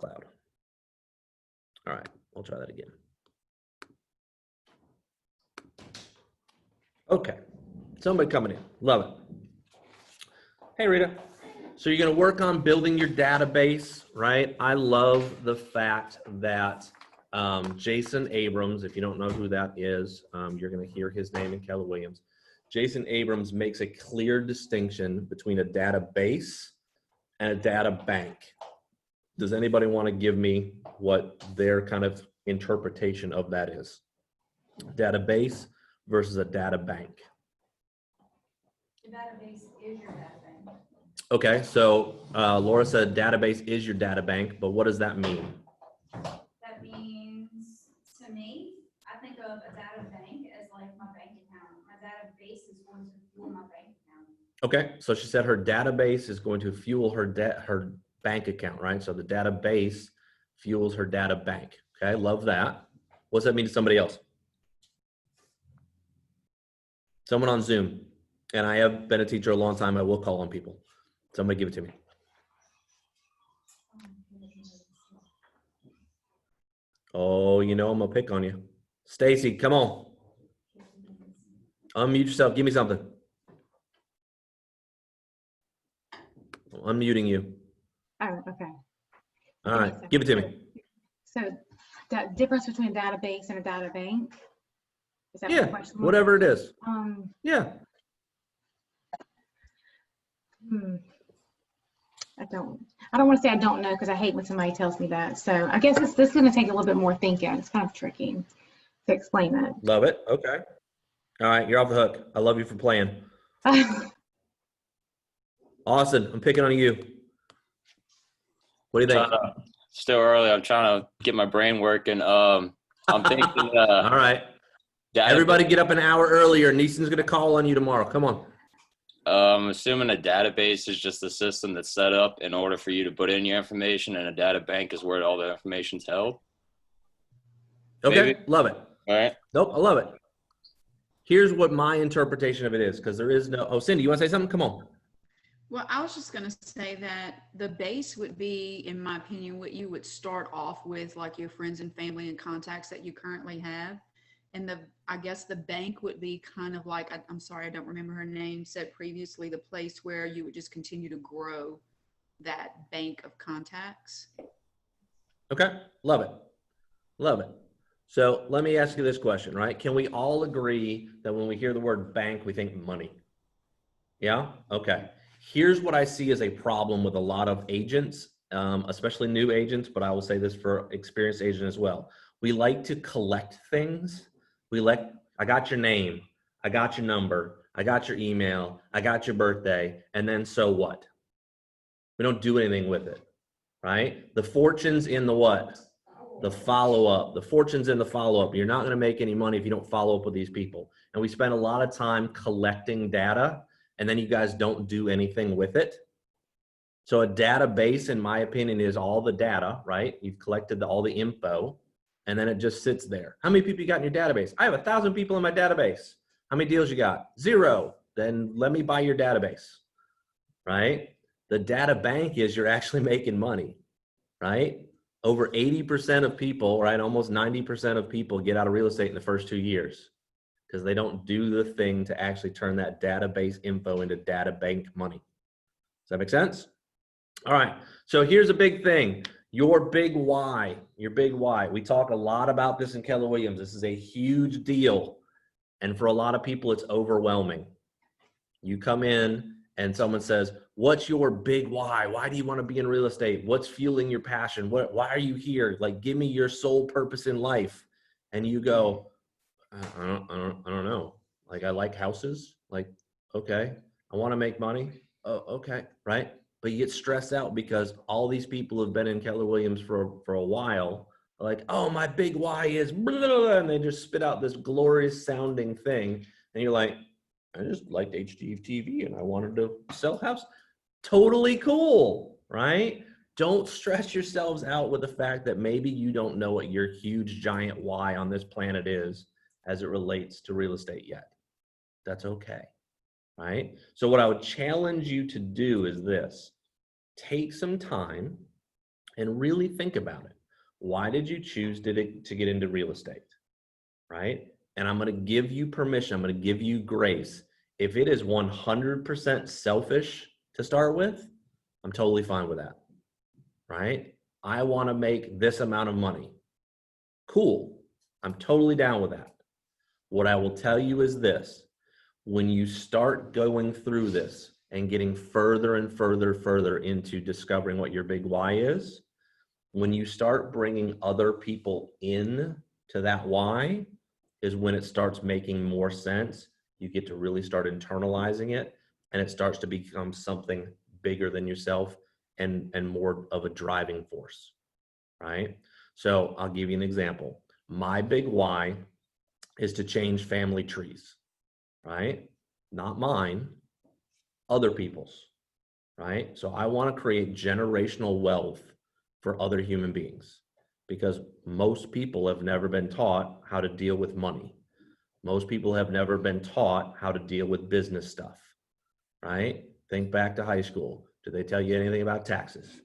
Cloud. All right, we'll try that again. Okay, somebody coming in, love it. Hey, Rita. So you're gonna work on building your database, right? I love the fact that Jason Abrams, if you don't know who that is, you're gonna hear his name in Keller Williams. Jason Abrams makes a clear distinction between a database and a data bank. Does anybody want to give me what their kind of interpretation of that is? Database versus a data bank. The database is your data bank. Okay, so Laura said database is your data bank, but what does that mean? That means, to me, I think of a data bank as like my bank account. My database is going to fuel my bank account. Okay, so she said her database is going to fuel her bank account, right? So the database fuels her data bank. Okay, love that. What's that mean to somebody else? Someone on Zoom. And I have been a teacher a long time. I will call on people. Somebody give it to me. Oh, you know I'm gonna pick on you. Stacy, come on. Unmute yourself. Give me something. I'm unmuting you. Oh, okay. All right, give it to me. So that difference between a database and a data bank? Is that Yeah, the question? whatever it is. Yeah. I don't want to say I don't know because I hate when somebody tells me that. So I guess this is going to take a little bit more thinking. It's kind of tricky to explain that. Love it. Okay. All right, you're off the hook. I love you for playing. Austin, I'm picking on you. What do you think? Still early. I'm trying to get my brain working. I'm thinking. All right. Everybody get up an hour earlier. Neeson's going to call on you tomorrow. Come on. I'm assuming a database is just a system that's set up in order for you to put in your information, and a data bank is where all the information's held. Okay, Maybe. love it. All right. Nope, I love it. Here's what my interpretation of it is, because there is no, oh, Cindy, you want to say something? Come on. Well, I was just going to say that the base would be, in my opinion, what you would start off with, like your friends and family and contacts that you currently have. And I guess the bank would be kind of like, I'm sorry, I don't remember her name, said previously, the place where you would just continue to grow that bank of contacts. Okay, love it. Love it. So let me ask you this question, right? Can we all agree that when we hear the word bank, we think money? Yeah? Okay. Here's what I see as a problem with a lot of agents, especially new agents, but I will say this for experienced agents as well. We like to collect things. I got your name, I got your number, I got your email, I got your birthday, and then so what? We don't do anything with it, right? The fortune's in the what? The follow-up. The fortune's in the follow-up. You're not going to make any money if you don't follow up with these people. And we spend a lot of time collecting data, and then you guys don't do anything with it. So a database, in my opinion, is all the data, right? You've collected all the info, and then it just sits there. How many people you got in your database? I have 1,000 people in my database. How many deals you got? 0. Then let me buy your database, right? The data bank is you're actually making money, right? Over 80% of people, right? Almost 90% of people get out of real estate in the first 2 years because they don't do the thing to actually turn that database info into data bank money. Does that make sense? All right. So here's a big thing. Your big why. Your big why. We talk a lot about this in Keller Williams. This is a huge deal. And for a lot of people, it's overwhelming. You come in and someone says, what's your big why? Why do you want to be in real estate? What's fueling your passion? Why are you here? Like, give me your sole purpose in life. And you go, I don't know. Like, I like houses. Like, okay. I want to make money. Oh, okay. Right. But you get stressed out because all these people have been in Keller Williams for a while. Like, oh, my big why is blah, blah, blah, and they just spit out this glorious sounding thing. And you're like, I just liked HGTV and I wanted to sell house. Totally cool, right? Don't stress yourselves out with the fact that maybe you don't know what your huge giant why on this planet is as it relates to real estate yet. That's okay, right? So what I would challenge you to do is this. Take some time and really think about it. Why did you choose to get into real estate? Right? And I'm going to give you permission. I'm going to give you grace. If it is 100% selfish to start with, I'm totally fine with that. Right? I want to make this amount of money. Cool. I'm totally down with that. What I will tell you is this: when you start going through this and getting further and further into discovering what your big why is, when you start bringing other people in to that why is when it starts making more sense. You get to really start internalizing it, and it starts to become something bigger than yourself and more of a driving force, right? So I'll give you an example. My big why is to change family trees, right? Not mine, other people's, right? So I want to create generational wealth for other human beings, because most people have never been taught how to deal with money. Most people have never been taught how to deal with business stuff, right? Think back to high school. Did they tell you anything about taxes?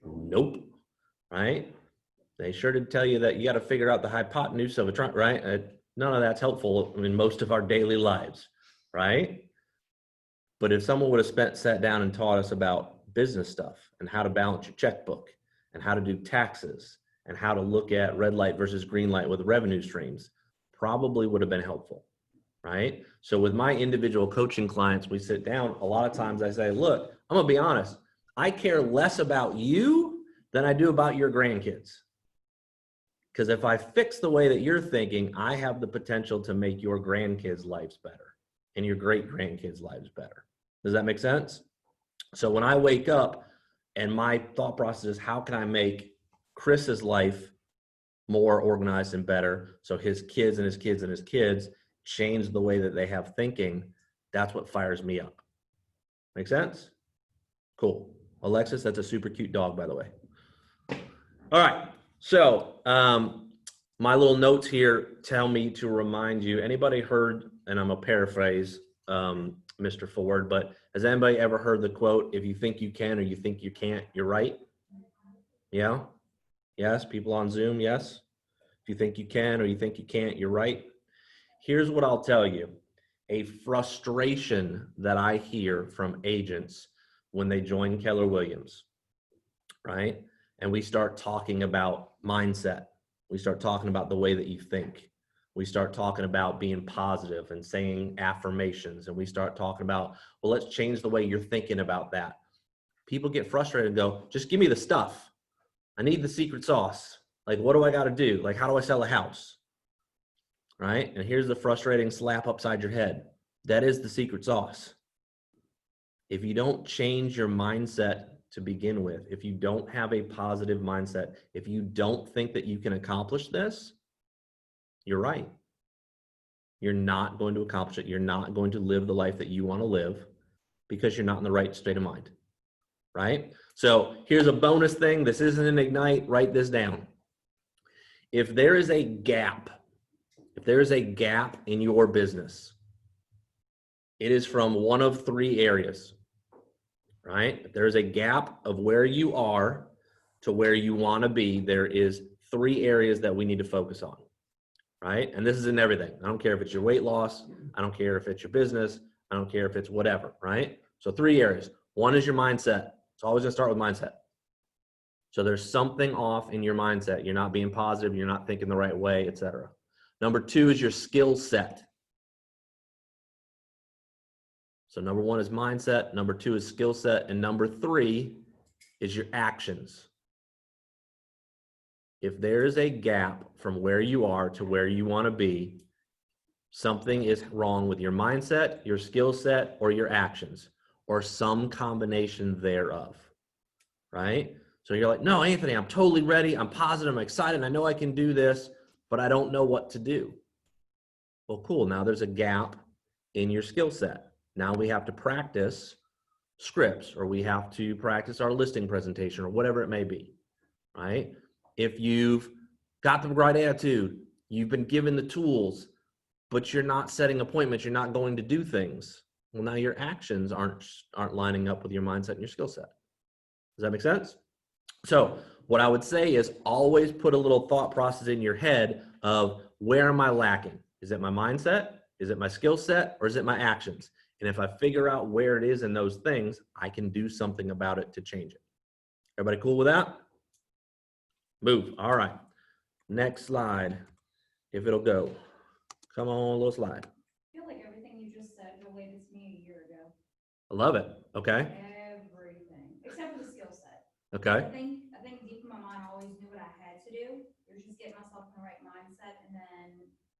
Nope, right? They sure did tell you that you got to figure out the hypotenuse of a trunk, right? None of that's helpful in most of our daily lives, right? But if someone would have sat down and taught us about business stuff and how to balance your checkbook and how to do taxes and how to look at red light versus green light with revenue streams, probably would have been helpful, right? So with my individual coaching clients, we sit down. A lot of times I say, look, I'm gonna be honest. I care less about you than I do about your grandkids. Because if I fix the way that you're thinking, I have the potential to make your grandkids' lives better and your great grandkids' lives better. Does that make sense? So when I wake up and my thought process is, how can I make Chris's life more organized and better so his kids and his kids and his kids change the way that they have thinking, that's what fires me up. Make sense? Cool. Alexis, that's a super cute dog, by the way. All right. So my little notes here tell me to remind you, anybody heard, and I'm gonna paraphrase Mr. Ford, but has anybody ever heard the quote, if you think you can or you think you can't, you're right? Yeah? Yes? People on Zoom, yes? If you think you can or you think you can't, you're right. Here's what I'll tell you. A frustration that I hear from agents when they join Keller Williams, right? And we start talking about mindset. We start talking about the way that you think. We start talking about being positive and saying affirmations. And we start talking about, well, let's change the way you're thinking about that. People get frustrated and go, just give me the stuff. I need the secret sauce. Like, what do I got to do? Like, how do I sell a house? Right? And here's the frustrating slap upside your head. That is the secret sauce. If you don't change your mindset to begin with, if you don't have a positive mindset, if you don't think that you can accomplish this, you're right. You're not going to accomplish it. You're not going to live the life that you want to live because you're not in the right state of mind, right? So here's a bonus thing. This isn't an Ignite. Write this down. If there is a gap in your business, it is from one of three areas, right? If there's a gap of where you are to where you want to be, there is three areas that we need to focus on, right? And this is in everything. I don't care if it's your weight loss. I don't care if it's your business. I don't care if it's whatever, right? So three areas. One is your mindset. It's always going to start with mindset. So there's something off in your mindset. You're not being positive. You're not thinking the right way, etc. Number two is your skill set. So number one is mindset. Number two is skill set. And number three is your actions. If there is a gap from where you are to where you want to be, something is wrong with your mindset, your skill set, or your actions, or some combination thereof, right? So you're like, no, Anthony, I'm totally ready. I'm positive. I'm excited. I know I can do this, but I don't know what to do. Well, cool. Now there's a gap in your skill set. Now we have to practice scripts, or we have to practice our listing presentation, or whatever it may be, right? If you've got the right attitude, you've been given the tools, but you're not setting appointments, you're not going to do things. Well, now your actions aren't lining up with your mindset and your skill set. Does that make sense? So what I would say is always put a little thought process in your head of where am I lacking? Is it my mindset? Is it my skill set? Or is it my actions? And if I figure out where it is in those things, I can do something about it to change it. Everybody cool with that? Move. All right. Next slide, if it'll go. Come on, little slide. I feel like everything you just said related to me a year ago. I love it. Okay. Everything, except for the skill set. Okay. I think deep in my mind, I always knew what I had to do. It was just getting myself in the right mindset and then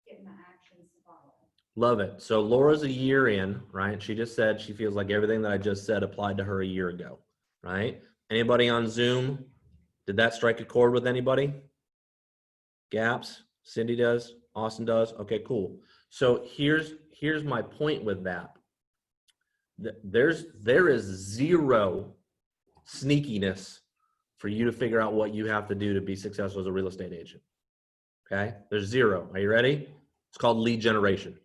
getting the actions to follow. Love it. So Laura's a year in, right? She just said she feels like everything that I just said applied to her a year ago, right? Anybody on Zoom? Did that strike a chord with anybody? Gaps? Cindy does. Austin does. Okay, cool. So here's my point with that. There is zero sneakiness for you to figure out what you have to do to be successful as a real estate agent. Okay, there's zero. Are you ready? It's called lead generation.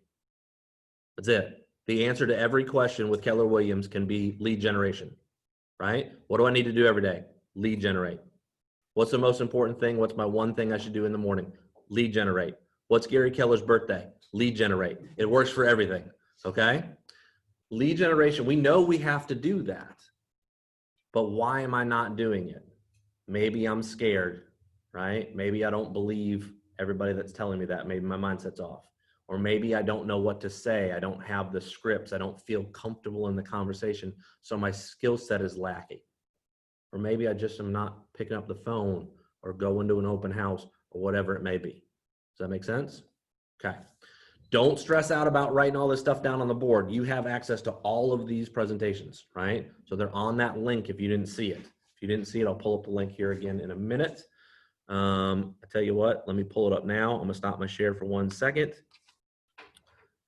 That's it. The answer to every question with Keller Williams can be lead generation, right? What do I need to do every day? Lead generate. What's the most important thing? What's my one thing I should do in the morning? Lead generate. What's Gary Keller's birthday? Lead generate. It works for everything, okay? Lead generation, we know we have to do that, but why am I not doing it? Maybe I'm scared, right? Maybe I don't believe everybody that's telling me that. Maybe my mindset's off. Or maybe I don't know what to say. I don't have the scripts. I don't feel comfortable in the conversation. So my skill set is lacking. Or maybe I just am not picking up the phone or going to an open house or whatever it may be. Does that make sense? Okay. Don't stress out about writing all this stuff down on the board. You have access to all of these presentations, right? So they're on that link if you didn't see it. If you didn't see it, I'll pull up the link here again in a minute. I tell you what, let me pull it up now. I'm gonna stop my share for 1 second.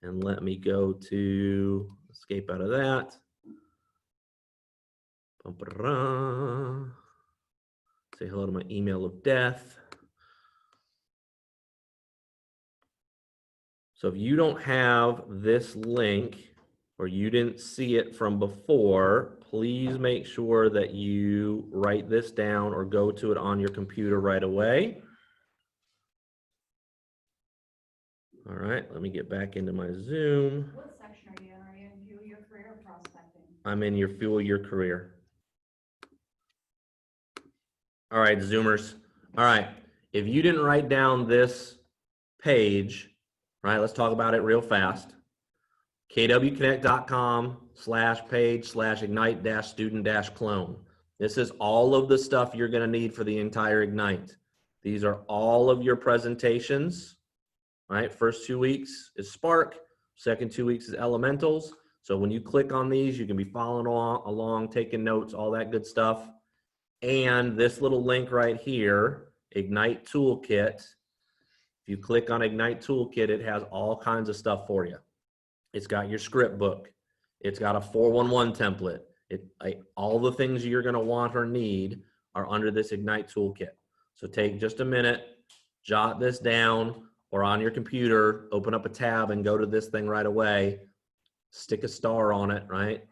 And let me go to, escape out of that. Say hello to my email of death. So if you don't have this link or you didn't see it from before, please make sure that you write this down or go to it on your computer right away. All right, let me get back into my Zoom. What section are you in? Are you in Fuel Your Career or Prospecting? I'm in your Fuel Your Career. All right, Zoomers. All right, if you didn't write down this page, right, let's talk about it real fast. kwconnect.com/page/ignite-student-clone. This is all of the stuff you're going to need for the entire Ignite. These are all of your presentations, right? First 2 weeks is Spark. Second 2 weeks is Elementals. So when you click on these, you can be following along, taking notes, all that good stuff. And this little link right here, Ignite Toolkit. If you click on Ignite Toolkit, it has all kinds of stuff for you. It's got your script book. It's got a 411 template. All the things you're going to want or need are under this Ignite Toolkit. So take just a minute, jot this down, or on your computer, open up a tab and go to this thing right away. Stick a star on it, right?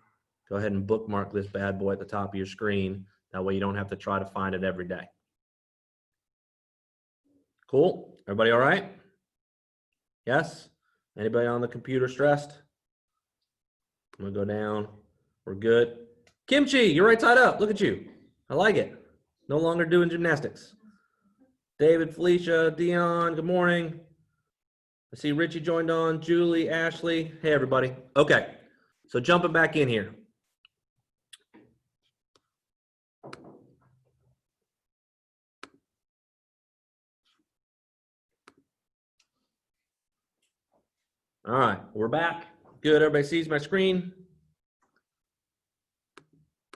Go ahead and bookmark this bad boy at the top of your screen. That way you don't have to try to find it every day. Cool? Everybody all right? Yes? Anybody on the computer stressed? I'm gonna go down. We're good. Kimchi, you're right side up. Look at you. I like it. No longer doing gymnastics. David, Felicia, Dion, good morning. I see Richie joined on, Julie, Ashley. Hey, everybody. Okay, so jumping back in here. All right, we're back. Good, everybody sees my screen.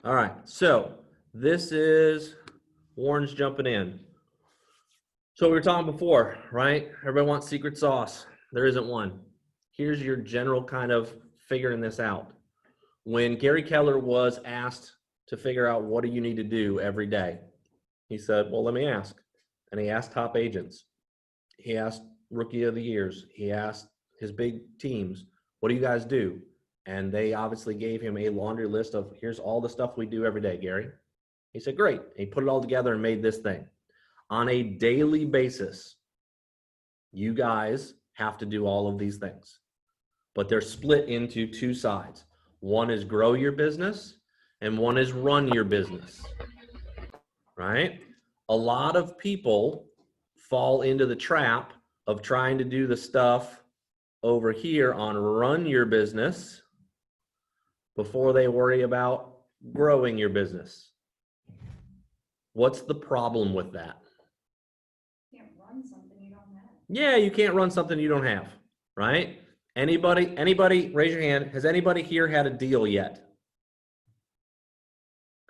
All right, so this is Warren's jumping in. So we were talking before, right? Everybody wants secret sauce. There isn't one. Here's your general kind of figuring this out. When Gary Keller was asked to figure out what do you need to do every day, he said, well, let me ask. And he asked top agents. He asked rookie of the years. He asked his big teams, what do you guys do? And they obviously gave him a laundry list of, here's all the stuff we do every day, Gary. He said, great. He put it all together and made this thing. On a daily basis, you guys have to do all of these things, but they're split into two sides. One is grow your business and one is run your business, right? A lot of people fall into the trap of trying to do the stuff over here on run your business before they worry about growing your business. What's the problem with that? Can't run something you don't have. Yeah, you can't run something you don't have, right? Anybody, raise your hand. Has anybody here had a deal yet?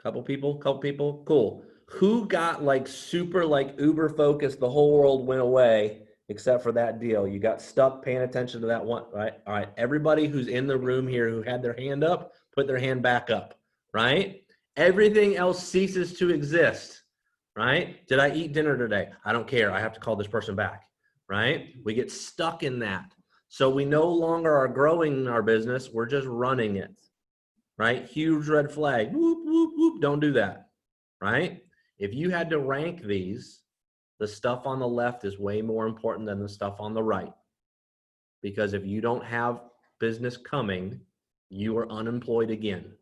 Couple people, cool. Who got like super like uber focused, the whole world went away except for that deal? You got stuck paying attention to that one, right? All right, everybody who's in the room here who had their hand up, put their hand back up, right? Everything else ceases to exist, right? Did I eat dinner today? I don't care. I have to call this person back, right? We get stuck in that. So we no longer are growing our business. We're just running it, right? Huge red flag. Whoop, whoop, whoop. Don't do that, right? If you had to rank these, the stuff on the left is way more important than the stuff on the right. Because if you don't have business coming, you are unemployed again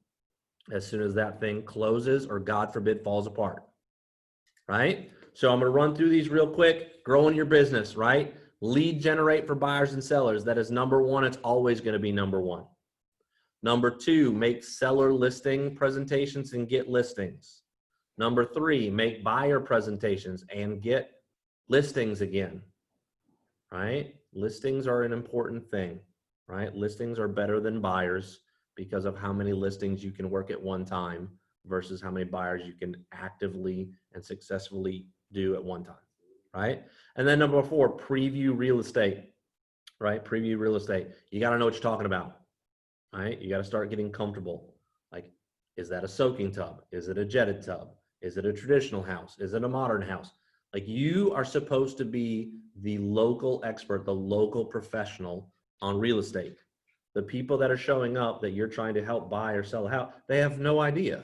as soon as that thing closes or God forbid falls apart, right? So I'm going to run through these real quick. Growing your business, right? Lead generate for buyers and sellers. That is number one. It's always going to be number one. Number two, make seller listing presentations and get listings. Number three, make buyer presentations and get listings again, right? Listings are an important thing, right? Listings are better than buyers because of how many listings you can work at one time versus how many buyers you can actively and successfully do at one time, right? And then number four, preview real estate, right? Preview real estate. You got to know what you're talking about, right? You got to start getting comfortable. Like, is that a soaking tub? Is it a jetted tub? Is it a traditional house? Is it a modern house? Like, you are supposed to be the local expert, the local professional on real estate. The people that are showing up that you're trying to help buy or sell a house, they have no idea,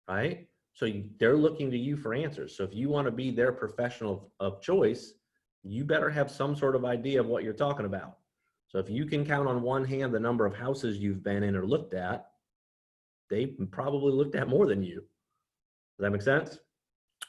right? So they're looking to you for answers. So if you want to be their professional of choice, you better have some sort of idea of what you're talking about. So if you can count on one hand the number of houses you've been in or looked at, they probably looked at more than you. Does that make sense?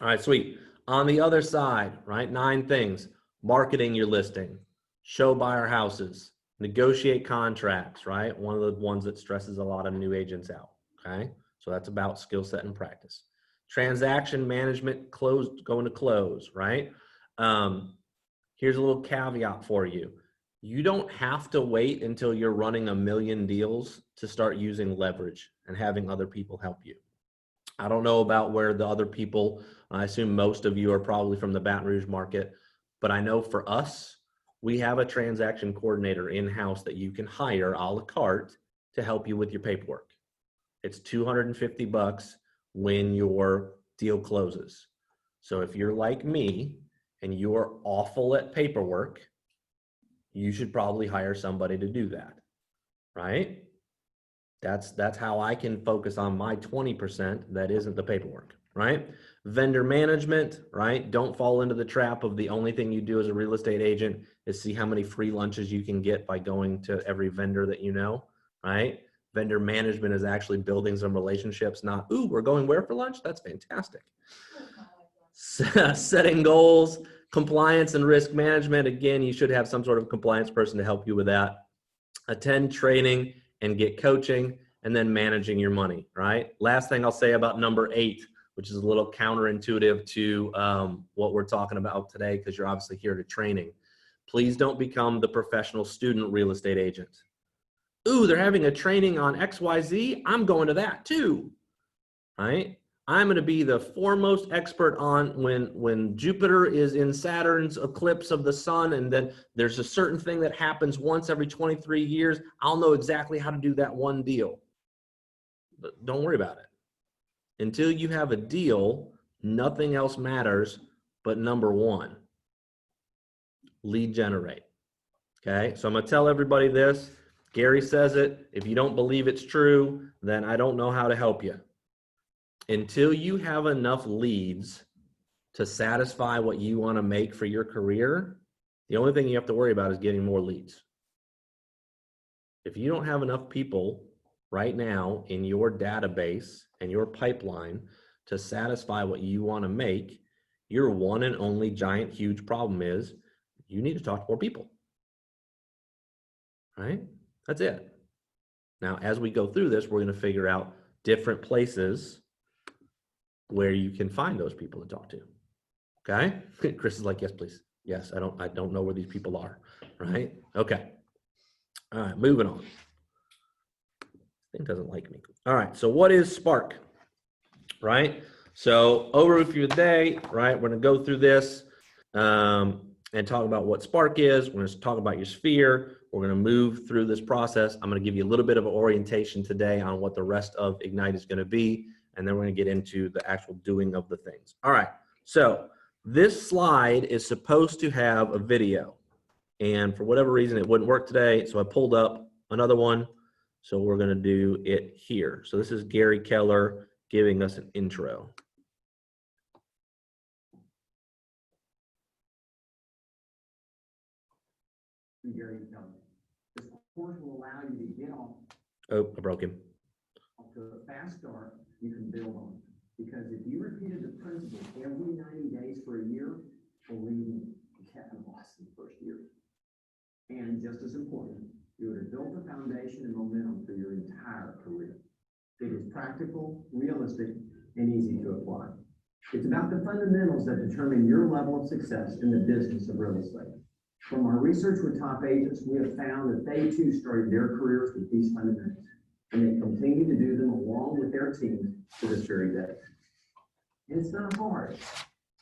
All right, sweet. On the other side, right, 9 things: marketing your listing, show buyer houses, negotiate contracts, right? One of the ones that stresses a lot of new agents out, okay? So that's about skill set and practice. Transaction management, going to close, right? Here's a little caveat for you. You don't have to wait until you're running 1 million deals to start using leverage and having other people help you. I don't know about where the other people, I assume most of you are probably from the Baton Rouge market, but I know for us, we have a transaction coordinator in-house that you can hire a la carte to help you with your paperwork. It's $250 when your deal closes. So if you're like me and you're awful at paperwork, you should probably hire somebody to do that, right? That's how I can focus on my 20% that isn't the paperwork, right? Vendor management, right? Don't fall into the trap of the only thing you do as a real estate agent is see how many free lunches you can get by going to every vendor that you know, right? Vendor management is actually building some relationships, not, ooh, we're going where for lunch? That's fantastic. Setting goals, compliance and risk management. Again, you should have some sort of compliance person to help you with that. Attend training and get coaching, and then managing your money, right? Last thing I'll say about number 8, which is a little counterintuitive to what we're talking about today, because you're obviously here to training. Please don't become the professional student real estate agent. Ooh, they're having a training on XYZ. I'm going to that too, right? I'm going to be the foremost expert on when Jupiter is in Saturn's eclipse of the sun, and then there's a certain thing that happens once every 23 years. I'll know exactly how to do that one deal. But don't worry about it. Until you have a deal, nothing else matters but number 1, lead generate. Okay, so I'm going to tell everybody this. Gary says it. If you don't believe it's true, then I don't know how to help you. until you have enough leads to satisfy what you want to make for your career, the only thing you have to worry about is getting more leads. If you don't have enough people right now in your database and your pipeline to satisfy what you want to make, your one and only giant, huge problem is you need to talk to more people. Right? That's it. Now, as we go through this, we're going to figure out different places where you can find those people to talk to. Okay? Chris is like, yes, please. Yes, I don't know where these people are. Right? Okay. All right, moving on. Thing doesn't like me. All right, so what is Spark? Right? So overview for the day, right? We're going to go through this and talk about what Spark is. We're going to talk about your sphere. We're going to move through this process. I'm going to give you a little bit of an orientation today on what the rest of Ignite is going to be, and then we're going to get into the actual doing of the things. All right, so this slide is supposed to have a video, and for whatever reason, it wouldn't work today, so I pulled up another one. So we're going to do it here. So this is Gary Keller giving us an intro. Gary Keller. This course will allow you to get off Oh, I broke him. to a fast start you can build on. Because if you repeated the principle every 90 days for a year, believe me, you haven't lost in the first year. And just as important, you would have built a foundation and momentum for your entire career. It is practical, realistic, and easy to apply. It's about the fundamentals that determine your level of success in the business of real estate. From our research with top agents, we have found that they too started their careers with these fundamentals, and they continue to do them along with their teams to this very day. And it's not hard.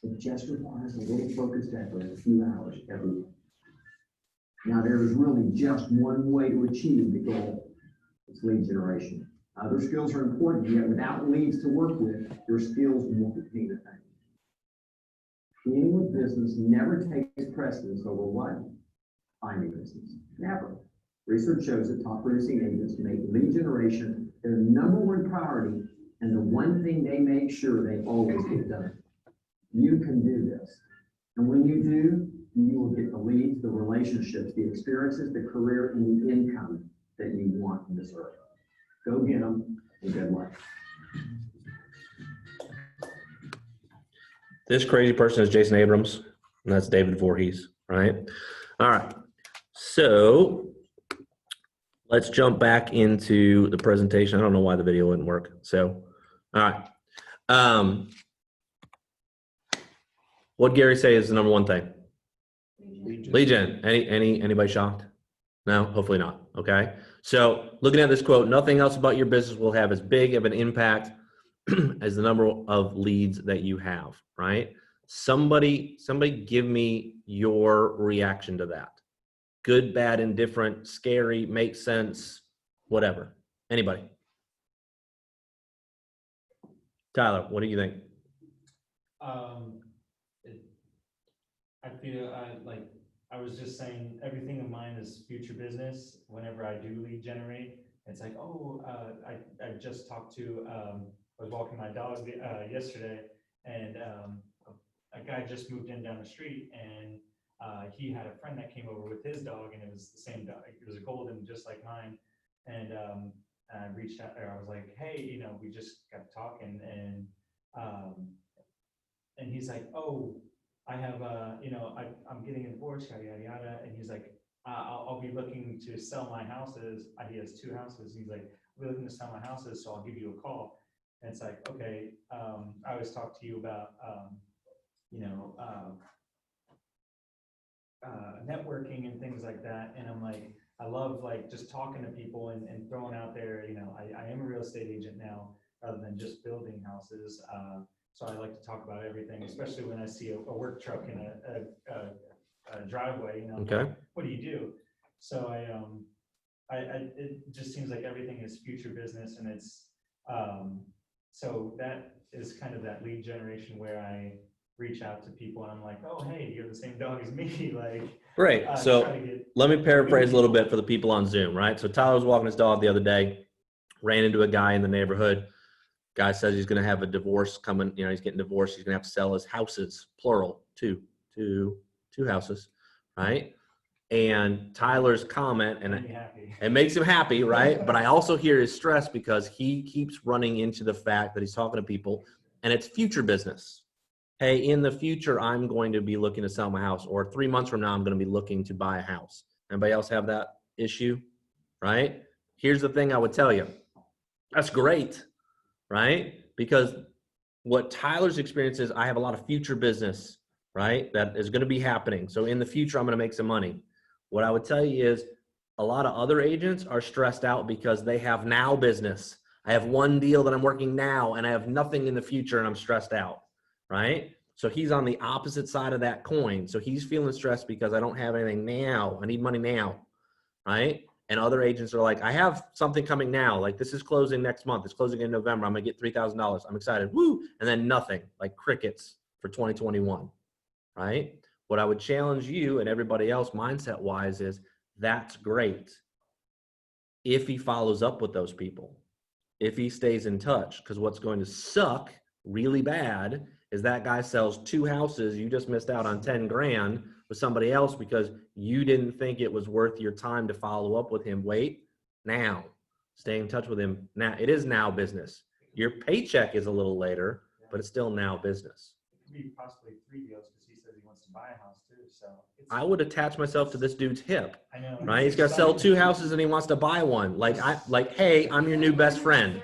It just requires a little focused effort, a few hours every week. Now, there is really just one way to achieve the goal. It's lead generation. Other skills are important, yet without leads to work with, your skills won't mean a thing. Being with business never takes precedence over what? Finding business. Never. Research shows that top producing agents make lead generation their number one priority and the one thing they make sure they always get done. You can do this. And when you do, you will get the leads, the relationships, the experiences, the career, and the income that you want and deserve. Go get them, and good luck. This crazy person is Jason Abrams, and that's David Voorhees, right? All right, so let's jump back into the presentation. I don't know why the video wouldn't work. So, all right. What Gary say is the number one thing? Lead gen. Anybody shocked? No, hopefully not. Okay. So looking at this quote, nothing else about your business will have as big of an impact as the number of leads that you have, right? Somebody give me your reaction to that. Good, bad, indifferent, scary, makes sense, whatever. Anybody? Tyler, what do you think? I feel I was just saying, everything of mine is future business. Whenever I do lead generate, it's like, I just talked to, I was walking my dog yesterday, and a guy just moved in down the street, and he had a friend that came over with his dog, and it was the same dog. It was a golden, just like mine. And I reached out there. I was like, hey, we just got talking, and he's like, oh, I have, I'm getting a divorce, yada, yada, yada. And he's like, I'll be looking to sell my houses. He has 2 houses. He's like, we're looking to sell my houses, so I'll give you a call. And it's like, okay, I always talk to you about, networking and things like that. And I'm like, I love just talking to people and throwing out there, I am a real estate agent now rather than just building houses. So I like to talk about everything, especially when I see a work truck in a driveway, Okay. like, what do you do? So it just seems like everything is future business, and it's, so that is kind of that lead generation where I reach out to people and I'm like, oh, hey, you have the same dog as me. Great. So let me paraphrase a little bit for the people on Zoom, right? So Tyler was walking his dog the other day, ran into a guy in the neighborhood. Guy says he's going to have a divorce coming, you know, he's getting divorced. He's going to have to sell his houses, plural, two houses, right? And Tyler's comment, and Make me happy. it makes him happy, right? But I also hear his stress because he keeps running into the fact that he's talking to people and it's future business. Hey, in the future, I'm going to be looking to sell my house, or 3 months from now, I'm going to be looking to buy a house. Anybody else have that issue, right? Here's the thing I would tell you. That's great, right? Because what Tyler's experience is, I have a lot of future business, right? That is going to be happening. So in the future, I'm going to make some money. What I would tell you is a lot of other agents are stressed out because they have now business. I have one deal that I'm working now and I have nothing in the future and I'm stressed out, right? So he's on the opposite side of that coin. So he's feeling stressed because I don't have anything now. I need money now, right? And other agents are like, I have something coming now. Like this is closing next month. It's closing in November. I'm gonna get $3,000. I'm excited. Woo! And then nothing, like crickets for 2021, right? What I would challenge you and everybody else mindset wise is that's great if he follows up with those people, if he stays in touch, because what's going to suck really bad is that guy sells 2 houses. You just missed out on 10 grand with somebody else because you didn't think it was worth your time to follow up with him. Wait, now stay in touch with him. Now it is now business. Your paycheck is a little later, but it's still now business. It could be possibly 3 deals because he says he wants to buy a house too, so. I would attach myself to this dude's hip, I know. right? He's got to sell 2 houses and he wants to buy one. Like, hey, I'm your new best friend.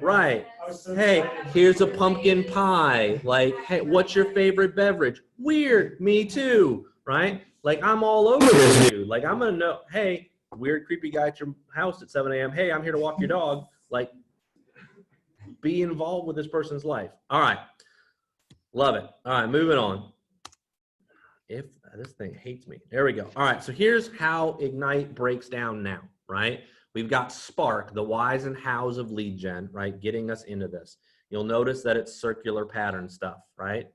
Right. I was so Hey, excited. here's a pumpkin pie. Like, hey, what's your favorite beverage? Weird, me too, right? Like, I'm all over this dude. Like, I'm gonna know, hey, weird, creepy guy at your house at 7 a.m. Hey, I'm here to walk your dog. Like, be involved with this person's life. All right. Love it. All right, moving on. If this thing hates me. There we go. All right, so here's how Ignite breaks down now, right? We've got Spark, the whys and hows of lead gen, right? Getting us into this. You'll notice that it's circular pattern stuff, right?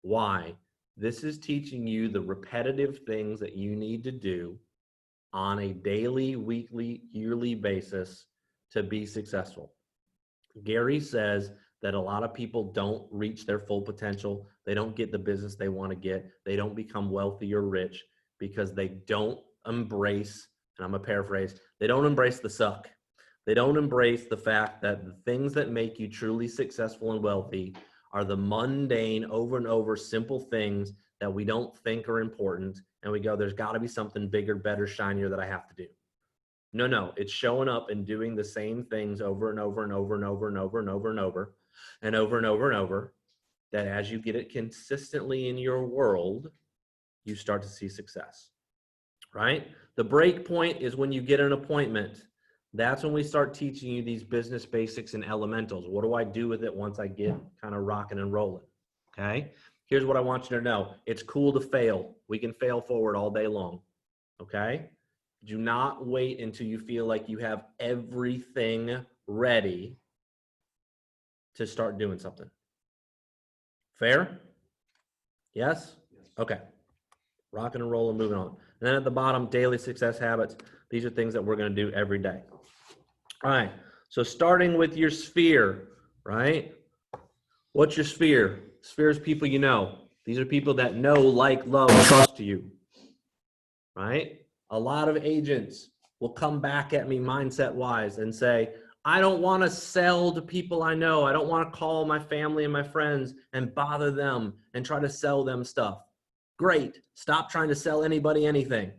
Why? This is teaching you the repetitive things that you need to do on a daily, weekly, yearly basis to be successful. Gary says that a lot of people don't reach their full potential. They don't get the business they want to get. They don't become wealthy or rich because they don't embrace, and I'm gonna paraphrase, they don't embrace the suck. They don't embrace the fact that the things that make you truly successful and wealthy are the mundane, over and over simple things that we don't think are important. And we go, there's got to be something bigger, better, shinier that I have to do. No, it's showing up and doing the same things over and over and over and over and over and over and over and over and over and over, that as you get it consistently in your world, you start to see success, right? The break point is when you get an appointment. That's when we start teaching you these business basics and elementals. What do I do with it once I get kind of rocking and rolling? Okay. Here's what I want you to know. It's cool to fail. We can fail forward all day long. Okay. Do not wait until you feel like you have everything ready to start doing something. Fair? Yes? Okay. Rocking and rolling, moving on. And then at the bottom, daily success habits. These are things that we're going to do every day. All right. So starting with your sphere, right? What's your sphere? Sphere is people you know. These are people that know, like, love, and trust you, right? A lot of agents will come back at me mindset-wise and say, I don't want to sell to people I know. I don't want to call my family and my friends and bother them and try to sell them stuff. Great. Stop trying to sell anybody anything.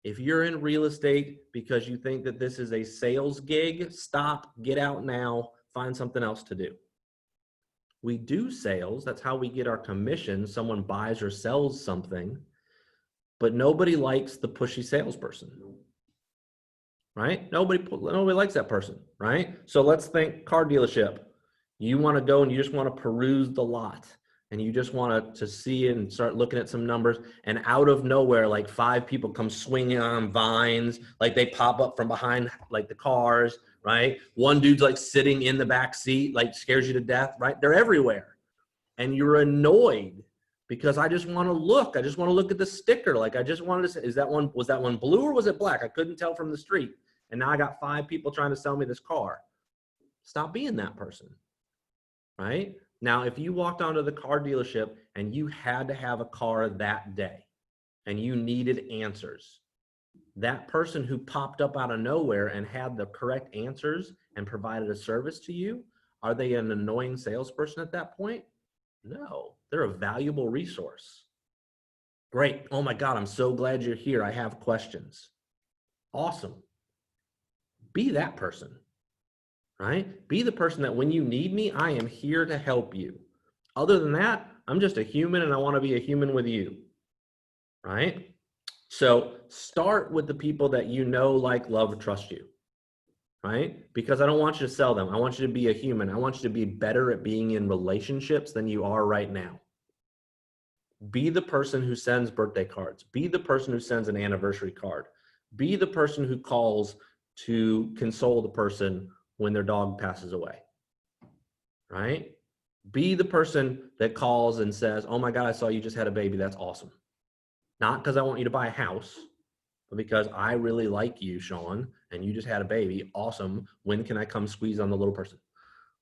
If you're in real estate because you think that this is a sales gig, stop, get out now, find something else to do. We do sales. That's how we get our commission. Someone buys or sells something, but nobody likes the pushy salesperson, right? Nobody likes that person, right? So let's think car dealership. You want to go and you just want to peruse the lot. And you just want to see it and start looking at some numbers, and out of nowhere, like 5 people come swinging on vines, like they pop up from behind like the cars, right? One dude's like sitting in the back seat, like scares you to death, right? They're everywhere. And you're annoyed because I just want to look. I just want to look at the sticker. Like I just wanted to say, was that one blue or was it black? I couldn't tell from the street. And now I got 5 people trying to sell me this car. Stop being that person, right? Now, if you walked onto the car dealership and you had to have a car that day and you needed answers, that person who popped up out of nowhere and had the correct answers and provided a service to you, are they an annoying salesperson at that point? No, they're a valuable resource. Great. Oh my God, I'm so glad you're here. I have questions. Awesome. Be that person, right? Be the person that when you need me, I am here to help you. Other than that, I'm just a human and I want to be a human with you, right? So start with the people that you know, like, love, trust you, right? Because I don't want you to sell them. I want you to be a human. I want you to be better at being in relationships than you are right now. Be the person who sends birthday cards. Be the person who sends an anniversary card. Be the person who calls to console the person when their dog passes away, right? Be the person that calls and says, oh my God, I saw you just had a baby. That's awesome. Not because I want you to buy a house, but because I really like you, Sean, and you just had a baby. Awesome. When can I come squeeze on the little person,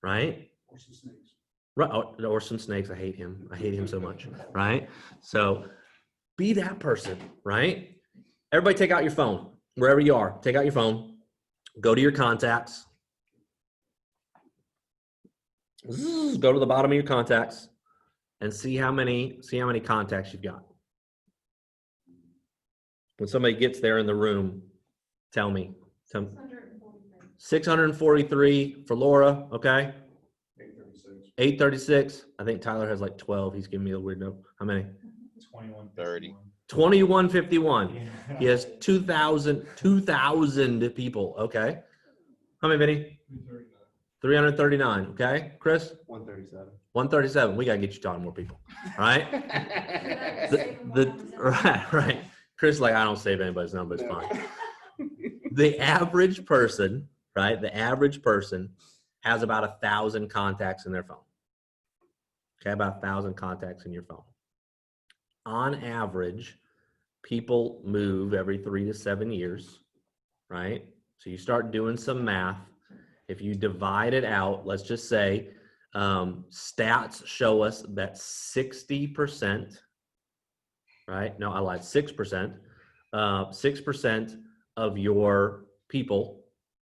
right? Or some snakes. Right, or some snakes. I hate him. I hate him so much, right? So be that person, right? Everybody take out your phone, wherever you are. Take out your phone. Go to your contacts. Go to the bottom of your contacts and see how many contacts you've got. When somebody gets there in the room, tell me. 643 for Laura, okay? 836. I think Tyler has like 12. He's giving me a weird note. How many? 2150. 2151. Yeah. He has 2,000 people. Okay. How many, Vinny? 339. Okay. Chris? 137. 137. We got to get you talking to more people. Right? Right. Chris, like, I don't save anybody's number. It's fine. The average person, right? The average person has about 1,000 contacts in their phone. Okay. About 1,000 contacts in your phone. On average, people move every 3 to 7 years, right? So you start doing some math. If you divide it out, let's just say stats show us that 60%, right? No, I lied, 6%. 6% of your people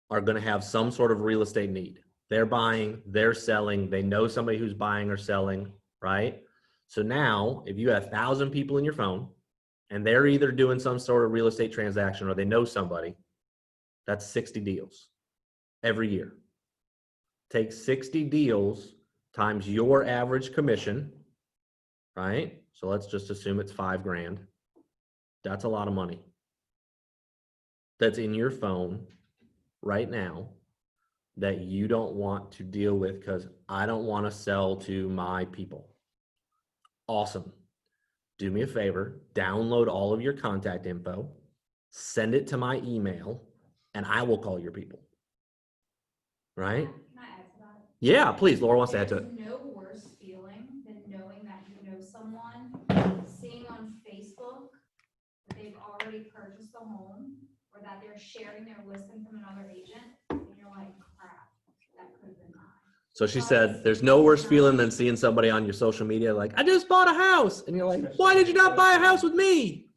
are going to have some sort of real estate need. They're buying, they're selling, they know somebody who's buying or selling, right? So now, if you have 1,000 people in your phone and they're either doing some sort of real estate transaction or they know somebody, that's 60 deals every year. Take 60 deals times your average commission, right? So let's just assume it's $5,000. That's a lot of money. That's in your phone right now that you don't want to deal with because I don't want to sell to my people. Awesome. Do me a favor, download all of your contact info, send it to my email, and I will call your people. Right? Can I add to that? Yeah, please. Laura wants to add to it. There's no worse feeling than knowing that you know someone, seeing on Facebook that they've already purchased a home or that they're sharing their listing from another agent, and you're like, crap, that could have been mine. So she said, there's no worse feeling than seeing somebody on your social media like, I just bought a house. And you're like, why did you not buy a house with me?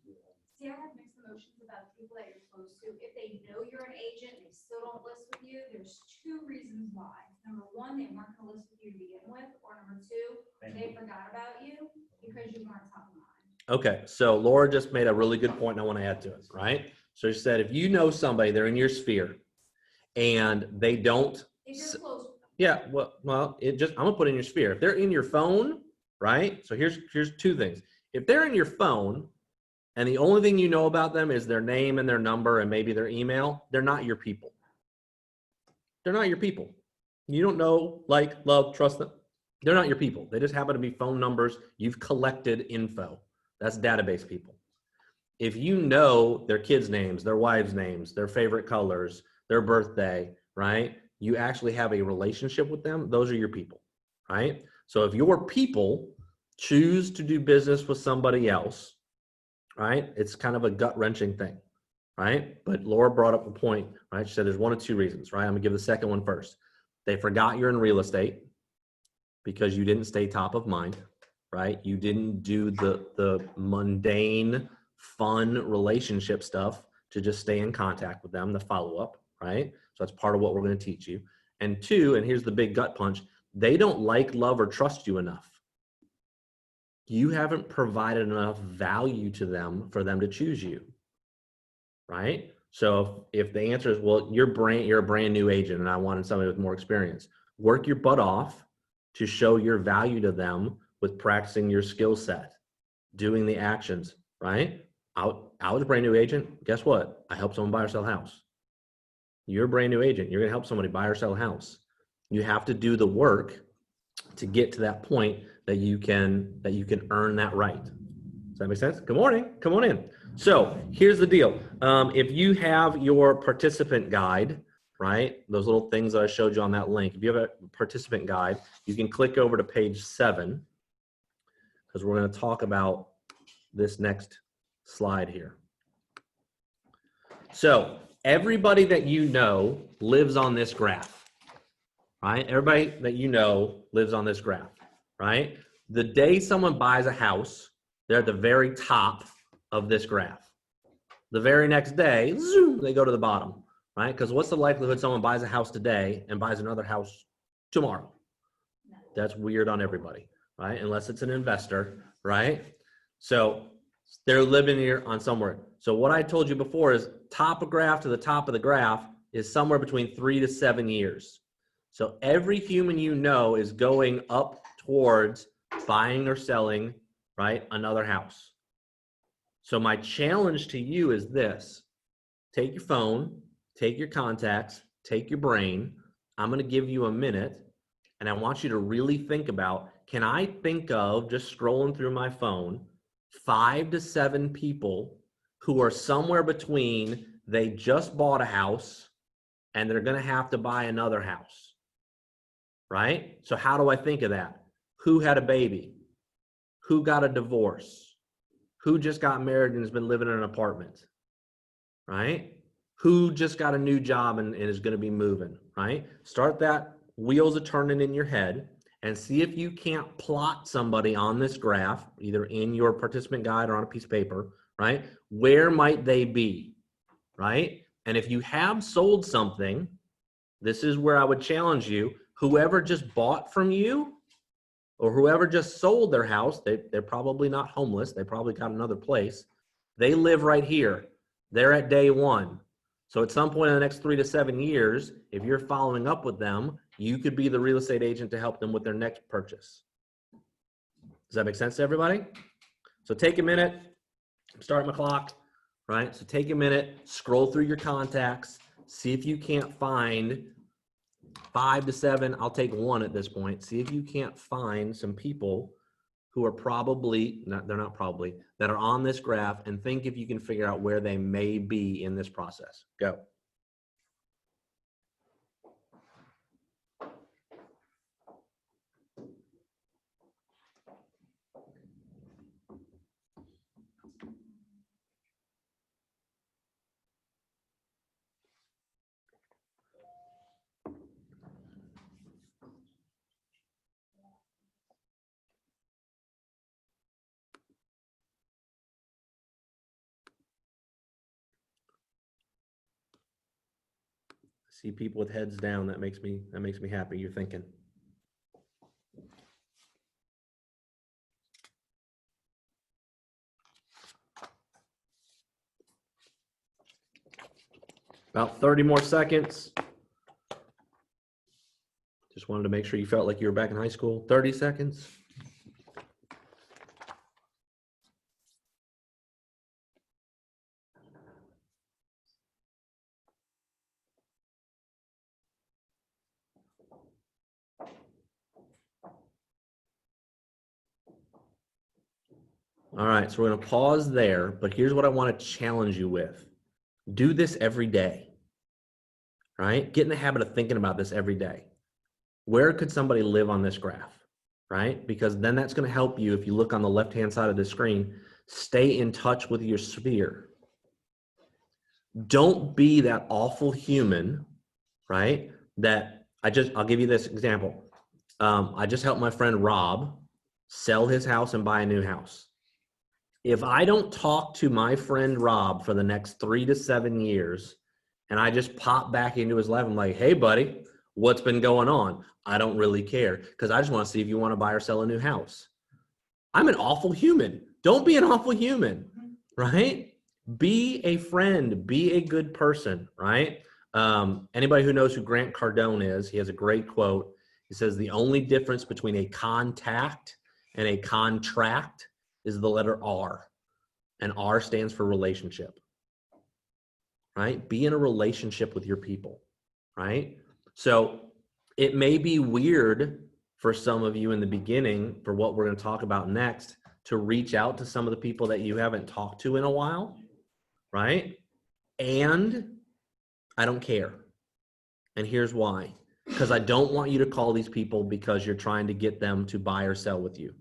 See, I have mixed emotions about people that you're close to. If they know you're an agent and they still don't list with you, there's two reasons why. Number one, they weren't gonna list with you to begin with, or number two, they forgot about you because you weren't top of mind. Okay, so Laura just made a really good point and I want to add to it, right? So she said, if you know somebody, they're in your sphere and they don't, If you're close with them. yeah, well, it just, I'm gonna put in your sphere. If they're in your phone, right? So here's two things. If they're in your phone and the only thing you know about them is their name and their number and maybe their email, they're not your people. They're not your people. You don't know, like, love, trust them. They're not your people. They just happen to be phone numbers. You've collected info. That's database people. If you know their kids' names, their wives' names, their favorite colors, their birthday, right? You actually have a relationship with them. Those are your people, right? So if your people choose to do business with somebody else, right? It's kind of a gut-wrenching thing, right? But Laura brought up a point, right? She said there's one of two reasons, right? I'm gonna give the second one first. They forgot you're in real estate because you didn't stay top of mind, right? You didn't do the mundane, fun relationship stuff to just stay in contact with them, the follow-up, right? So that's part of what we're going to teach you. And two, and here's the big gut punch, they don't like, love, or trust you enough. You haven't provided enough value to them for them to choose you, right? So if the answer is, well, you're a brand new agent and I wanted somebody with more experience, work your butt off to show your value to them with practicing your skill set, doing the actions, right? I was a brand new agent. Guess what? I helped someone buy or sell a house. You're a brand new agent. You're going to help somebody buy or sell a house. You have to do the work to get to that point that you can earn that right. Does that make sense? Good morning. Come on in. So here's the deal. If you have your participant guide, right, those little things that I showed you on that link, if you have a participant guide, you can click over to page 7 because we're going to talk about this next slide here. So everybody that you know lives on this graph, right? Everybody that you know lives on this graph, right? The day someone buys a house, they're at the very top of this graph. The very next day, zoom, they go to the bottom, right? Because what's the likelihood someone buys a house today and buys another house tomorrow? That's weird on everybody, right? Unless it's an investor, right? So they're living here on somewhere. So what I told you before is top of graph to the top of the graph is somewhere between 3 to 7 years. So every human you know is going up towards buying or selling, right, another house. So my challenge to you is this. Take your phone, take your contacts, take your brain. I'm going to give you a minute, and I want you to really think about, can I think of, just scrolling through my phone, 5 to 7 people who are somewhere between they just bought a house and they're going to have to buy another house, right? So how do I think of that? Who had a baby? Who got a divorce? Who just got married and has been living in an apartment, right? Who just got a new job and is going to be moving, right? Start that wheels are turning in your head and see if you can't plot somebody on this graph, either in your participant guide or on a piece of paper, right? Where might they be, right? And if you have sold something, this is where I would challenge you. Whoever just bought from you or whoever just sold their house, they're probably not homeless. They probably got another place. They live right here. They're at day 1. So at some point in the next 3 to 7 years, if you're following up with them, you could be the real estate agent to help them with their next purchase. Does that make sense to everybody? So take a minute, start my clock, right? So take a minute, scroll through your contacts, see if you can't find 5 to 7, I'll take 1 at this point. See if you can't find some people who are probably, they're not probably, that are on this graph, and think if you can figure out where they may be in this process. Go. See people with heads down. That makes me happy. You're thinking. About 30 more seconds. Just wanted to make sure you felt like you were back in high school. 30 seconds. All right, so we're going to pause there, but here's what I want to challenge you with. Do this every day, right? Get in the habit of thinking about this every day. Where could somebody live on this graph, right? Because then that's going to help you, if you look on the left-hand side of the screen, stay in touch with your sphere. Don't be that awful human, right, that I'll give you this example. I just helped my friend Rob sell his house and buy a new house. If I don't talk to my friend Rob for the next 3 to 7 years, and I just pop back into his life, I'm like, hey, buddy, what's been going on? I don't really care because I just want to see if you want to buy or sell a new house. I'm an awful human. Don't be an awful human, right? Be a friend, be a good person, right? Anybody who knows who Grant Cardone is, he has a great quote. He says, the only difference between a contact and a contract is the letter R, and R stands for relationship, right? Be in a relationship with your people, right? So it may be weird for some of you in the beginning for what we're going to talk about next to reach out to some of the people that you haven't talked to in a while, right? And I don't care. And here's why. Because I don't want you to call these people because you're trying to get them to buy or sell with you.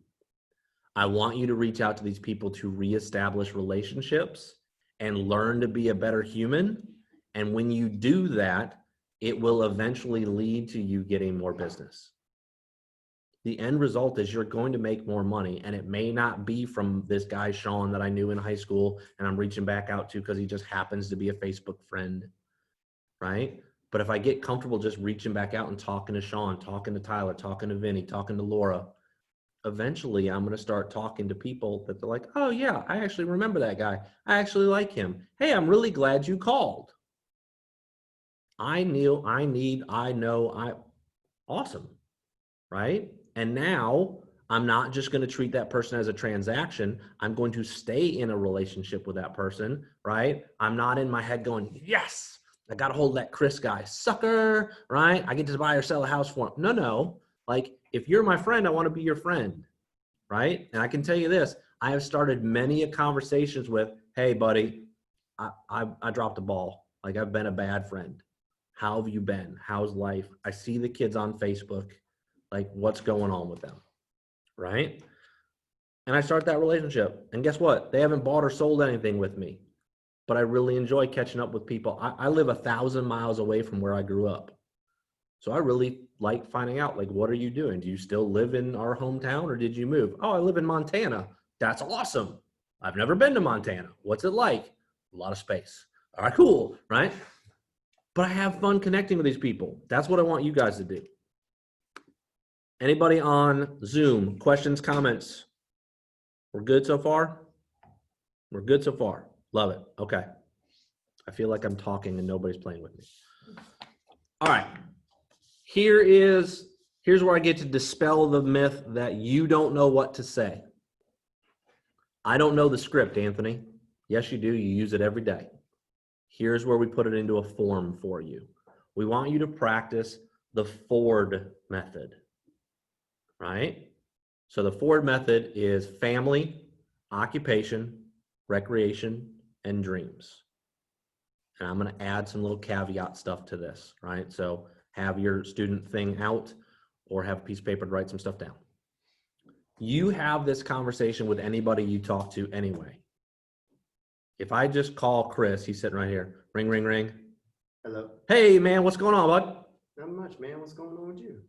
I want you to reach out to these people to reestablish relationships and learn to be a better human. And when you do that, it will eventually lead to you getting more business. The end result is you're going to make more money, and it may not be from this guy, Sean, that I knew in high school and I'm reaching back out to because he just happens to be a Facebook friend, right? But if I get comfortable just reaching back out and talking to Sean, talking to Tyler, talking to Vinny, talking to Laura, eventually I'm going to start talking to people that they're like, oh yeah, I actually remember that guy. I actually like him. Hey, I'm really glad you called. Awesome, right? And now I'm not just going to treat that person as a transaction. I'm going to stay in a relationship with that person, right? I'm not in my head going, yes, I got a hold of that Chris guy, sucker, right? I get to buy or sell a house for him. No. Like, if you're my friend, I want to be your friend, right? And I can tell you this, I have started many conversations with, hey, buddy, I dropped the ball. Like, I've been a bad friend. How have you been? How's life? I see the kids on Facebook. Like, what's going on with them, right? And I start that relationship. And guess what? They haven't bought or sold anything with me. But I really enjoy catching up with people. I live 1,000 miles away from where I grew up. So I really like finding out, like, what are you doing? Do you still live in our hometown or did you move? Oh, I live in Montana. That's awesome. I've never been to Montana. What's it like? A lot of space. All right, cool, right? But I have fun connecting with these people. That's what I want you guys to do. Anybody on Zoom? Questions, comments? We're good so far? We're good so far. Love it. Okay. I feel like I'm talking and nobody's playing with me. All right. Here's where I get to dispel the myth that you don't know what to say. I don't know the script, Anthony. Yes, you do. You use it every day. Here's where we put it into a form for you. We want you to practice the Ford method, right? So the Ford method is family, occupation, recreation, and dreams. And I'm going to add some little caveat stuff to this, right? So have your student thing out or have a piece of paper to write some stuff down. You have this conversation with anybody you talk to anyway. If I just call Chris, he's sitting right here. Ring, ring, ring. Hello. Hey, man, what's going on, bud? Not much, man. What's going on with you?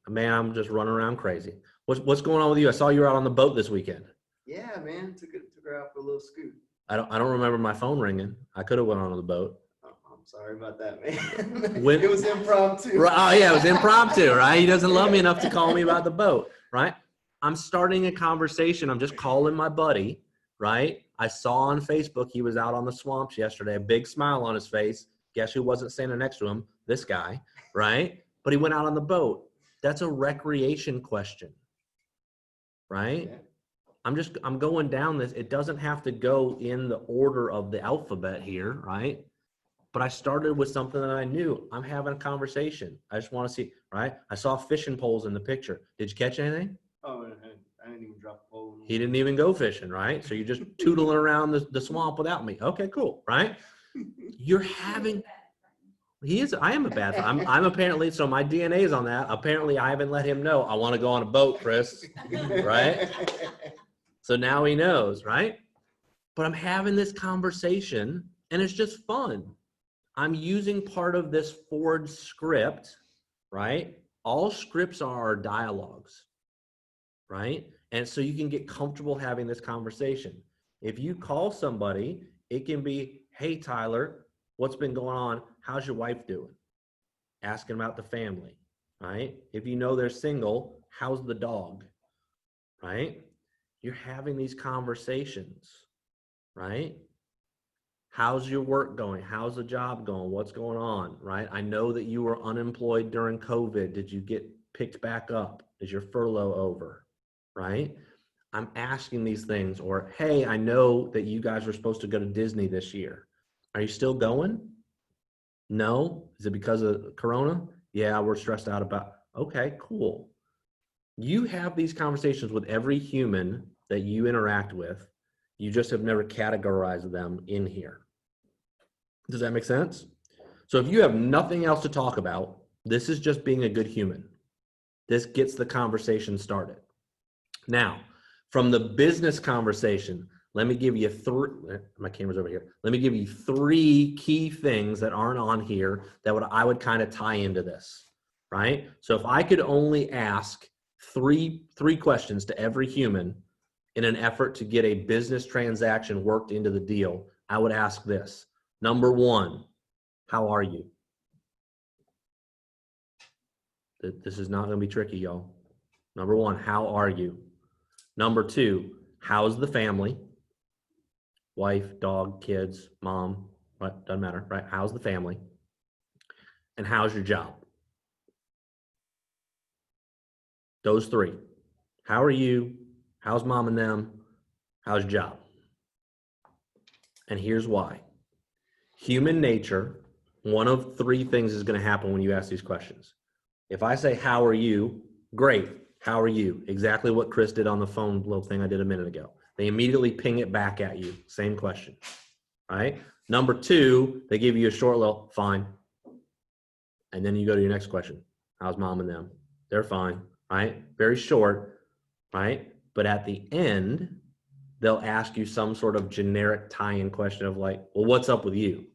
Man, I'm just running around crazy. What's going on with you? I saw you were out on the boat this weekend. Yeah, man. Took her out for a little scoot. I don't remember my phone ringing. I could have went on the boat. Oh, I'm sorry about that, man. When- It was impromptu. Right, oh yeah, it was impromptu, right? He doesn't love me enough to call me about the boat, right? I'm starting a conversation. I'm just calling my buddy, right? I saw on Facebook he was out on the swamps yesterday, a big smile on his face. Guess who wasn't standing next to him? This guy, right? But he went out on the boat. That's a recreation question, right? Yeah. I'm going down this. It doesn't have to go in the order of the alphabet here, right? But I started with something that I knew. I'm having a conversation. I just want to see, right? I saw fishing poles in the picture. Did you catch anything? Oh, I didn't even drop the pole. He didn't even go fishing, right? So you're just tootling around the swamp without me. Okay, cool, right? You're having, I am a bad friend. I'm apparently, so my DNA is on that. Apparently I haven't let him know I want to go on a boat, Chris, right? So now he knows, right? But I'm having this conversation and it's just fun. I'm using part of this Ford script right? All scripts are dialogues, right? And so you can get comfortable having this conversation. If you call somebody, it can be, hey, Tyler, what's been going on? How's your wife doing? Asking about the family, right? If you know they're single, how's the dog, right? You're having these conversations, right? How's your work going? How's the job going? What's going on, right? I know that you were unemployed during COVID. Did you get picked back up? Is your furlough over, right? I'm asking these things. Or, hey, I know that you guys were supposed to go to Disney this year. Are you still going? No? Is it because of Corona? Yeah, we're stressed out about, okay, cool. You have these conversations with every human that you interact with. You just have never categorized them in here. Does that make sense? So if you have nothing else to talk about, this is just being a good human. This gets the conversation started. Now, from the business conversation, let me give you my camera's over here. Let me give you 3 key things that aren't on here that I would kind of tie into this, right? So if I could only ask three questions to every human in an effort to get a business transaction worked into the deal, I would ask this. Number 1, how are you? This is not going to be tricky, y'all. Number 1, how are you? Number 2, how's the family? Wife, dog, kids, mom, what, doesn't matter, right? How's the family? And how's your job? Those 3. How are you? How's mom and them? How's your job? And here's why. Human nature, one of 3 things is going to happen when you ask these questions. If I say, how are you? Great. How are you? Exactly what Chris did on the phone little thing I did a minute ago. They immediately ping it back at you. Same question. All right. Number 2, they give you a short little fine. And then you go to your next question. How's mom and them? They're fine. Right? Very short. Right? But at the end, they'll ask you some sort of generic tie-in question of like, well, what's up with you?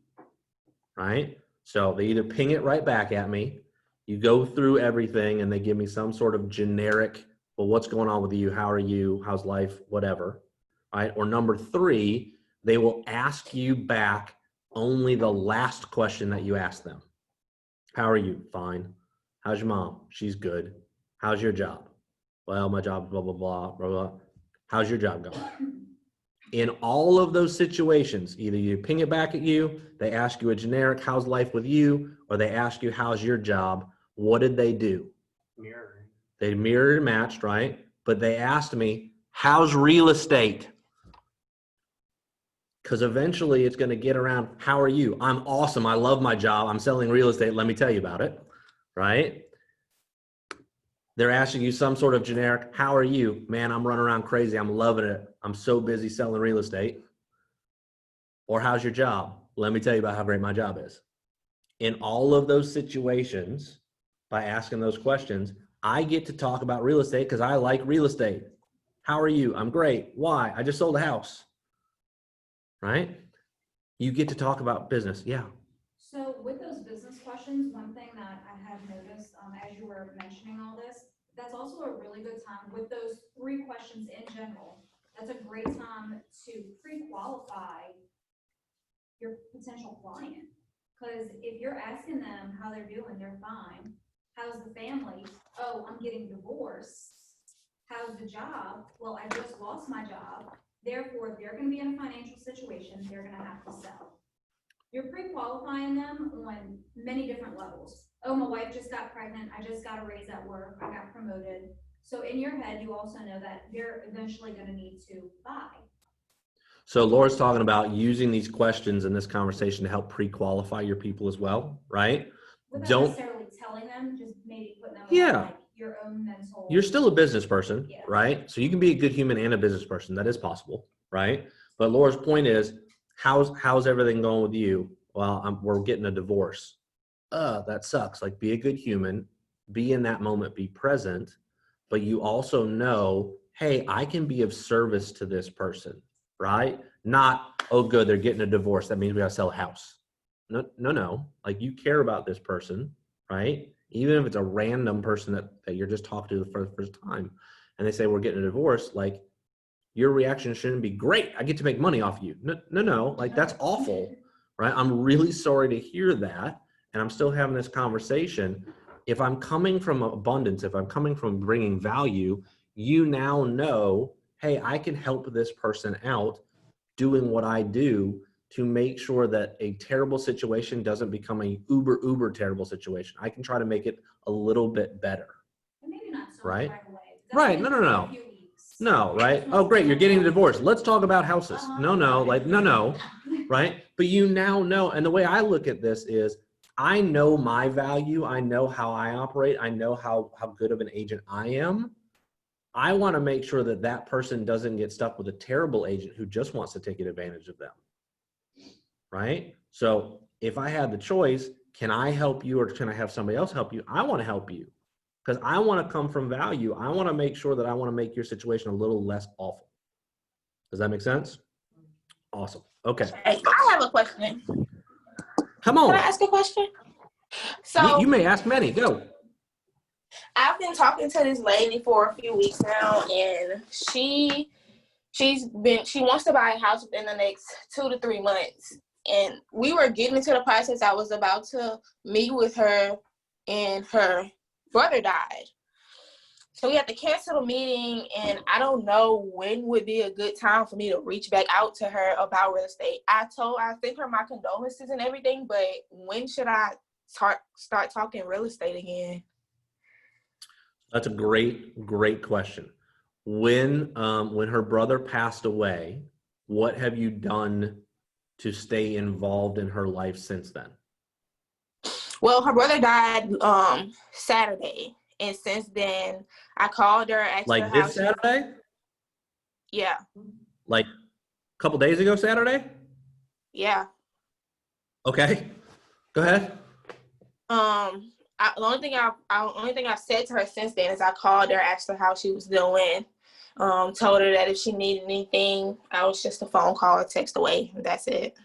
Right? So they either ping it right back at me, you go through everything and they give me some sort of generic, well, what's going on with you? How are you? How's life? Whatever. Right? Or number 3, they will ask you back only the last question that you ask them. How are you? Fine. How's your mom? She's good. How's your job? Well, my job, blah, blah, blah, blah, blah. How's your job going? In all of those situations, either you ping it back at you, they ask you a generic, how's life with you? Or they ask you, how's your job? What did they do? Mirroring. They mirrored and matched, right? But they asked me, how's real estate? Because eventually it's going to get around, how are you? I'm awesome. I love my job. I'm selling real estate. Let me tell you about it, right? They're asking you some sort of generic, how are you? Man, I'm running around crazy. I'm loving it. I'm so busy selling real estate. Or how's your job? Let me tell you about how great my job is. In all of those situations, by asking those questions, I get to talk about real estate because I like real estate. How are you? I'm great. Why? I just sold a house. Right? You get to talk about business. Yeah. So with those business questions, one thing that I have noticed as you were mentioning all this, that's also a really good time with those 3 questions in general. That's a great time to pre-qualify your potential client. Because if you're asking them how they're doing, they're fine. How's the family? Oh, I'm getting divorced. How's the job? Well, I just lost my job. Therefore, if they're going to be in a financial situation, they're going to have to sell. You're pre-qualifying them on many different levels. Oh, my wife just got pregnant. I just got a raise at work. I got promoted. So in your head, you also know that they're eventually going to need to buy. So Laura's talking about using these questions in this conversation to help pre-qualify your people as well, right? Without Don't necessarily telling them, just maybe putting them Yeah. on like your own mental. You're still a business person, Yeah. right? So you can be a good human and a business person. That is possible, right? But Laura's point is, how's everything going with you? Well, we're getting a divorce. That sucks. Like, be a good human, be in that moment, be present, but you also know, hey, I can be of service to this person, right? Not, oh, good, they're getting a divorce. That means we gotta sell a house. No. Like, you care about this person, right? even if it's a random person that you're just talking to for the first time, and they say, we're getting a divorce, like, your reaction shouldn't be, great, I get to make money off you. No, like, that's awful, right? I'm really sorry to hear that. And I'm still having this conversation. If I'm coming from abundance, if I'm coming from bringing value, you now know, hey, I can help this person out doing what I do to make sure that a terrible situation doesn't become a uber terrible situation. I can try to make it a little bit better. And maybe not so much Right? right away. Right, That's no, only no, for a no. few weeks. No, right? Oh, great, you're getting a divorce. Let's talk about houses. No, like, no, right? But you now know, and the way I look at this is, I know my value. I know how I operate. I know how good of an agent I am. I want to make sure that that person doesn't get stuck with a terrible agent who just wants to take advantage of them. Right? So if I had the choice, can I help you or can I have somebody else help you? I want to help you because I want to come from value. I want to make sure that I want to make your situation a little less awful. Does that make sense? Awesome. Okay. Hey, I have a question. Come on. Can I ask a question? So You may ask many. Go. I've been talking to this lady for a few weeks now, and she wants to buy a house within the next 2 to 3 months. And we were getting into the process. I was about to meet with her, and her brother died. So we had to cancel the meeting, and I don't know when would be a good time for me to reach back out to her about real estate. I sent her my condolences and everything, but when should I start talking real estate again? That's a great question. When her brother passed away, what have you done to stay involved in her life since then? Well, her brother died Saturday, and since then I called her, asked her Like how this Saturday? Yeah. Like a couple days ago Saturday? Yeah. Okay. Go ahead. The only thing I've said to her since then is I called her, asked her how she was doing, told her that if she needed anything, I was just a phone call or text away. That's it.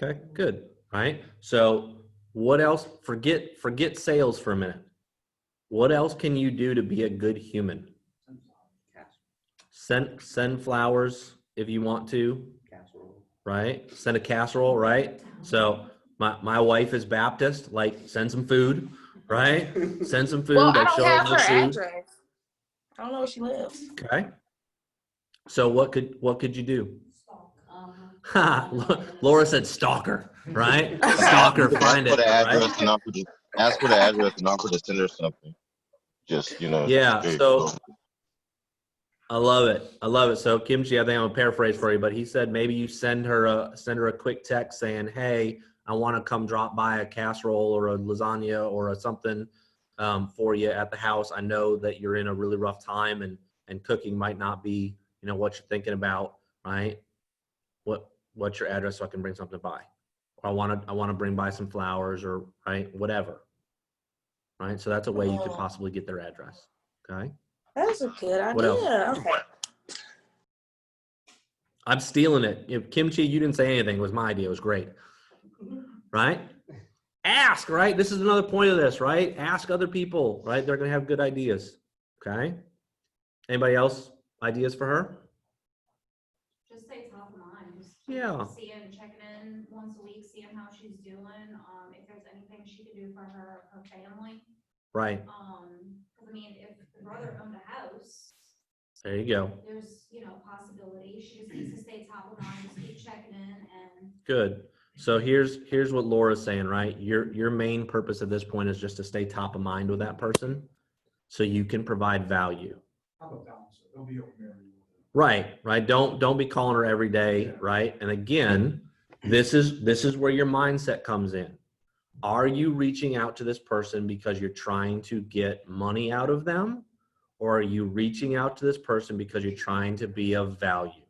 Okay, good. All right. So what else? Forget sales for a minute. What else can you do to be a good human? Send flowers if you want to. Casserole. Right? Send a casserole, right? So my wife is Baptist, like send some food, right? Send some food. Well, I like don't show have her her food. address. I don't know where she lives. Okay. So what could you do? Ha, Laura said stalker, right? Stalker, find it, right? Ask for the address and offer to send her something. Just, Yeah, very so cool. I love it. So Kimchi, I think I'm gonna paraphrase for you, but he said maybe you send her a quick text saying, hey, I want to come drop by a casserole or a lasagna or something for you at the house. I know that you're in a really rough time and cooking might not be, what you're thinking about, right? What's your address so I can bring something by? Or I want to bring by some flowers or right, whatever. Right? So that's a way you could possibly get their address. Okay? That's a good idea. What else? Okay. I'm stealing it. If Kimchi, you didn't say anything. It was my idea. It was great. Right? Ask, right? This is another point of this, right? Ask other people, right? They're going to have good ideas. Okay? Anybody else ideas for her? Just stay top of mind. Just Yeah. seeing, checking in once a week, seeing how she's doing. If there's anything she can do for her family. Right. Because I mean, if the brother owned a house, There you go. there's possibility. She just needs to stay top of mind, just keep checking in and. Good. So here's what Laura's saying, right? Your main purpose at this point is just to stay top of mind with that person so you can provide value. Right. Don't be calling her every day, right? And again, this is where your mindset comes in. Are you reaching out to this person because you're trying to get money out of them? Or are you reaching out to this person because you're trying to be of value?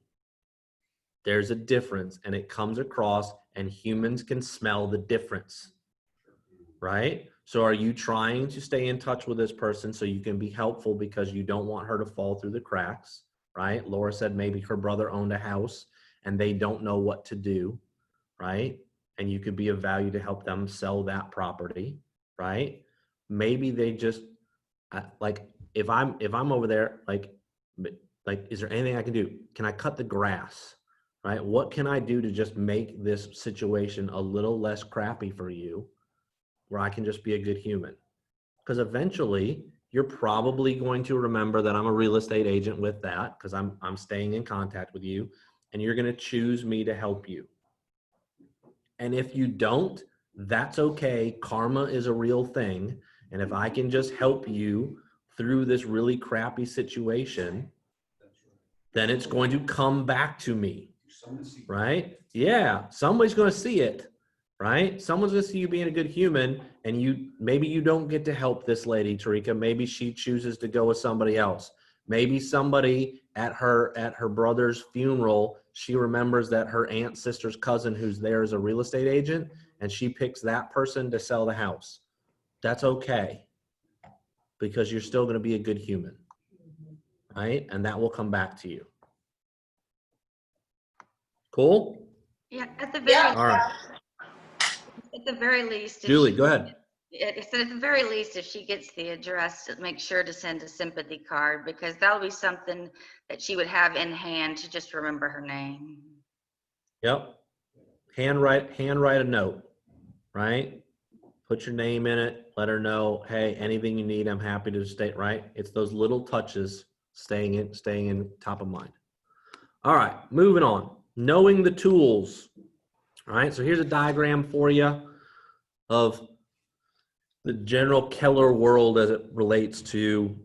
There's a difference, and it comes across, and humans can smell the difference, right? So are you trying to stay in touch with this person so you can be helpful because you don't want her to fall through the cracks, right? Laura said maybe her brother owned a house and they don't know what to do, right? And you could be of value to help them sell that property, right? Maybe they just like if I'm over there, like, is there anything I can do? Can I cut the grass? Right? What can I do to just make this situation a little less crappy for you, where I can just be a good human? Because eventually you're probably going to remember that I'm a real estate agent with that, because I'm staying in contact with you, and you're going to choose me to help you. And if you don't, that's okay. Karma is a real thing. And if I can just help you through this really crappy situation, then it's going to come back to me, right? Yeah, somebody's going to see it, right? Someone's going to see you being a good human, and maybe you don't get to help this lady, Tarika. Maybe she chooses to go with somebody else. Maybe somebody at her brother's funeral, she remembers that her aunt's sister's cousin who's there is a real estate agent, and she picks that person to sell the house. That's okay, because you're still going to be a good human, right? And that will come back to you. Cool? Yeah, at the very, All right. at the very least. Julie, go ahead. At the very least, if she gets the address, make sure to send a sympathy card, because that'll be something that she would have in hand to just remember her name. Yep. Handwrite a note, right? Put your name in it. Let her know, hey, anything you need, I'm happy to stay, right? It's those little touches staying in top of mind. All right, moving on. Knowing the tools. All right, so here's a diagram for you of the general Keller world as it relates to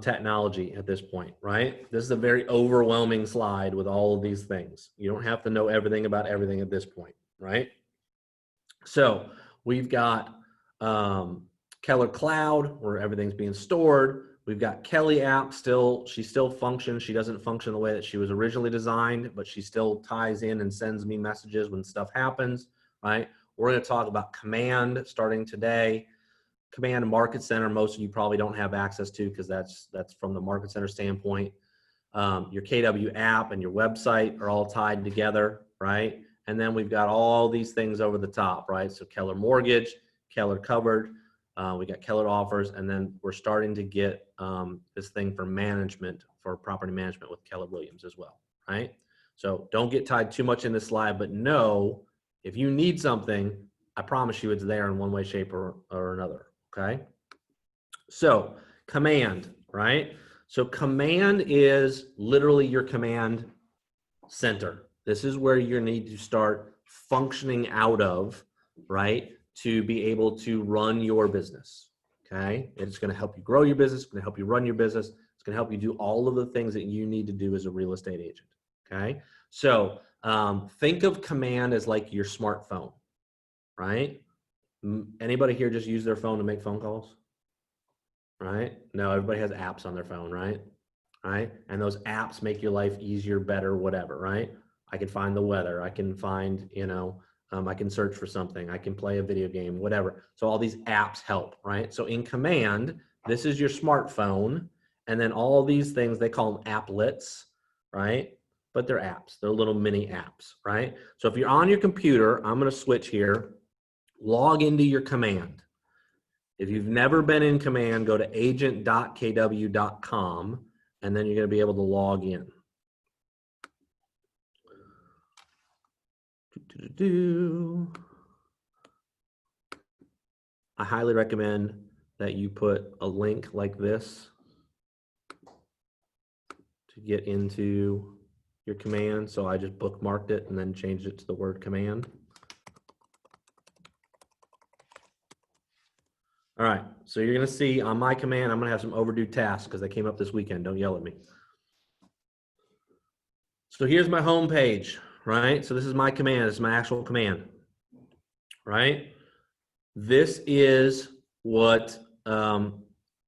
technology at this point, right? This is a very overwhelming slide with all of these things. You don't have to know everything about everything at this point, right? So we've got Keller Cloud, where everything's being stored. We've got Kelly app she still functions. She doesn't function the way that she was originally designed, but she still ties in and sends me messages when stuff happens, right? We're going to talk about Command starting today. Command Market Center, most of you probably don't have access to, because that's from the Market Center standpoint. Your KW app and your website are all tied together, right? And then we've got all these things over the top, right? So Keller Mortgage, Keller Covered, we got Keller Offers, and then we're starting to get this thing for management, for property management with Keller Williams as well, right? So don't get tied too much in this slide, but know if you need something, I promise you it's there in one way, shape, or another, okay? So Command, right? So Command is literally your command center. This is where you need to start functioning out of, right? To be able to run your business, okay? It's going to help you grow your business. It's going to help you run your business. It's going to help you do all of the things that you need to do as a real estate agent, okay? So think of Command as like your smartphone, right? Anybody here just use their phone to make phone calls? Right? No, everybody has apps on their phone, right? Right? And those apps make your life easier, better, whatever, right? I can find the weather. I can find, I can search for something. I can play a video game, whatever. So all these apps help, right? So in Command, this is your smartphone. And then all these things, they call them applets, right? But they're apps. They're little mini apps, right? So if you're on your computer, I'm going to switch here. Log into your Command. If you've never been in Command, go to agent.kw.com, and then you're going to be able to log in. I highly recommend that you put a link like this to get into your Command. So I just bookmarked it and then changed it to the word Command. All right, so you're going to see on my Command, I'm going to have some overdue tasks because they came up this weekend. Don't yell at me. So here's my home page, right? So this is my Command. This is my actual Command, right? This is what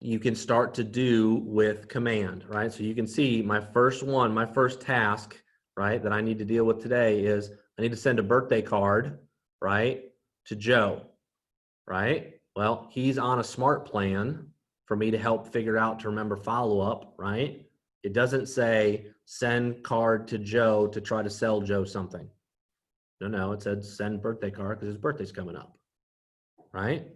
you can start to do with Command, right? So you can see my first task, right, that I need to deal with today is I need to send a birthday card, right, to Joe, right? Well, he's on a smart plan for me to help figure out to remember follow-up, right? It doesn't say send card to Joe to try to sell Joe something. No, it said send birthday card because his birthday's coming up, right?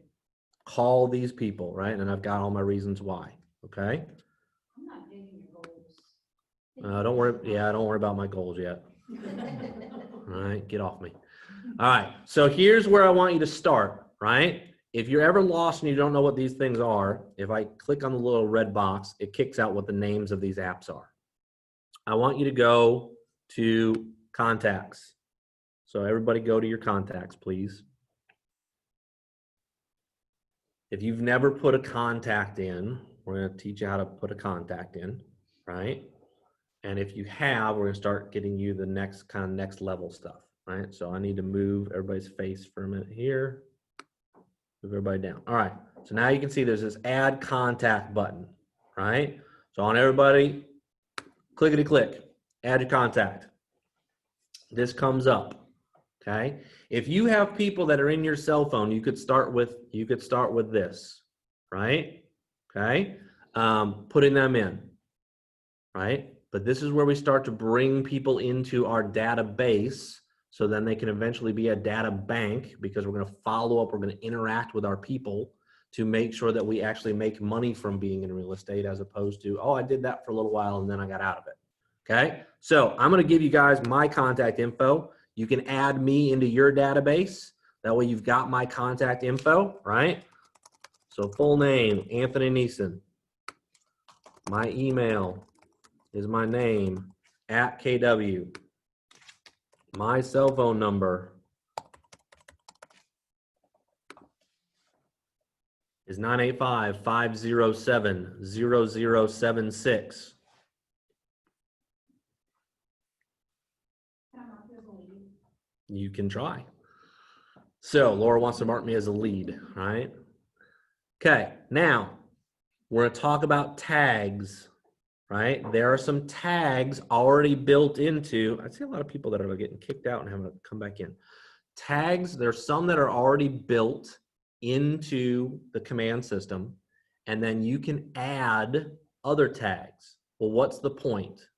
call these people, right? And I've got all my reasons why, okay? I'm not getting your goals. Don't worry, yeah, don't worry about my goals yet. All right, get off me. All right, so here's where I want you to start, right? If you're ever lost and you don't know what these things are, if I click on the little red box, it kicks out what the names of these apps are. I want you to go to contacts. So everybody go to your contacts, please. If you've never put a contact in, we're going to teach you how to put a contact in, right? And if you have, we're going to start getting you the next level stuff, right? So I need to move everybody's face for a minute here. Move everybody down. All right. So now you can see there's this add contact button, right? So on everybody, clickety click, add your contact. This comes up, okay? If you have people that are in your cell phone, you could start with this, right? Okay. Putting them in, right? But this is where we start to bring people into our database, so then they can eventually be a data bank, because we're going to follow up, we're going to interact with our people to make sure that we actually make money from being in real estate, as opposed to, oh, I did that for a little while and then I got out of it. Okay. So I'm going to give you guys my contact info. You can add me into your database. That way you've got my contact info, right? So full name, Anthony Neeson. My email is my name @KW. My cell phone number is 985-507-0076. You can try. So Laura wants to mark me as a lead, right? Okay, now we're going to talk about tags, right? There are some tags already built into, I see a lot of people that are getting kicked out and having to come back in. Tags, there's some that are already built into the command system, and then you can add other tags. Well, what's the point?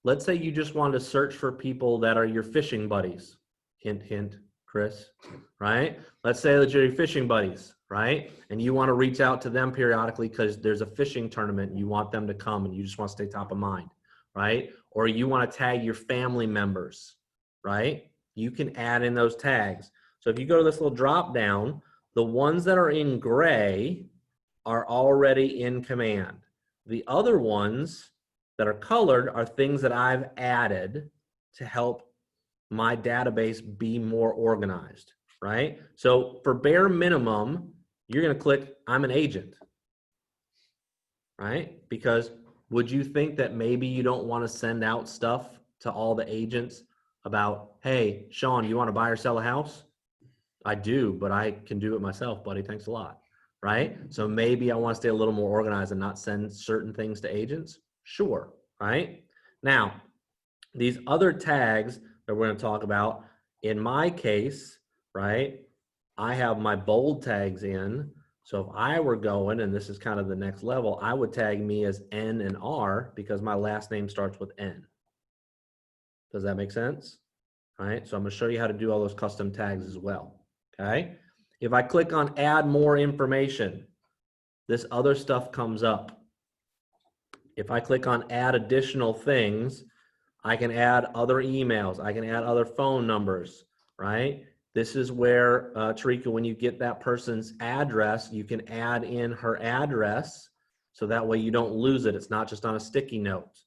Let's say you just want to search for people that are your fishing buddies. Hint, hint, Chris, right? Let's say that you're your fishing buddies, right? And you want to reach out to them periodically because there's a fishing tournament and you want them to come and you just want to stay top of mind, right? Or you want to tag your family members, right? You can add in those tags. So if you go to this little drop down, the ones that are in gray are already in command. The other ones that are colored are things that I've added to help my database be more organized, right? So for bare minimum, you're going to click, I'm an agent, right? Because would you think that maybe you don't want to send out stuff to all the agents about, hey, Sean, you want to buy or sell a house? I do, but I can do it myself, buddy. Thanks a lot, right? So maybe I want to stay a little more organized and not send certain things to agents. Sure, right? Now, these other tags that we're going to talk about, in my case, right, I have my bold tags in. So if I were going, and this is kind of the next level, I would tag me as N and R because my last name starts with N. Does that make sense? All right, so I'm going to show you how to do all those custom tags as well, okay? If I click on add more information, this other stuff comes up. If I click on add additional things, I can add other emails. I can add other phone numbers, right? This is where, Tarika, when you get that person's address, you can add in her address so that way you don't lose it. It's not just on a sticky note.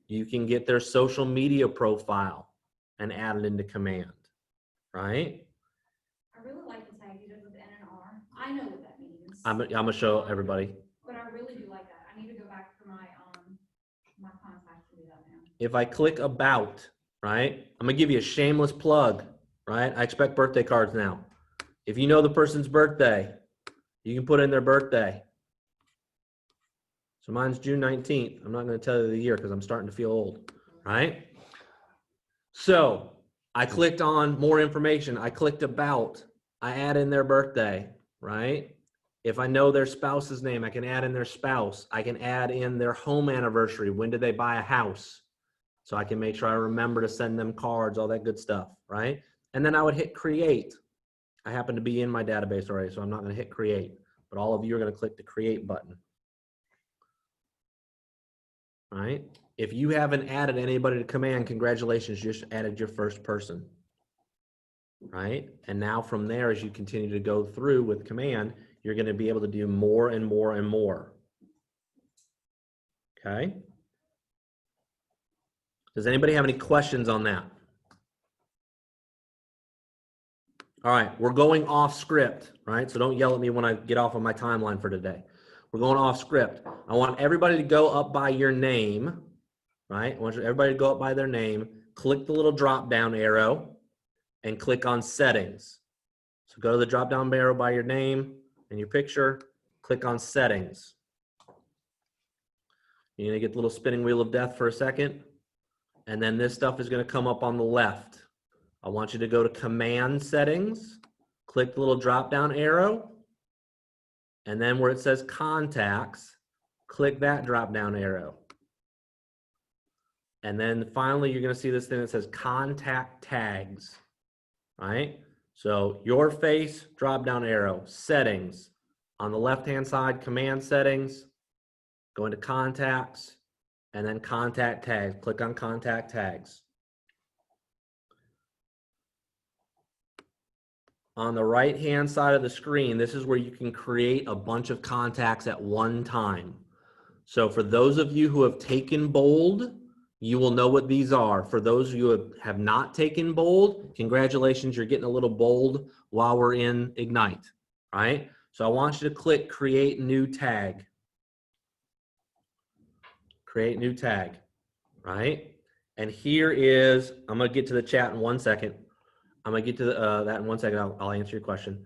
You can get their social media profile and add it into command, right? I really like the tag you did with N and R. I know what that means. I'm gonna show everybody. But I really do like that. I need to go back to my my contacts to do that now. If I click about, right, I'm gonna give you a shameless plug, right? I expect birthday cards now. If you know the person's birthday, you can put in their birthday. So mine's June 19th. I'm not gonna tell you the year because I'm starting to feel old, right? So I clicked on more information. I clicked about. I add in their birthday, right? If I know their spouse's name, I can add in their spouse. I can add in their home anniversary. When did they buy a house? So I can make sure I remember to send them cards, all that good stuff, right? And then I would hit create. I happen to be in my database already, so I'm not going to hit create, but all of you are going to click the create button. All right. If you haven't added anybody to command, congratulations, you just added your first person. Right. And now from there, as you continue to go through with command, you're going to be able to do more and more and more. Okay. Does anybody have any questions on that? All right, we're going off script, right? So don't yell at me when I get off of my timeline for today. We're going off script. I want everybody to go up by your name, right? I want everybody to go up by their name, click the little drop down arrow, and click on settings. So go to the drop down arrow by your name and your picture, click on settings. You're gonna get the little spinning wheel of death for a second, and then this stuff is gonna come up on the left. I want you to go to command settings, click the little drop down arrow, and then where it says contacts, click that drop down arrow. And then finally, you're going to see this thing that says contact tags, right? So your face, drop down arrow, settings. On the left-hand side, command settings, go into contacts, and then contact tags. Click on contact tags. On the right-hand side of the screen, this is where you can create a bunch of contacts at one time. So for those of you who have taken bold, you will know what these are. For those of you who have not taken bold, congratulations, you're getting a little bold while we're in Ignite, right? So I want you to click Create New Tag. Create New Tag, right? And here is, I'm gonna get to the chat in 1 second. I'm gonna get to that in 1 second. I'll answer your question.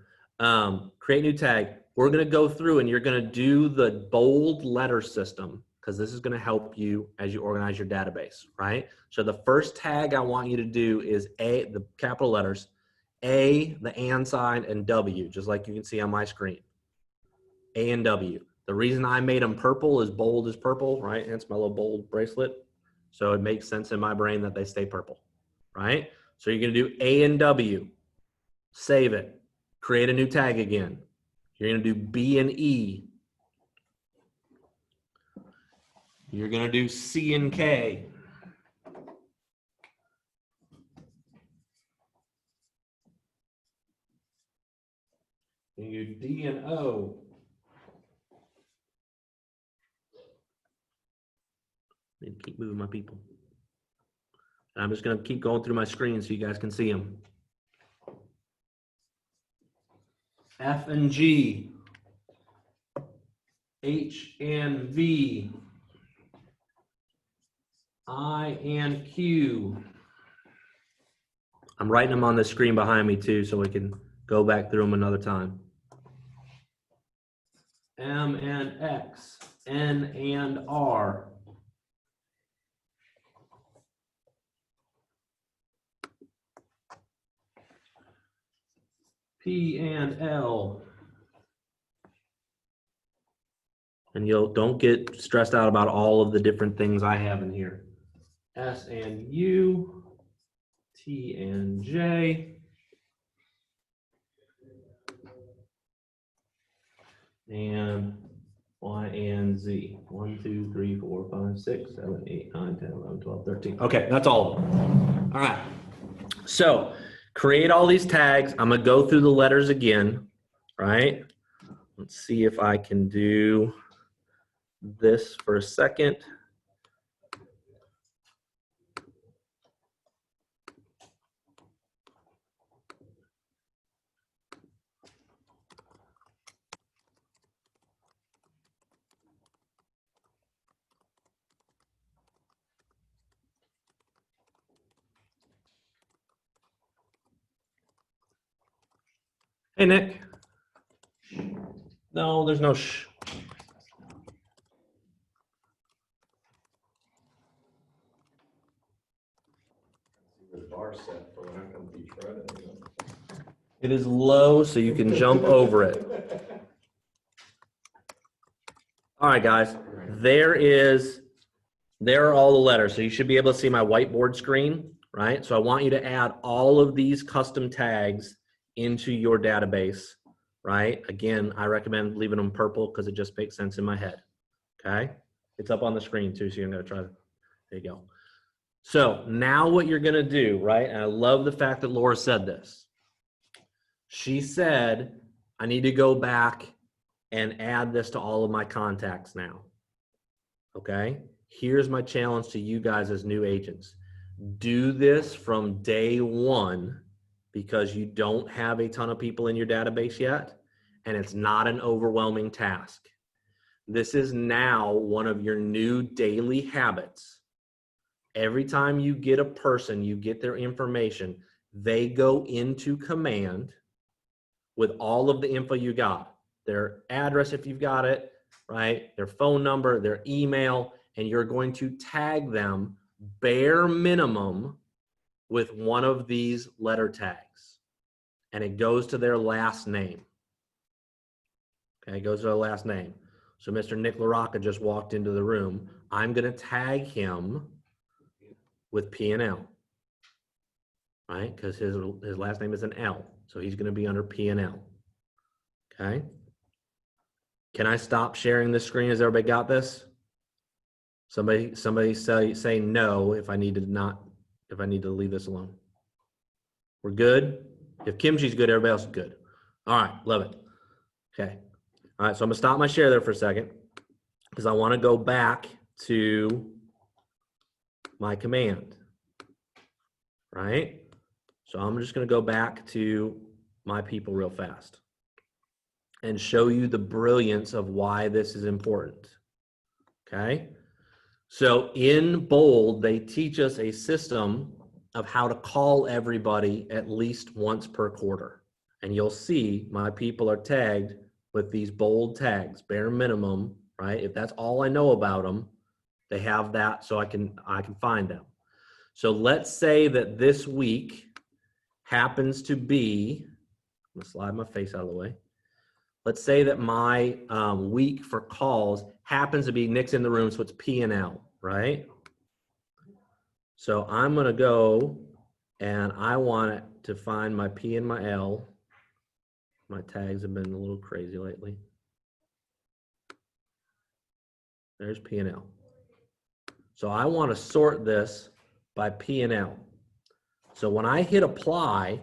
Create new tag. We're gonna go through and you're gonna do the bold letter system because this is gonna help you as you organize your database, right? So the first tag I want you to do is A, the capital letters, A, the and sign, and W, just like you can see on my screen. A and W. The reason I made them purple is bold is purple, right? Hence my little bold bracelet. So it makes sense in my brain that they stay purple, right? So you're going to do A and W, save it, create a new tag again. You're going to do B and E. You're going to do C and K. You do D and O. Need to keep moving my people. I'm just going to keep going through my screen so you guys can see them. F and G, H and V, I and Q. I'm writing them on the screen behind me too so we can go back through them another time. M and X, N and R. P and L. And don't get stressed out about all of the different things I have in here. S and U, T and J, and Y and Z. 1, 2, 3, 4, 5, 6, 7, 8, 9, 10, 11, 12, 13. Okay, that's all of them. All right. So create all these tags. I'm going to go through the letters again, right? Let's see if I can do this for a second. Hey, Nick. No, there's no shh. The bar set for when I come teach Friday. It is low so you can jump over it. All right, guys. There are all the letters. So you should be able to see my whiteboard screen, right? So I want you to add all of these custom tags into your database, right? Again, I recommend leaving them purple because it just makes sense in my head. Okay. It's up on the screen too, so you're going to try to, there you go. So now what you're going to do, right? And I love the fact that Laura said this. She said, I need to go back and add this to all of my contacts now. Okay. Here's my challenge to you guys as new agents. Do this from day one because you don't have a ton of people in your database yet, and it's not an overwhelming task. This is now one of your new daily habits. Every time you get a person, you get their information, they go into command with all of the info you got. Their address, if you've got it, right? Their phone number, their email, and you're going to tag them bare minimum with one of these letter tags. And it goes to their last name. Okay, it goes to their last name. So Mr. Nick LaRocca just walked into the room. I'm going to tag him with P&L, right? Because his last name is an L. So he's going to be under P&L. Okay. Can I stop sharing this screen? Has everybody got this? Somebody say no if I need to leave this alone. We're good. If Kimchi's good, everybody else is good. All right, love it. Okay. All right, so I'm gonna stop my share there for a second because I want to go back to my command. Right? So I'm just gonna go back to my people real fast and show you the brilliance of why this is important. Okay. So in bold, they teach us a system of how to call everybody at least once per quarter. And you'll see my people are tagged with these bold tags, bare minimum, right? If that's all I know about them, they have that so I can find them. So let's say that this week happens to be, I'm gonna slide my face out of the way. Let's say that my week for calls happens to be Nick's in the room, so it's P&L, right? So I'm gonna go and I want it to find my P and my L. My tags have been a little crazy lately. There's P&L. So I want to sort this by P&L. So when I hit apply,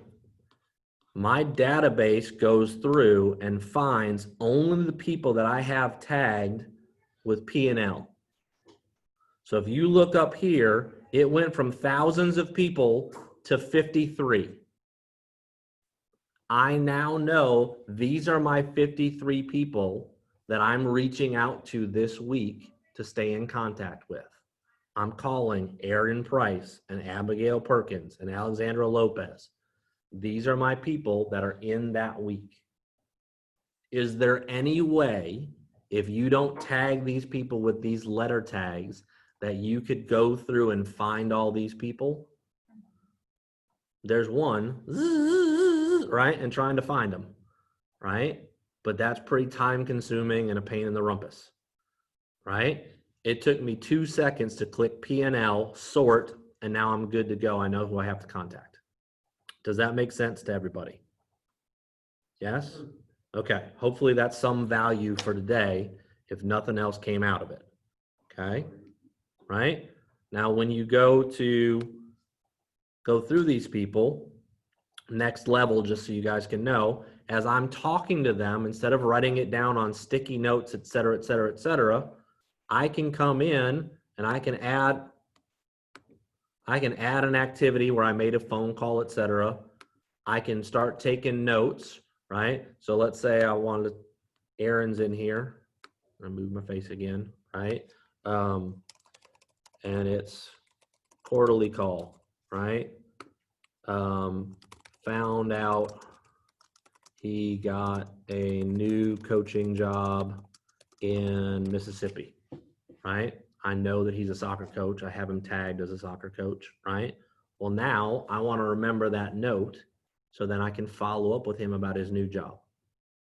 my database goes through and finds only the people that I have tagged with P&L. So if you look up here, it went from thousands of people to 53. I now know these are my 53 people that I'm reaching out to this week to stay in contact with. I'm calling Aaron Price and Abigail Perkins and Alexandra Lopez. These are my people that are in that week. Is there any way, if you don't tag these people with these letter tags, that you could go through and find all these people? There's one, right? And trying to find them, right? But that's pretty time consuming and a pain in the rumpus, right? It took me 2 seconds to click P&L, sort, and now I'm good to go. I know who I have to contact. Does that make sense to everybody? Yes? Okay. Hopefully that's some value for today if nothing else came out of it. Okay? Right? Now when you go through these people, next level, just so you guys can know, as I'm talking to them, instead of writing it down on sticky notes, et cetera, et cetera, et cetera, I can come in and I can add an activity where I made a phone call, et cetera. I can start taking notes, right? So let's say I wanted Aaron's in here. I move my face again, right? And it's quarterly call, right? Found out he got a new coaching job in Mississippi, right? I know that he's a soccer coach. I have him tagged as a soccer coach, right? Well, now I want to remember that note so then I can follow up with him about his new job.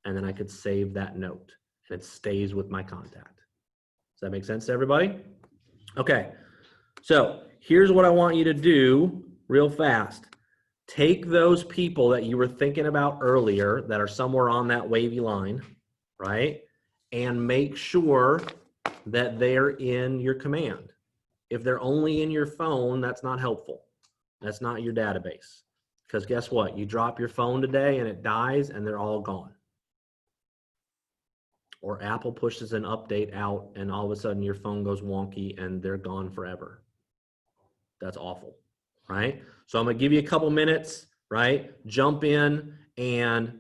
And then I could save that note and it stays with my contact. Does that make sense to everybody? Okay. So here's what I want you to do real fast. take those people that you were thinking about earlier that are somewhere on that wavy line, right? And make sure that they're in your command. If they're only in your phone, that's not helpful. That's not your database. Because guess what? You drop your phone today and it dies and they're all gone. Or Apple pushes an update out and all of a sudden your phone goes wonky and they're gone forever. That's awful, right? So I'm gonna give you a couple minutes, right? Jump in and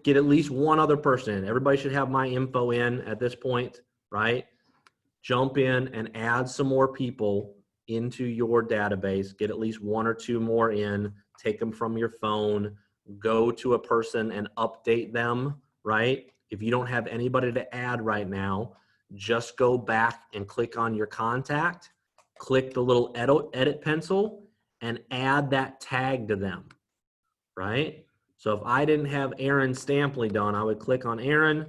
get at least one other person in. Everybody should have my info in at this point, right? Jump in and add some more people into your database. Get at least one or two more in. Take them from your phone. Go to a person and update them, right? If you don't have anybody to add right now, just go back and click on your contact. Click the little edit pencil and add that tag to them, right? So if I didn't have Aaron Stampley done, I would click on Aaron,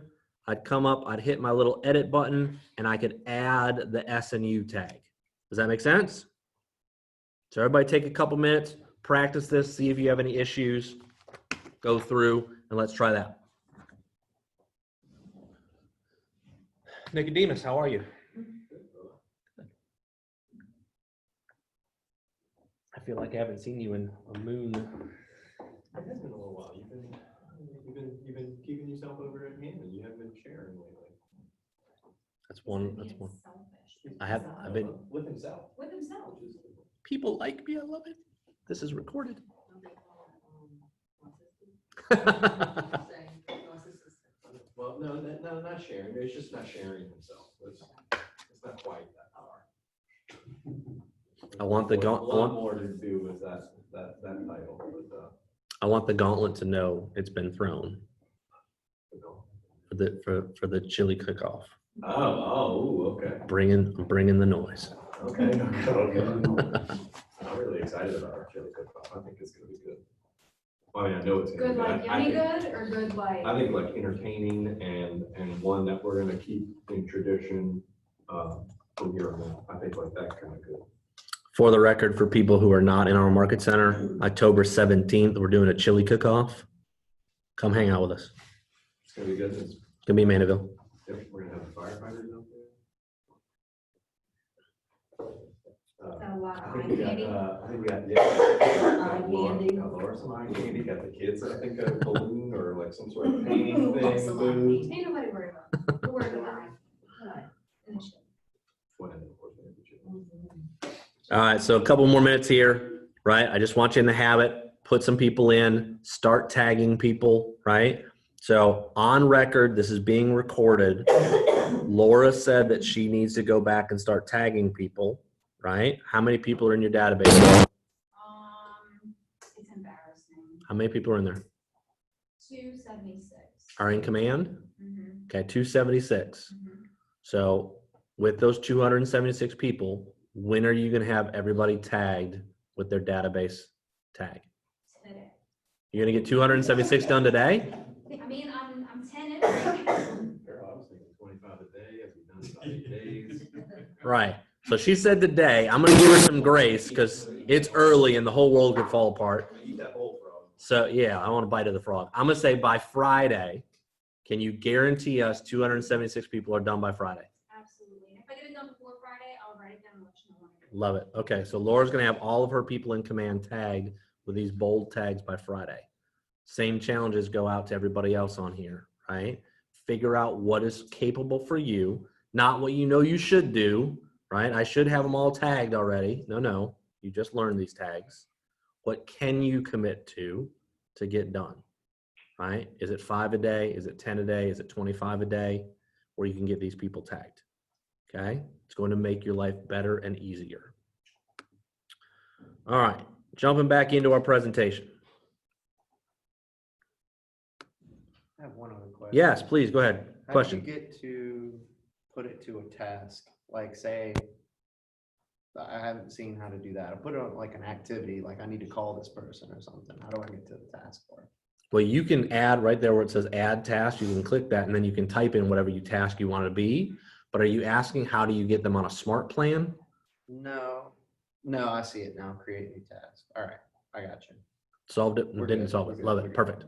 I'd come up, I'd hit my little edit button, and I could add the SNU tag. Does that make sense? So everybody take a couple minutes, practice this, see if you have any issues, go through, and let's try that. Nicodemus, how are you? I feel like I haven't seen you in a moon. It has been a little while. You've been keeping yourself over at hand and you haven't been sharing lately. That's one. I've been. With himself. With himself. People like me. I love it. This is recorded. Well, no, not sharing. It's just not sharing himself. It's not quite that far. I want the A gauntlet. lot more to do with that title. But, I want the gauntlet to know it's been thrown for the chili cook-off. okay. I'm bringing the noise. Okay. I'm really excited about our chili cook-off. I think it's gonna be good. I mean, I know it's gonna Good be like I any think- good or good like? I think like entertaining and one that we're gonna keep in tradition from here on out. I think like that kind of good. For the record, for people who are not in our market center, October 17th, we're doing a chili cook-off. Come hang out with us. It's gonna be good. It's gonna be in Mandeville. We're gonna have firefighters out there. Got a lot of I eye think we got, candy. I think we got Laura some eye candy, got the kids, I think a balloon or like some sort of painting thing, Ain't food. nobody worried about. We're worried about initiative. All right, so a couple more minutes here, right? I just want you in the habit, put some people in, start tagging people, right? So on record, this is being recorded. Laura said that she needs to go back and start tagging people, right? How many people are in your database? It's embarrassing. How many people are in there? 276. Are in command? Mhm. Okay, 276. So with those 276 people, when are you going to have everybody tagged with their database tag? Today. You're going to get 276 done today? I mean, I'm 10 in right now. Girl, I was thinking 25 a day, have you done it 8 days? Right. So she said today. I'm going to give her some grace because it's early and the whole world could fall apart. Eat that whole frog. So yeah, I want to bite of the frog. I'm going to say by Friday. Can you guarantee us 276 people are done by Friday? Absolutely. If I get it done before Friday, I'll write it down and let you know when I get it. Love it. Okay, so Laura's going to have all of her people in command tagged with these bold tags by Friday. Same challenges go out to everybody else on here, right? Figure out what is capable for you, not what you know you should do, right? I should have them all tagged already. No, you just learned these tags. What can you commit to get done, right? Is it 5 a day? Is it 10 a day? Is it 25 a day? Where you can get these people tagged, okay? It's going to make your life better and easier. All right, jumping back into our presentation. I have one other question. Yes, please, go ahead. How Question. do you get to put it to a task? Like say, I haven't seen how to do that. I put it on like an activity, like I need to call this person or something. How do I get to the task bar? Well, you can add right there where it says add task. You can click that and then you can type in whatever you task you want to be. But are you asking how do you get them on a smart plan? No, I see it now. Create new task. All right, I got you. Solved it and We're didn't good. solve We're it. good. Love We're it. good. Perfect.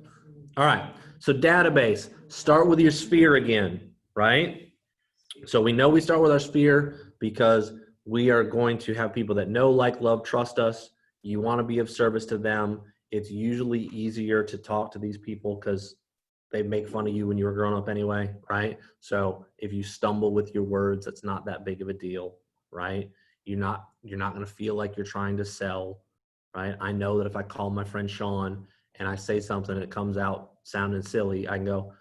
All right. So database, start with your sphere again, right? So we know we start with our sphere because we are going to have people that know, like, love, trust us. You want to be of service to them. It's usually easier to talk to these people because they make fun of you when you were growing up anyway, right? So if you stumble with your words, it's not that big of a deal, right? You're not going to feel like you're trying to sell, right? I know that if I call my friend Sean and I say something that comes out sounding silly, I can go,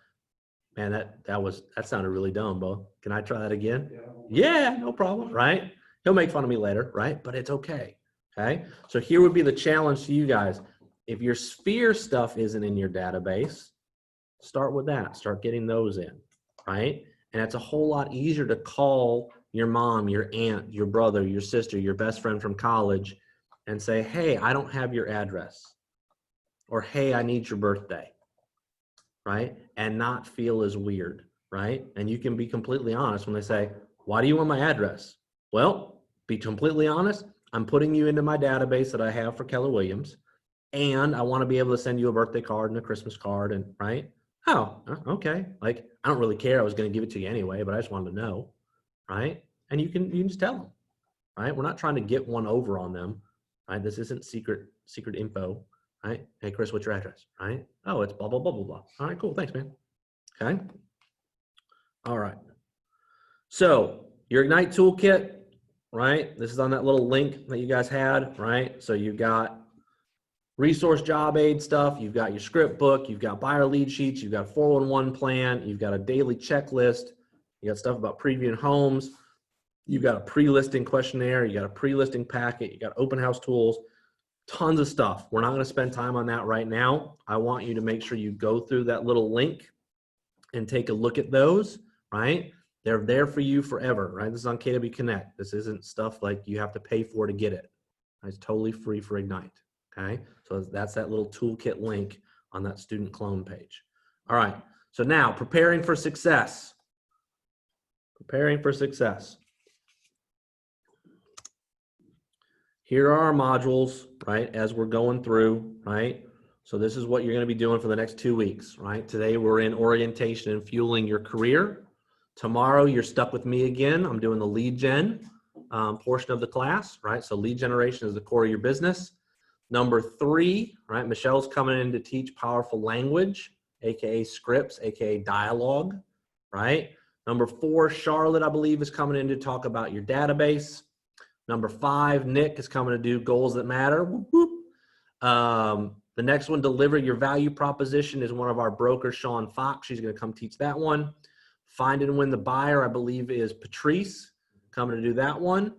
man, that sounded really dumb, Bo. Can I try that again? Yeah, no problem, right? He'll make fun of me later, right? But it's okay. Okay. So here would be the challenge to you guys. If your sphere stuff isn't in your database, start with that. Start getting those in, right? And it's a whole lot easier to call your mom, your aunt, your brother, your sister, your best friend from college and say, hey, I don't have your address. Or, hey, I need your birthday, right? And not feel as weird, right? And you can be completely honest when they say, why do you want my address? Well, be completely honest. I'm putting you into my database that I have for Keller Williams, and I want to be able to send you a birthday card and a Christmas card, and right? Oh, okay. Like, I don't really care. I was going to give it to you anyway, but I just wanted to know, right? And you can just tell them, right? We're not trying to get one over on them, right? This isn't secret info, right? Hey, Chris, what's your address, right? Oh, it's blah, blah, blah, blah, blah. All right, cool. Thanks, man. Okay. All right. So your Ignite toolkit, right? This is on that little link that you guys had, right? So you've got resource job aid stuff. You've got your script book. You've got buyer lead sheets. You've got a 411 plan. You've got a daily checklist. You got stuff about previewing homes. You've got a pre-listing questionnaire. You got a pre-listing packet. You got open house tools. Tons of stuff. We're not going to spend time on that right now. I want you to make sure you go through that little link and take a look at those, right? They're there for you forever, right? This is on KW Connect. This isn't stuff like you have to pay for to get it. It's totally free for Ignite, okay? So that's that little toolkit link on that student clone page. All right, so now preparing for success. Preparing for success. Here are our modules, right, as we're going through, right? So this is what you're going to be doing for the next 2 weeks, right? Today we're in orientation and fueling your career. Tomorrow you're stuck with me again. I'm doing the lead gen portion of the class, right? So lead generation is the core of your business. Number 3, right? Michelle's coming in to teach powerful language, AKA scripts, AKA dialogue, right? Number 4, Charlotte, I believe, is coming in to talk about your database. Number 5, Nick is coming to do goals that matter. Whoop, whoop. The next one, deliver your value proposition, is one of our brokers, Sean Fox. She's going to come teach that one. Find and win the buyer, I believe, is Patrice coming to do that one.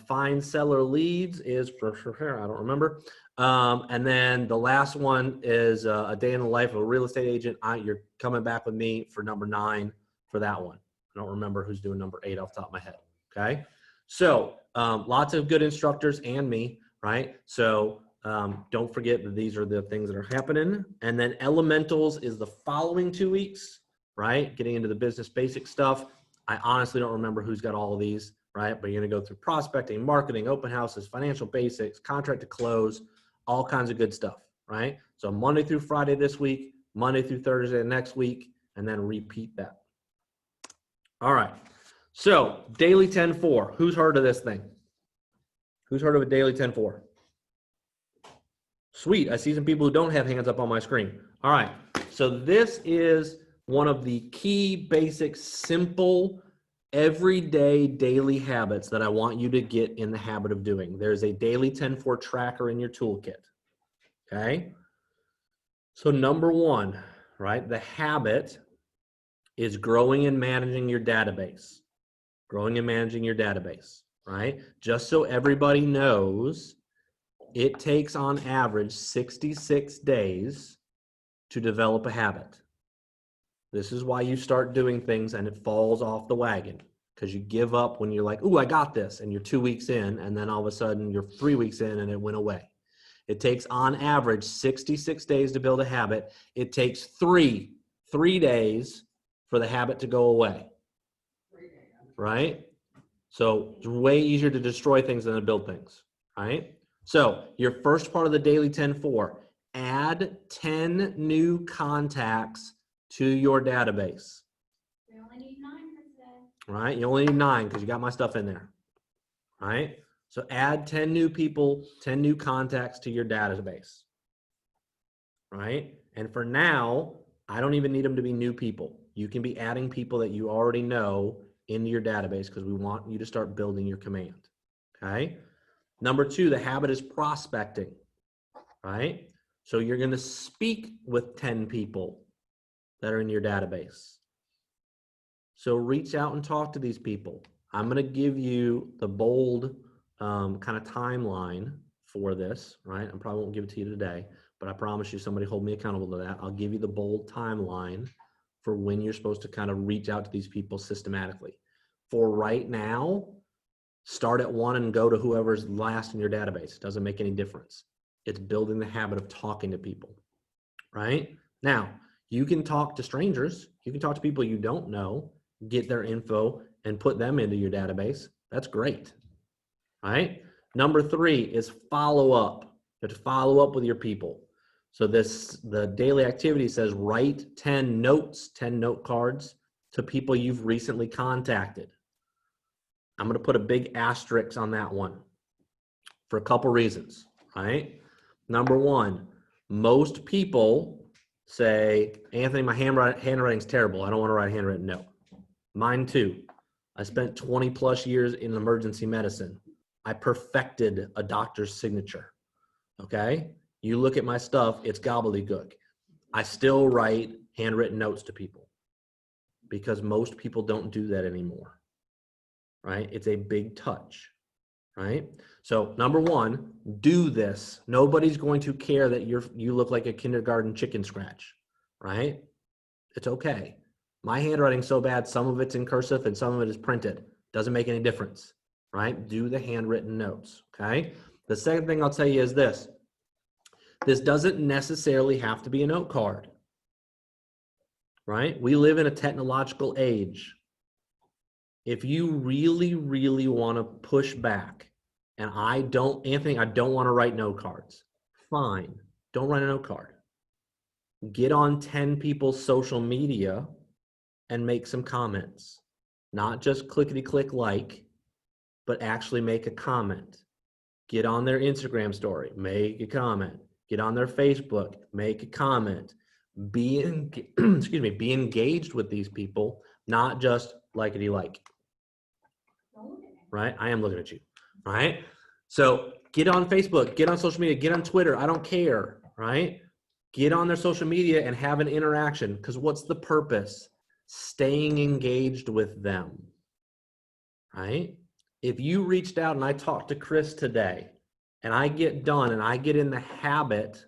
Find seller leads is for sure, I don't remember. And then the last one is a day in the life of a real estate agent. You're coming back with me for number 9 for that one. I don't remember who's doing number 8 off the top of my head. Okay. So lots of good instructors and me, right? So don't forget that these are the things that are happening. And then elementals is the following 2 weeks, right? Getting into the business basic stuff. I honestly don't remember who's got all of these, right? But you're going to go through prospecting, marketing, open houses, financial basics, contract to close, all kinds of good stuff, right? So Monday through Friday this week, Monday through Thursday next week, and then repeat that. All right. So daily 10-4, who's heard of this thing? Who's heard of a daily 10-4? Sweet, I see some people who don't have hands up on my screen. All right, so this is one of the key, basic, simple, everyday daily habits that I want you to get in the habit of doing. There's a daily 10-4 tracker in your toolkit, okay? So number 1, right, the habit is growing and managing your database. Growing and managing your database, right? Just so everybody knows, it takes on average 66 days to develop a habit. This is why you start doing things and it falls off the wagon, because you give up when you're like, ooh, I got this, and you're 2 weeks in, and then all of a sudden you're 3 weeks in and it went away. It takes on average 66 days to build a habit. It takes three days for the habit to go away. Right? So it's way easier to destroy things than to build things, right? So your first part of the daily 10-4 add 10 new contacts to your database. We only need 9 for today. Right? You only need 9 because you got my stuff in there. Right? So add 10 new people, 10 new contacts to your database. Right? And for now, I don't even need them to be new people. You can be adding people that you already know into your database because we want you to start building your command. Okay? Number 2, the habit is prospecting. Right? So you're going to speak with 10 people that are in your database. So reach out and talk to these people. I'm going to give you the bold kind of timeline for this, right? I probably won't give it to you today, but I promise you somebody hold me accountable to that. I'll give you the bold timeline for when you're supposed to kind of reach out to these people systematically. For right now, start at 1 and go to whoever's last in your database. It doesn't make any difference. It's building the habit of talking to people, right? Now, you can talk to strangers. You can talk to people you don't know, get their info, and put them into your database. That's great, right? Number 3 is follow up. You have to follow up with your people. So the daily activity says write 10 notes, 10 note cards to people you've recently contacted. I'm going to put a big asterisk on that one for a couple reasons, right? Number 1, most people say, Anthony, my handwriting's terrible. I don't want to write a handwritten note. Mine too. I spent 20 plus years in emergency medicine. I perfected a doctor's signature. Okay? You look at my stuff, it's gobbledygook. I still write handwritten notes to people because most people don't do that anymore. Right? It's a big touch. Right? So number 1, do this. Nobody's going to care that you look like a kindergarten chicken scratch. Right? It's okay. My handwriting's so bad, some of it's in cursive and some of it is printed. Doesn't make any difference, right? Do the handwritten notes, okay? The second thing I'll tell you is this. This doesn't necessarily have to be a note card, right? We live in a technological age. If you really, really want to push back, and Anthony, I don't want to write note cards. Fine, don't write a note card. Get on 10 people's social media and make some comments. Not just clickety-click like, but actually make a comment. Get on their Instagram story, make a comment. Get on their Facebook, make a comment. Be engaged with these people, not just likety-like. Right? I am looking at you. Right? So get on Facebook, get on social media, get on Twitter. I don't care. Right? Get on their social media and have an interaction. Because what's the purpose? Staying engaged with them, right? If you reached out and I talked to Chris today and I get done and I get in the habit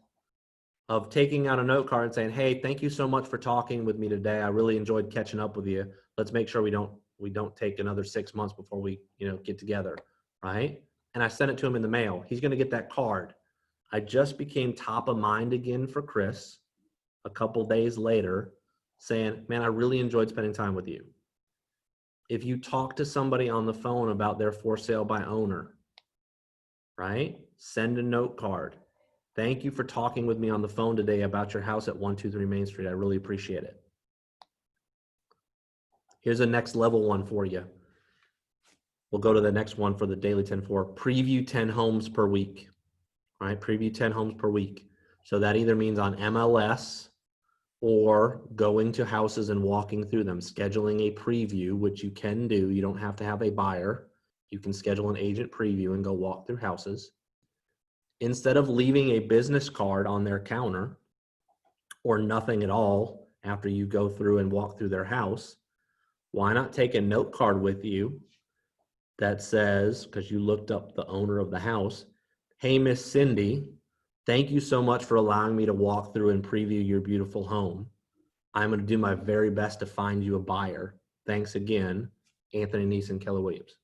of taking out a note card and saying, hey, thank you so much for talking with me today. I really enjoyed catching up with you. Let's make sure we don't take another 6 months before we, get together, right? And I sent it to him in the mail. He's going to get that card. I just became top of mind again for Chris a couple days later, saying, man, I really enjoyed spending time with you. If you talk to somebody on the phone about their for sale by owner, right? Send a note card. Thank you for talking with me on the phone today about your house at 123 Main Street. I really appreciate it. Here's a next level one for you. We'll go to the next one for the daily 10-4. Preview 10 homes per week. All right, preview 10 homes per week. So that either means on MLS or going to houses and walking through them, scheduling a preview, which you can do. You don't have to have a buyer. You can schedule an agent preview and go walk through houses. Instead of leaving a business card on their counter or nothing at all after you go through and walk through their house, why not take a note card with you that says, because you looked up the owner of the house, hey, Miss Cindy, thank you so much for allowing me to walk through and preview your beautiful home. I'm going to do my very best to find you a buyer. Thanks again, Anthony Neeson, Keller Williams.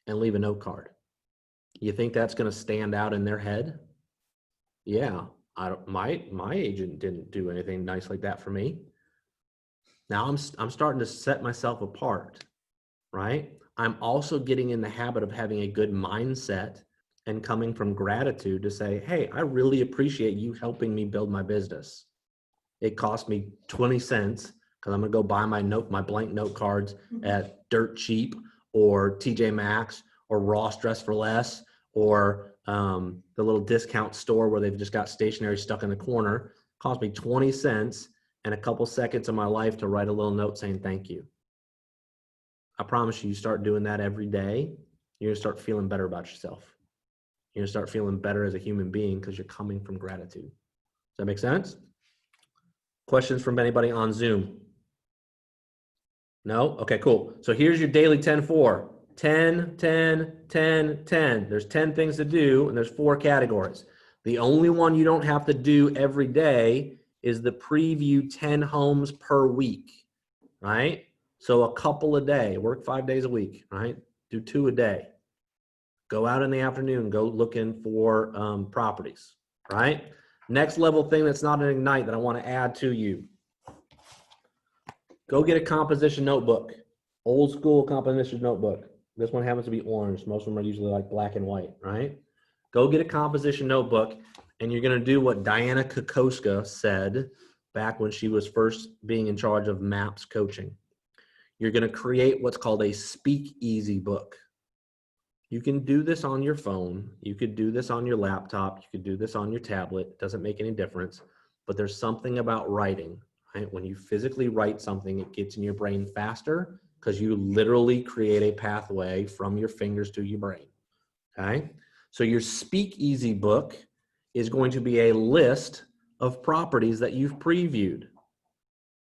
And leave a note card. You think that's going to stand out in their head? Yeah, my agent didn't do anything nice like that for me. Now I'm starting to set myself apart, right? I'm also getting in the habit of having a good mindset and coming from gratitude to say, hey, I really appreciate you helping me build my business. It cost me 20 cents because I'm gonna go buy my blank note cards at Dirt Cheap or TJ Maxx or Ross Dress for Less or the little discount store where they've just got stationery stuck in the corner. Cost me 20 cents and a couple seconds of my life to write a little note saying thank you. I promise you, you start doing that every day, you're gonna start feeling better about yourself. You're gonna start feeling better as a human being because you're coming from gratitude. Does that make sense? Questions from anybody on Zoom? No? Okay, cool. So here's your daily 10-4. 10, 10, 10, 10. There's 10 things to do, and there's 4 categories. The only one you don't have to do every day is the preview 10 homes per week, right? So a couple a day, work 5 days a week, right? Do 2 a day. Go out in the afternoon, go looking for properties, right? Next level thing that's not an Ignite that I want to add to you. Go get a composition notebook, old school composition notebook. This one happens to be orange. Most of them are usually like black and white, right? Go get a composition notebook, and you're going to do what Diana Kokoska said back when she was first being in charge of MAPS coaching. You're going to create what's called a speakeasy book. You can do this on your phone. You could do this on your laptop. You could do this on your tablet. It doesn't make any difference. But there's something about writing, right? When you physically write something, it gets in your brain faster because you literally create a pathway from your fingers to your brain, okay? So your speakeasy book is going to be a list of properties that you've previewed.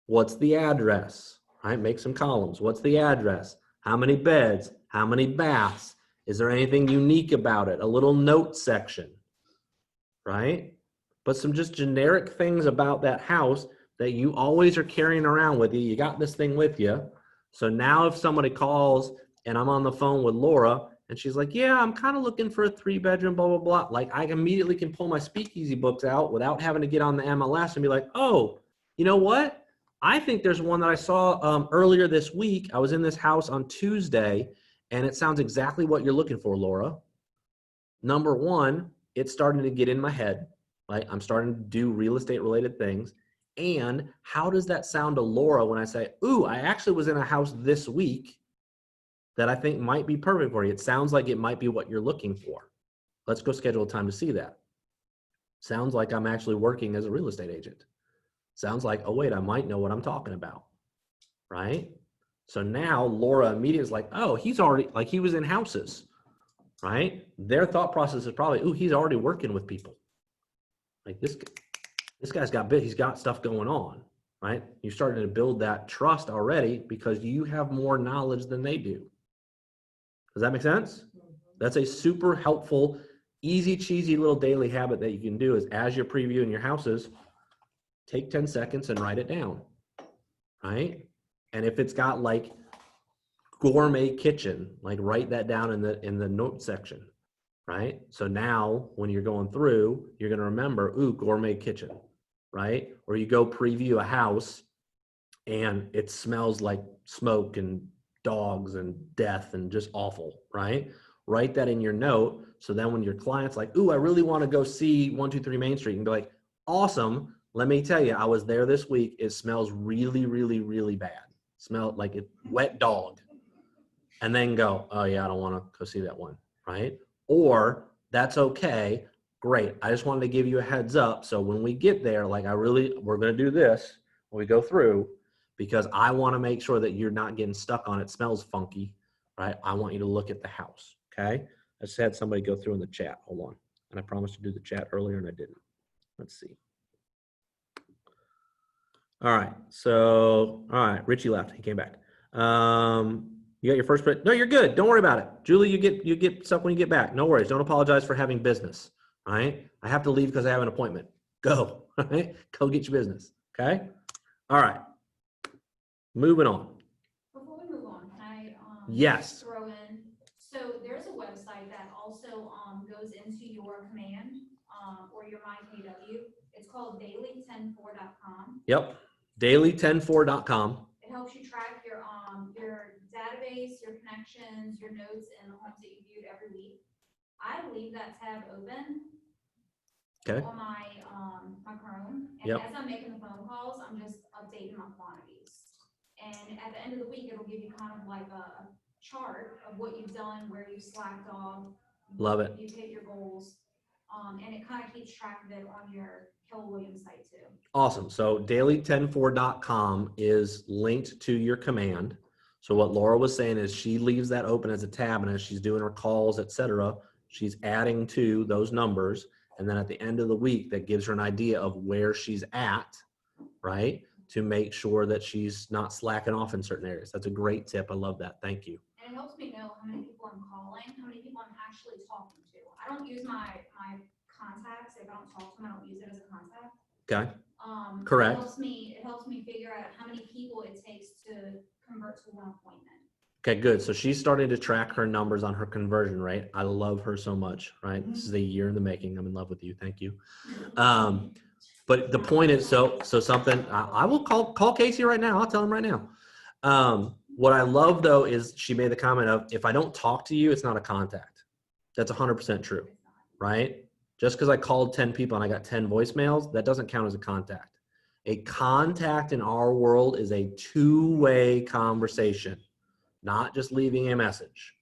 What's the address, right? Make some columns. What's the address? How many beds? How many baths? Is there anything unique about it? A little note section, right? But some just generic things about that house that you always are carrying around with you. You got this thing with you. So now if somebody calls and I'm on the phone with Laura and she's like, yeah, I'm kind of looking for a 3-bedroom, blah, blah, blah. Like I immediately can pull my speakeasy books out without having to get on the MLS and be like, oh, you know what? I think there's one that I saw earlier this week. I was in this house on Tuesday and it sounds exactly what you're looking for, Laura. Number one, it's starting to get in my head, right? I'm starting to do real estate related things. And how does that sound to Laura when I say, ooh, I actually was in a house this week that I think might be perfect for you. It sounds like it might be what you're looking for. Let's go schedule a time to see that. Sounds like I'm actually working as a real estate agent. Sounds like, oh wait, I might know what I'm talking about, right? So now Laura immediately is like, oh, he's already, like he was in houses, right? Their thought process is probably, ooh, he's already working with people. Like this guy's got he's got stuff going on, right? You're starting to build that trust already because you have more knowledge than they do. Does that make sense? That's a super helpful, easy, cheesy little daily habit that you can do is as you're previewing your houses, take 10 seconds and write it down, right? And if it's got like gourmet kitchen, like write that down in the note section, right? So now when you're going through, you're going to remember, ooh, gourmet kitchen, right? Or you go preview a house and it smells like smoke and dogs and death and just awful, right? Write that in your note. So then when your client's like, ooh, I really want to go see 123 Main Street, and be like, awesome. Let me tell you, I was there this week. It smells really, really, really bad. Smell like a wet dog. And then go, oh yeah, I don't want to go see that one, right? Or that's okay. Great. I just wanted to give you a heads up. So when we get there, like we're going to do this when we go through, because I want to make sure that you're not getting stuck on it smells funky, right? I want you to look at the house. Okay. I just had somebody go through in the chat. Hold on. And I promised to do the chat earlier and I didn't. Let's see. All right. So, all right. Richie left. He came back. You got your first, no, you're good. Don't worry about it. Julie, you get stuff when you get back. No worries. Don't apologize for having business. All right. I have to leave because I have an appointment. Go. All right. Go get your business. Okay. All right. Moving on. Before we move on, can I Yes. throw in, so there's a website that also goes into your command or your MyKW. It's called daily104.com. Yep. Daily104.com. It helps you track your database, your connections, your notes, and the homes that you viewed every week. I leave that tab open Okay. on my Chrome. And Yep. as I'm making the phone calls, I'm just updating my quantities. And at the end of the week, it'll give you kind of like a chart of what you've done, where you slacked off. Love it. You've hit your goals. And it kind of keeps track of it on your Keller Williams site too. Awesome. So daily104.com is linked to your command. So what Laura was saying is she leaves that open as a tab, and as she's doing her calls, etc., she's adding to those numbers. And then at the end of the week, that gives her an idea of where she's at, right? To make sure that she's not slacking off in certain areas. That's a great tip. I love that. Thank you. And it helps me know how many people I'm calling, how many people I'm actually talking to. I don't use my contacts. If I don't talk to them, I don't use it as a contact. Okay. Correct. Correct. It helps me figure out how many people it takes to convert to one appointment. Okay, good. So she's starting to track her numbers on her conversion rate. I love her so much, right? This is a year in the making. I'm in love with you. Thank you. But the point is, so something, I will call Casey right now. I'll tell him right now. What I love though, is she made the comment of, if I don't talk to you, it's not a contact. That's 100% true, right? Just because I called 10 people and I got 10 voicemails, that doesn't count as a contact. A contact in our world is a two-way conversation, not just leaving a message.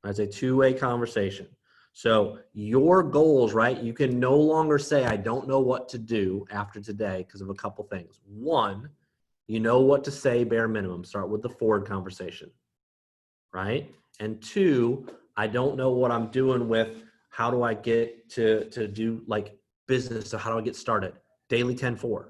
It's a two-way conversation. So your goals, right? You can no longer say, I don't know what to do after today because of a couple things. One, you know what to say bare minimum. Start with the Ford conversation, right? And two, I don't know what I'm doing with how do I get to do like business. So how do I get started? Daily 10-4.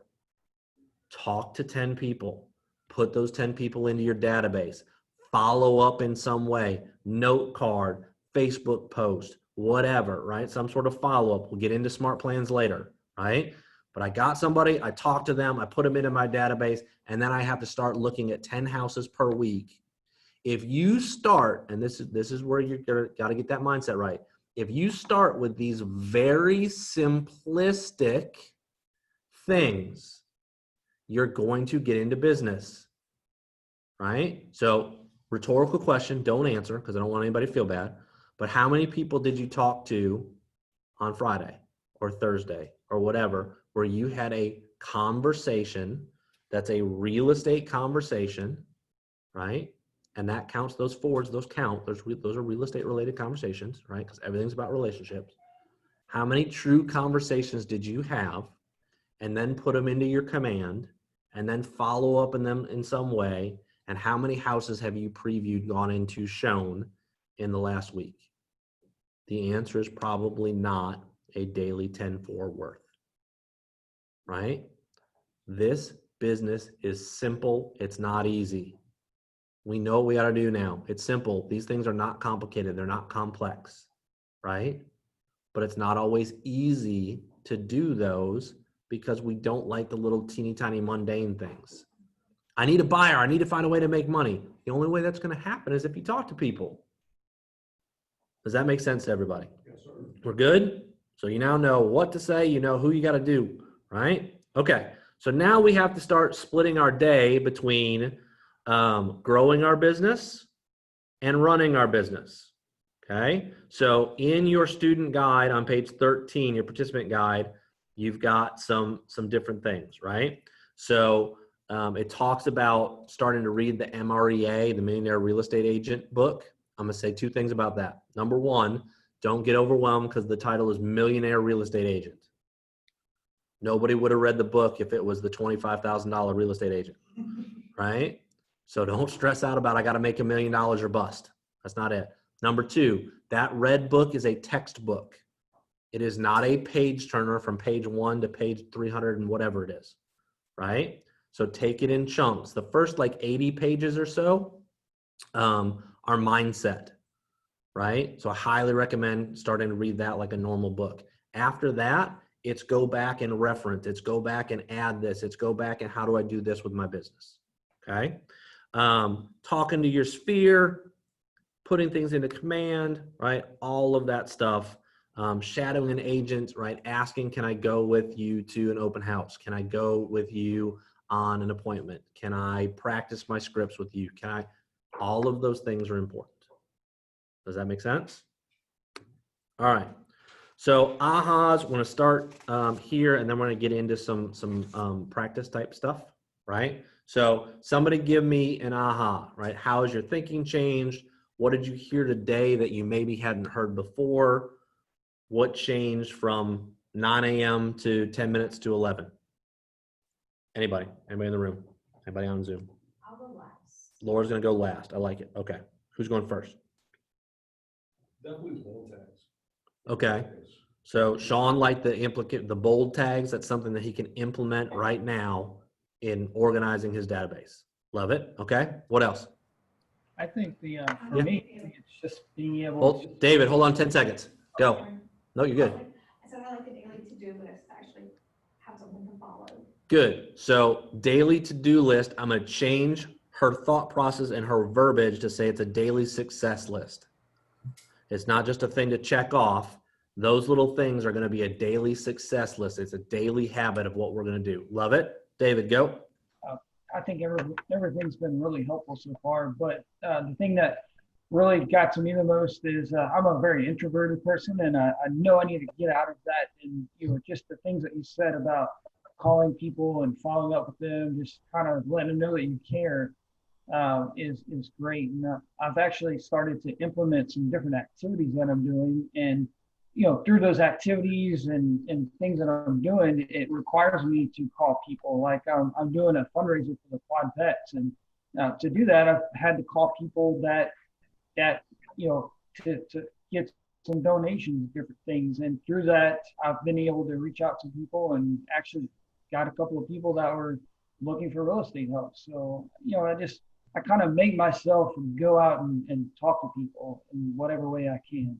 Talk to 10 people. Put those 10 people into your database. Follow up in some way. Note card, Facebook post, whatever, right? Some sort of follow-up. We'll get into smart plans later, right? But I got somebody, I talked to them, I put them into my database, and then I have to start looking at 10 houses per week. If you start, and this is where you're got to get that mindset right. If you start with these very simplistic things, you're going to get into business, right? So rhetorical question, don't answer because I don't want anybody to feel bad. But how many people did you talk to on Friday or Thursday or whatever, where you had a conversation that's a real estate conversation, right? And that counts, those Fords, those count, those are real estate related conversations, right? Because everything's about relationships. How many true conversations did you have, and then put them into your command, and then follow up in them in some way? And how many houses have you previewed, gone into, shown in the last week? The answer is probably not a daily 10-4 worth, right? This business is simple. It's not easy. We know what we got to do now. It's simple. These things are not complicated. They're not complex, right? But it's not always easy to do those because we don't like the little teeny tiny mundane things. I need a buyer. I need to find a way to make money. The only way that's going to happen is if you talk to people. Does that make sense to everybody? Yes, sir. We're good? So you now know what to say. You know who you got to do, right? Okay. So now we have to start splitting our day between growing our business and running our business. Okay. So in your student guide on page 13, your participant guide, you've got some different things, right? So it talks about starting to read the MREA, the Millionaire Real Estate Agent book. I'm going to say two things about that. Number one, don't get overwhelmed because the title is Millionaire Real Estate Agent. Nobody would have read the book if it was the $25,000 real estate agent, right? So don't stress out about, I got to make $1 million or bust. That's not it. Number two, that red book is a textbook. It is not a page turner from page 1 to page 300 and whatever it is, right? So take it in chunks. The first like 80 pages or so are mindset, right? So I highly recommend starting to read that like a normal book. After that, it's go back and reference. It's go back and add this. It's go back and how do I do this with my business, okay? Talking to your sphere, putting things into command, right? All of that stuff. Shadowing an agent, right? Asking, can I go with you to an open house? Can I go with you on an appointment? Can I practice my scripts with you? All of those things are important. Does that make sense? All right. So ahas, we're gonna start here, and then we're gonna get into some practice type stuff, right? So somebody give me an aha, right? How has your thinking changed? What did you hear today that you maybe hadn't heard before? What changed from 9 a.m. to 10 minutes to 11? Anybody? Anybody in the room? Anybody on Zoom? I'll go last. Laura's gonna go last. I like it. Okay. Who's going first? Definitely bold tags. Okay. So Sean liked the bold tags. That's something that he can implement right now in organizing his database. Love it. Okay. What else? I think the, for Yeah. me, it's just being able to. Hold, David, hold on 10 seconds. Go. No, you're good. I said I like the daily to-do list, to actually have something to follow. Good. So daily to-do list, I'm going to change her thought process and her verbiage to say it's a daily success list. It's not just a thing to check off. Those little things are going to be a daily success list. It's a daily habit of what we're going to do. Love it. David, go. I think everything's been really helpful so far, but the thing that really got to me the most is I'm a very introverted person, and I know I need to get out of that. And just the things that you said about calling people and following up with them, just kind of letting them know that you care, is great. And I've actually started to implement some different activities that I'm doing, and through those activities and things that I'm doing, it requires me to call people. Like I'm doing a fundraiser for the Quad Pets, and to do that, I've had to call people that to get some donations, different things. And through that, I've been able to reach out to people and actually got a couple of people that were looking for real estate help. So, I kind of make myself go out and talk to people in whatever way I can.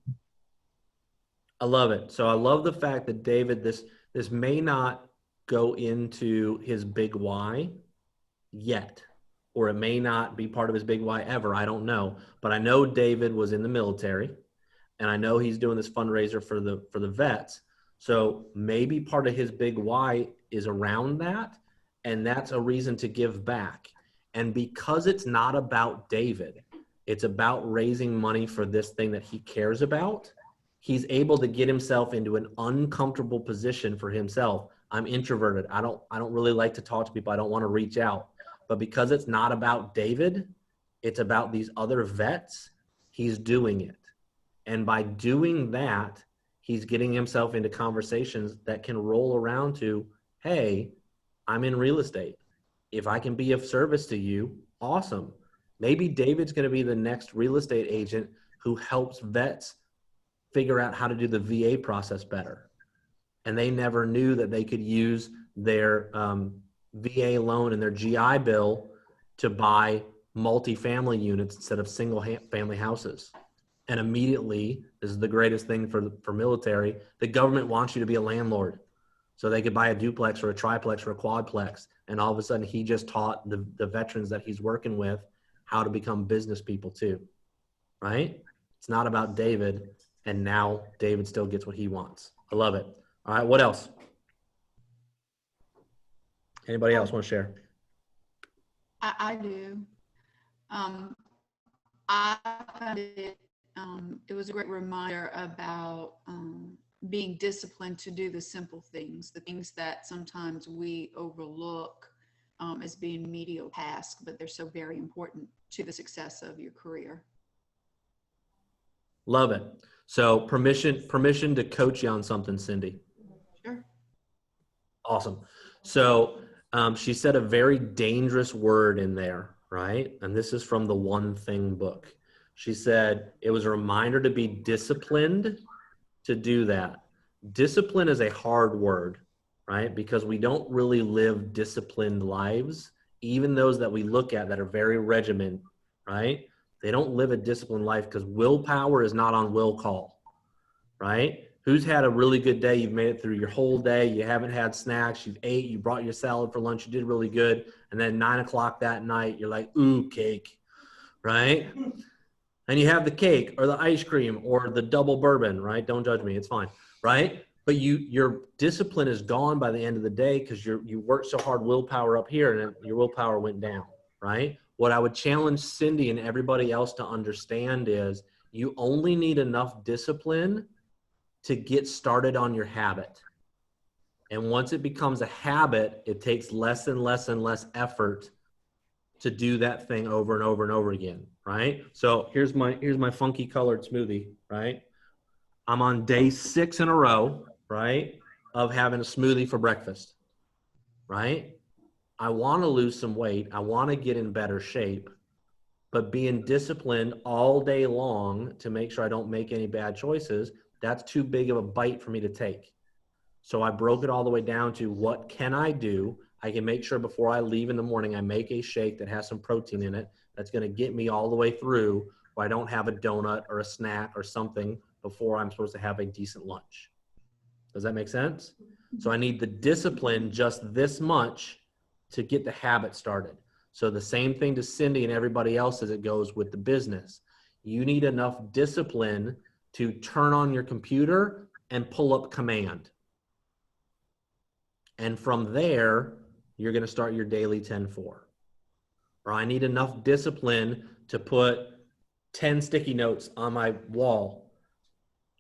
I love it. So I love the fact that David, this may not go into his big why yet, or it may not be part of his big why ever. I don't know, but I know David was in the military, and I know he's doing this fundraiser for the vets. So maybe part of his big why is around that, and that's a reason to give back. And because it's not about David, it's about raising money for this thing that he cares about. He's able to get himself into an uncomfortable position for himself. I'm introverted. I don't really like to talk to people. I don't want to reach out. But because it's not about David, it's about these other vets, he's doing it. And by doing that, he's getting himself into conversations that can roll around to, hey, I'm in real estate. If I can be of service to you, awesome. Maybe David's going to be the next real estate agent who helps vets figure out how to do the VA process better. And they never knew that they could use their VA loan and their GI Bill to buy multifamily units instead of single family houses. And immediately, this is the greatest thing for military, the government wants you to be a landlord. So they could buy a duplex or a triplex or a quadplex. And all of a sudden, he just taught the veterans that he's working with how to become business people too, right? It's not about David. And now David still gets what he wants. I love it. All right, what else? Anybody else want to share? I do. I found it, it was a great reminder about being disciplined to do the simple things, the things that sometimes we overlook as being mediocre tasks, but they're so very important to the success of your career. Love it. So permission to coach you on something, Cindy. Sure. Awesome. So she said a very dangerous word in there, right? And this is from the One Thing book. She said it was a reminder to be disciplined to do that. Discipline is a hard word, right? Because we don't really live disciplined lives, even those that we look at that are very regimented, right? They don't live a disciplined life because willpower is not on will call, right? Who's had a really good day? You've made it through your whole day. You haven't had snacks. You've ate. You brought your salad for lunch. You did really good. And then 9 o'clock that night, you're like, ooh, cake, right? And you have the cake or the ice cream or the double bourbon, right? Don't judge me. It's fine, right? But your discipline is gone by the end of the day because you worked so hard, willpower up here, and your willpower went down, right? What I would challenge Cindy and everybody else to understand is you only need enough discipline to get started on your habit. And once it becomes a habit, it takes less and less and less effort to do that thing over and over and over again, right? So here's my funky colored smoothie, right? I'm on day 6 in a row, right, of having a smoothie for breakfast, right? I want to lose some weight. I want to get in better shape, but being disciplined all day long to make sure I don't make any bad choices, that's too big of a bite for me to take. So I broke it all the way down to what can I do? I can make sure before I leave in the morning, I make a shake that has some protein in it that's going to get me all the way through where I don't have a donut or a snack or something before I'm supposed to have a decent lunch. Does that make sense? So I need the discipline just this much to get the habit started. So the same thing to Cindy and everybody else as it goes with the business. You need enough discipline to turn on your computer and pull up command. And from there, you're going to start your daily 10-4. Or I need enough discipline to put 10 sticky notes on my wall.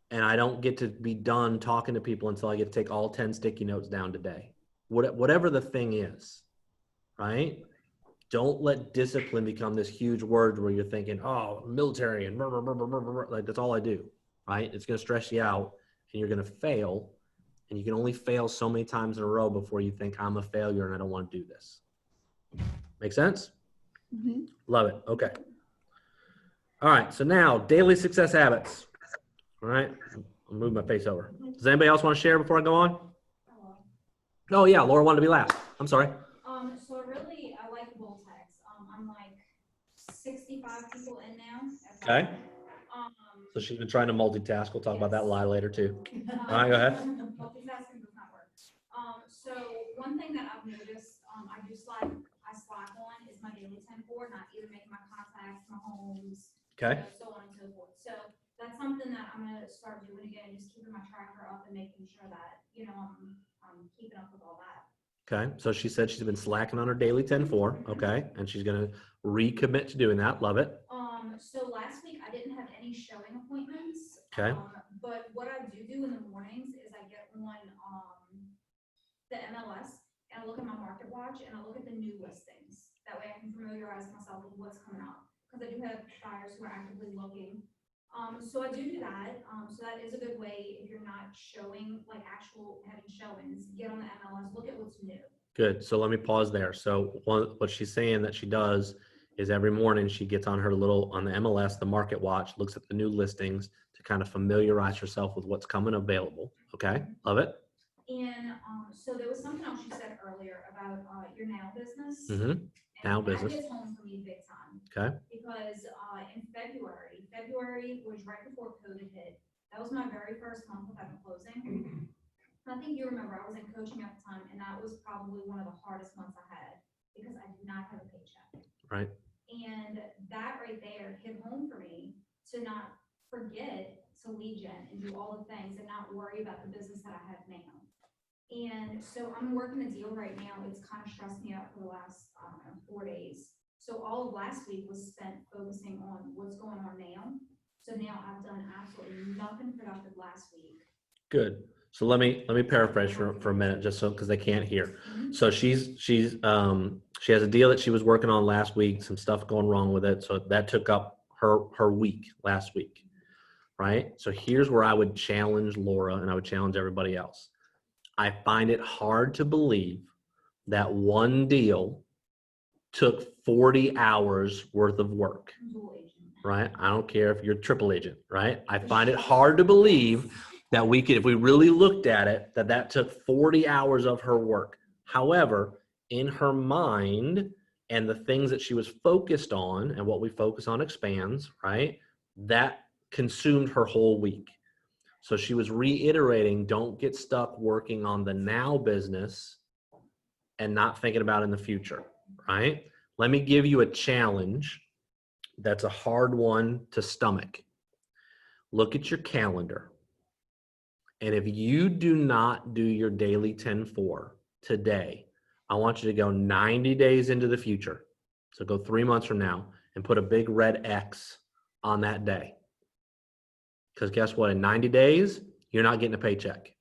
And I don't get to be done talking to people until I get to take all 10 sticky notes down today. Whatever the thing is, right? Don't let discipline become this huge word where you're thinking, oh, military and like that's all I do, right? It's going to stress you out and you're going to fail. And you can only fail so many times in a row before you think I'm a failure and I don't want to do this. Make sense? Mm-hmm. Love it. Okay. All right. So now daily success habits. All right. I'll move my face over. Does anybody else want to share before I go on? Oh yeah. Laura wanted to be last. I'm sorry. So I like Voltex. I'm like 65 people in now. Okay. So she's been trying to multitask. We'll talk about that lie later too. All right, go ahead. Multitasking does not work. So one thing that I've noticed, I slack on is my daily 10-4, not either making my contacts, my homes, Okay. so on and so forth. So that's something that I'm gonna start doing again, just keeping my tracker up and making sure that, I'm keeping up with all that. Okay. So she said she's been slacking on her daily 10-4. Okay. And she's going to recommit to doing that. Love it. So last week I didn't have any showing appointments. Okay. But what I do in the mornings is I get on the MLS and I look at my market watch and I look at the new listings. That way I can familiarize myself with what's coming up because I do have buyers who are actively looking. So I do that. So that is a good way if you're not showing like having showings, get on the MLS, look at what's new. Good. So let me pause there. So what she's saying that she does is every morning she gets on on the MLS, the market watch, looks at the new listings to kind of familiarize herself with what's coming available. Okay. Love it. And so there was something else you said earlier about your now business. Mm-hmm. Now business. That hits home for me big time. Okay. Because in February was right before COVID hit. That was my very first month without a closing. I think you remember I was in coaching at the time, and that was probably one of the hardest months I had because I did not have a paycheck. Right. And that right there hit home for me to not forget to lead gen and do all the things and not worry about the business that I have now. And so I'm working a deal right now. It's kind of stressed me out for the last 4 days. So all of last week was spent focusing on what's going on now. So now I've done absolutely nothing productive last week. Good. So let me paraphrase for a minute, just so because they can't hear. So she has a deal that she was working on last week. Some stuff going wrong with it, so that took up her week last week, right? So here's where I would challenge Laura and I would challenge everybody else. I find it hard to believe that one deal took 40 hours worth of work, right? I don't care if you're a triple agent, right? I find it hard to believe that we could, if we really looked at it, that took 40 hours of her work. However, in her mind and the things that she was focused on, and what we focus on expands, right? That consumed her whole week. So she was reiterating, don't get stuck working on the now business and not thinking about in the future, right? Let me give you a challenge that's a hard one to stomach. Look at your calendar. And if you do not do your daily 10-4 today, I want you to go 90 days into the future. So go 3 months from now and put a big red X on that day. Because guess what? In 90 days, you're not getting a paycheck.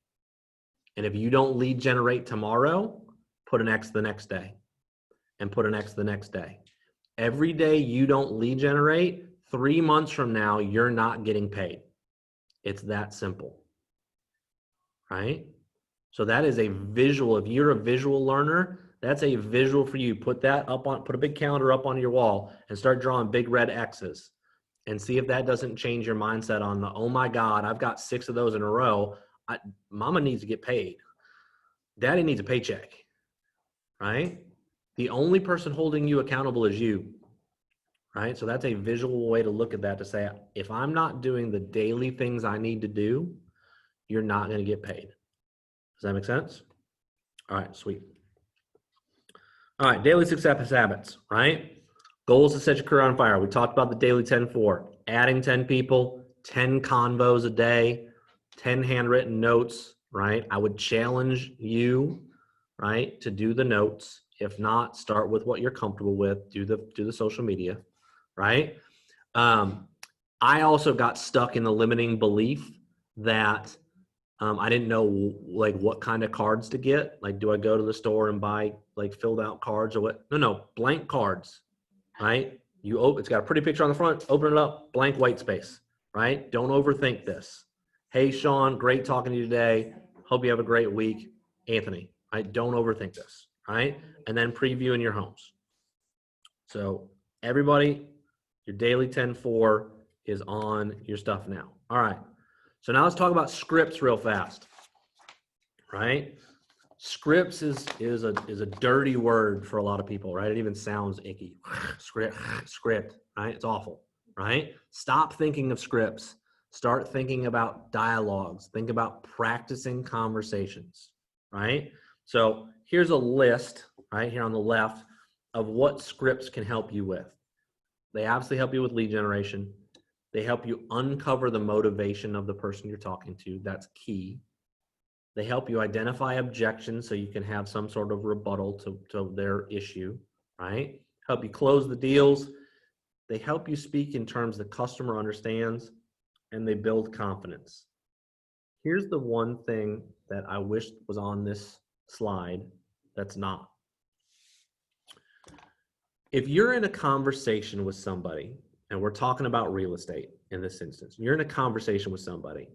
And if you don't lead generate tomorrow, put an X the next day and put an X the next day. Every day you don't lead generate, 3 months from now, you're not getting paid. It's that simple, right? So that is a visual. If you're a visual learner, that's a visual for you. Put that up on, put a big calendar up on your wall and start drawing big red X's and see if that doesn't change your mindset on the, oh my God, I've got 6 of those in a row. Mama needs to get paid. Daddy needs a paycheck, right? The only person holding you accountable is you, right? So that's a visual way to look at that, to say, if I'm not doing the daily things I need to do, you're not going to get paid. Does that make sense? All right, sweet. All right, daily success habits, right? Goals to set your career on fire. We talked about the daily 10-4, adding 10 people, 10 convos a day, 10 handwritten notes, right? I would challenge you, right, to do the notes. If not, start with what you're comfortable with. Do the social media, right? I also got stuck in the limiting belief that I didn't know like what kind of cards to get. Like, do I go to the store and buy like filled out cards or what? No, blank cards, right? It's got a pretty picture on the front, open it up, blank white space, right? Don't overthink this. Hey, Sean, great talking to you today. Hope you have a great week. Anthony, right? Don't overthink this, right? And then preview in your homes. So everybody, your daily 10-4 is on your stuff now. All right. So now let's talk about scripts real fast, right? Scripts is a dirty word for a lot of people, right? It even sounds icky. Script, right? It's awful, right? Stop thinking of scripts. Start thinking about dialogues. Think about practicing conversations, right? So here's a list right here on the left of what scripts can help you with. They obviously help you with lead generation. They help you uncover the motivation of the person you're talking to. That's key. They help you identify objections so you can have some sort of rebuttal to their issue, right? Help you close the deals. They help you speak in terms the customer understands, and they build confidence. Here's the one thing that I wish was on this slide that's not. If you're in a conversation with somebody, and we're talking about real estate in this instance, you're in a conversation with somebody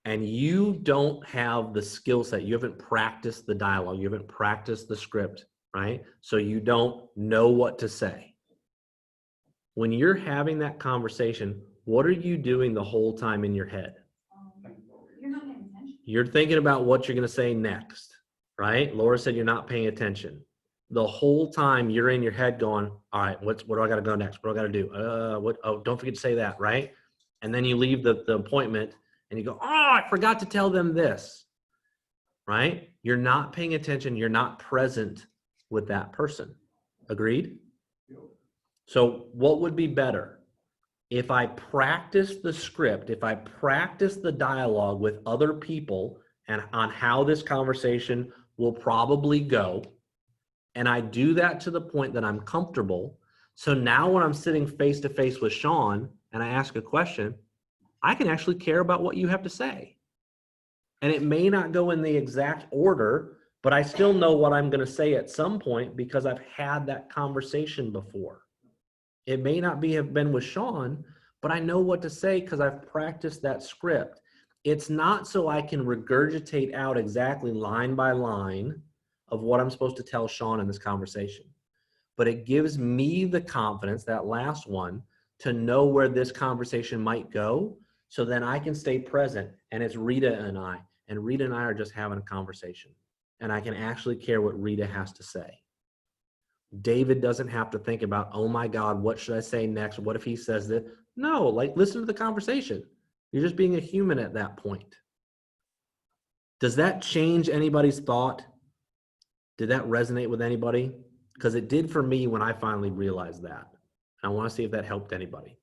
and you don't have the skill set, you haven't practiced the dialogue, you haven't practiced the script, right? So you don't know what to say. When you're having that conversation, what are you doing the whole time in your head? You're not paying attention. You're thinking about what you're going to say next, right? Laura said you're not paying attention. The whole time you're in your head going, all right, what do I got to go next? What do I got to do? Oh, don't forget to say that, right? And then you leave the appointment and you go, oh, I forgot to tell them this, right? You're not paying attention. You're not present with that person. Agreed? So what would be better? If I practice the script, if I practice the dialogue with other people and on how this conversation will probably go, and I do that to the point that I'm comfortable. So now when I'm sitting face to face with Sean and I ask a question, I can actually care about what you have to say. And it may not go in the exact order, but I still know what I'm going to say at some point because I've had that conversation before. It may not have been with Sean, but I know what to say because I've practiced that script. It's not so I can regurgitate out exactly line by line of what I'm supposed to tell Sean in this conversation. But it gives me the confidence, that last one, to know where this conversation might go, so then I can stay present. And it's Rita and I are just having a conversation. And I can actually care what Rita has to say. David doesn't have to think about, oh my God, what should I say next? What if he says that? No, like, listen to the conversation. You're just being a human at that point. Does that change anybody's thought? Did that resonate with anybody? Because it did for me when I finally realized that. I want to see if that helped anybody.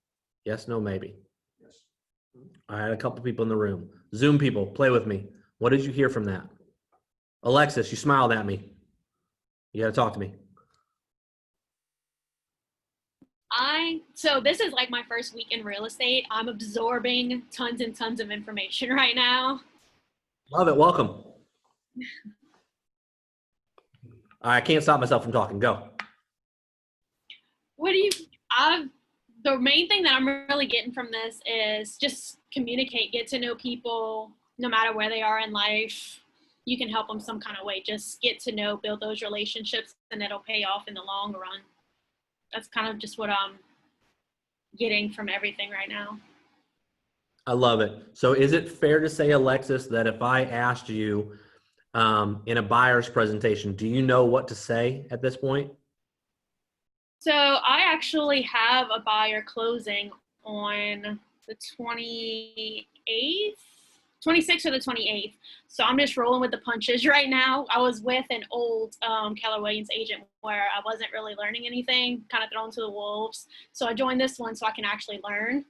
Yes, no, maybe. Yes. I had a couple people in the room. Zoom people, play with me. What did you hear from that? Alexis, you smiled at me. You got to talk to me. So this is like my first week in real estate. I'm absorbing tons and tons of information right now. Love it. Welcome. I can't stop myself from talking. Go. The main thing that I'm really getting from this is just communicate, get to know people no matter where they are in life. You can help them some kind of way. Just get to know, build those relationships, and it'll pay off in the long run. That's kind of just what I'm getting from everything right now. I love it. So is it fair to say, Alexis, that if I asked you in a buyer's presentation, do you know what to say at this point? So I actually have a buyer closing on the 28th, 26th or the 28th. So I'm just rolling with the punches right now. I was with an old Keller Williams agent where I wasn't really learning anything, kind of thrown to the wolves. So I joined this one so I can actually learn.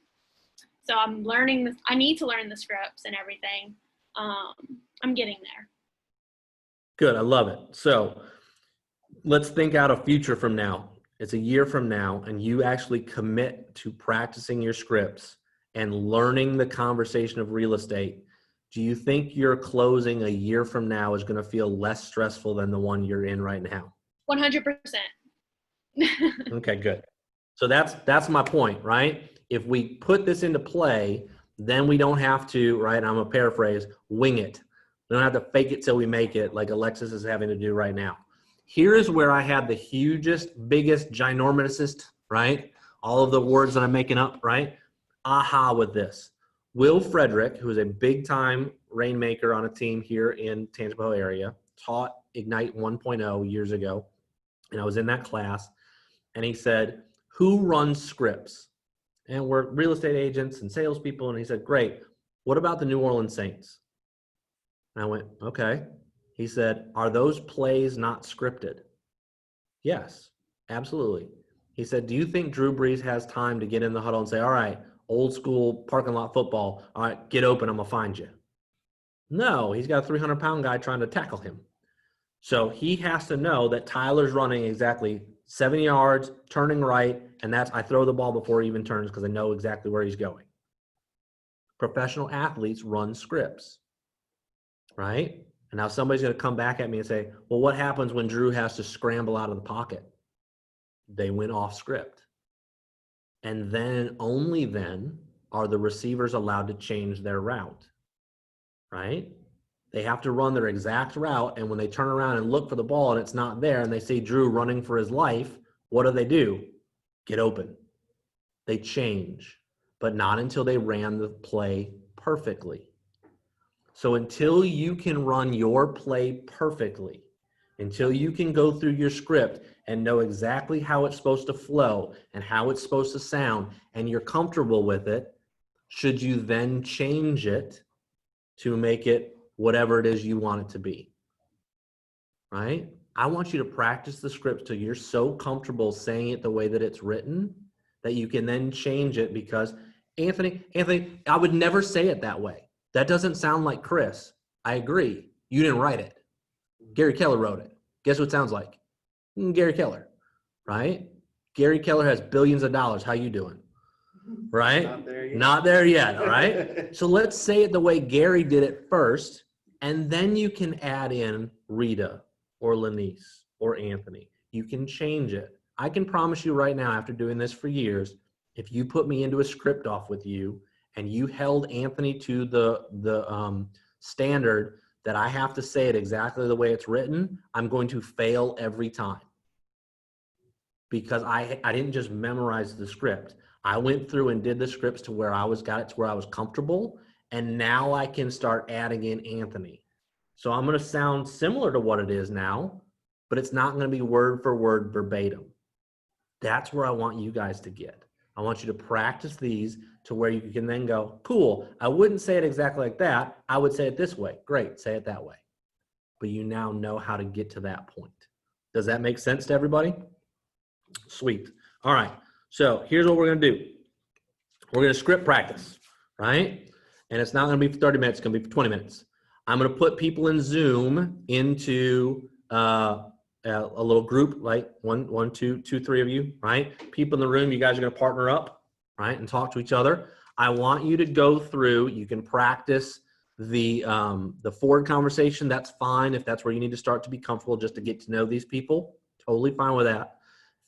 So I'm learning this. I need to learn the scripts and everything. I'm getting there. Good. I love it. So let's think out a future from now. It's a year from now, and you actually commit to practicing your scripts and learning the conversation of real estate. Do you think your closing a year from now is going to feel less stressful than the one you're in right now? 100%. Okay, good. So that's my point, right? If we put this into play, then we don't have to, right? I'm going to paraphrase, wing it. We don't have to fake it till we make it like Alexis is having to do right now. Here is where I had the hugest, biggest, ginormousest, right? All of the words that I'm making up, right? Aha with this. Will Frederick, who is a big-time rainmaker on a team here in Tangipahoa area, taught Ignite 1.0 years ago, and I was in that class, and he said, who runs scripts? And we're real estate agents and salespeople, and he said, great, what about the New Orleans Saints? And I went, okay. He said, are those plays not scripted? Yes, absolutely. He said, do you think Drew Brees has time to get in the huddle and say, all right, old school parking lot football, all right, get open, I'm gonna find you? No, he's got a 300-pound guy trying to tackle him. So he has to know that Tyler's running exactly 7 yards, turning right, and I throw the ball before he even turns because I know exactly where he's going. Professional athletes run scripts, right? And now somebody's going to come back at me and say, well, what happens when Drew has to scramble out of the pocket? They went off script. And then, only then, are the receivers allowed to change their route, right? They have to run their exact route, and when they turn around and look for the ball and it's not there and they see Drew running for his life, what do? Get open. They change, but not until they ran the play perfectly. So until you can run your play perfectly, until you can go through your script and know exactly how it's supposed to flow and how it's supposed to sound, and you're comfortable with it, should you then change it to make it whatever it is you want it to be, right? I want you to practice the script till you're so comfortable saying it the way that it's written that you can then change it, because Anthony, I would never say it that way. That doesn't sound like Chris. I agree. You didn't write it. Gary Keller wrote it. Guess what it sounds like? Gary Keller, right? Gary Keller has billions of dollars. How you doing? Right? Not there yet. Not there yet, all right? So let's say it the way Gary did it first, and then you can add in Rita or Lanice or Anthony. You can change it. I can promise you right now, after doing this for years, if you put me into a script off with you and you held Anthony to the standard that I have to say it exactly the way it's written, I'm going to fail every time. Because I didn't just memorize the script. I went through and did the scripts to where I got it to where I was comfortable, and now I can start adding in Anthony. So I'm going to sound similar to what it is now, but it's not going to be word for word verbatim. That's where I want you guys to get. I want you to practice these to where you can then go, cool, I wouldn't say it exactly like that. I would say it this way. Great, say it that way. But you now know how to get to that point. Does that make sense to everybody? Sweet. All right. So here's what we're going to do. We're going to script practice, right? And it's not going to be for 30 minutes. It's going to be for 20 minutes. I'm going to put people in Zoom into a little group, like one, two, three of you, right? People in the room, you guys are going to partner up, right, and talk to each other. I want you to go through. You can practice the forward conversation. That's fine if that's where you need to start to be comfortable, just to get to know these people. Totally fine with that.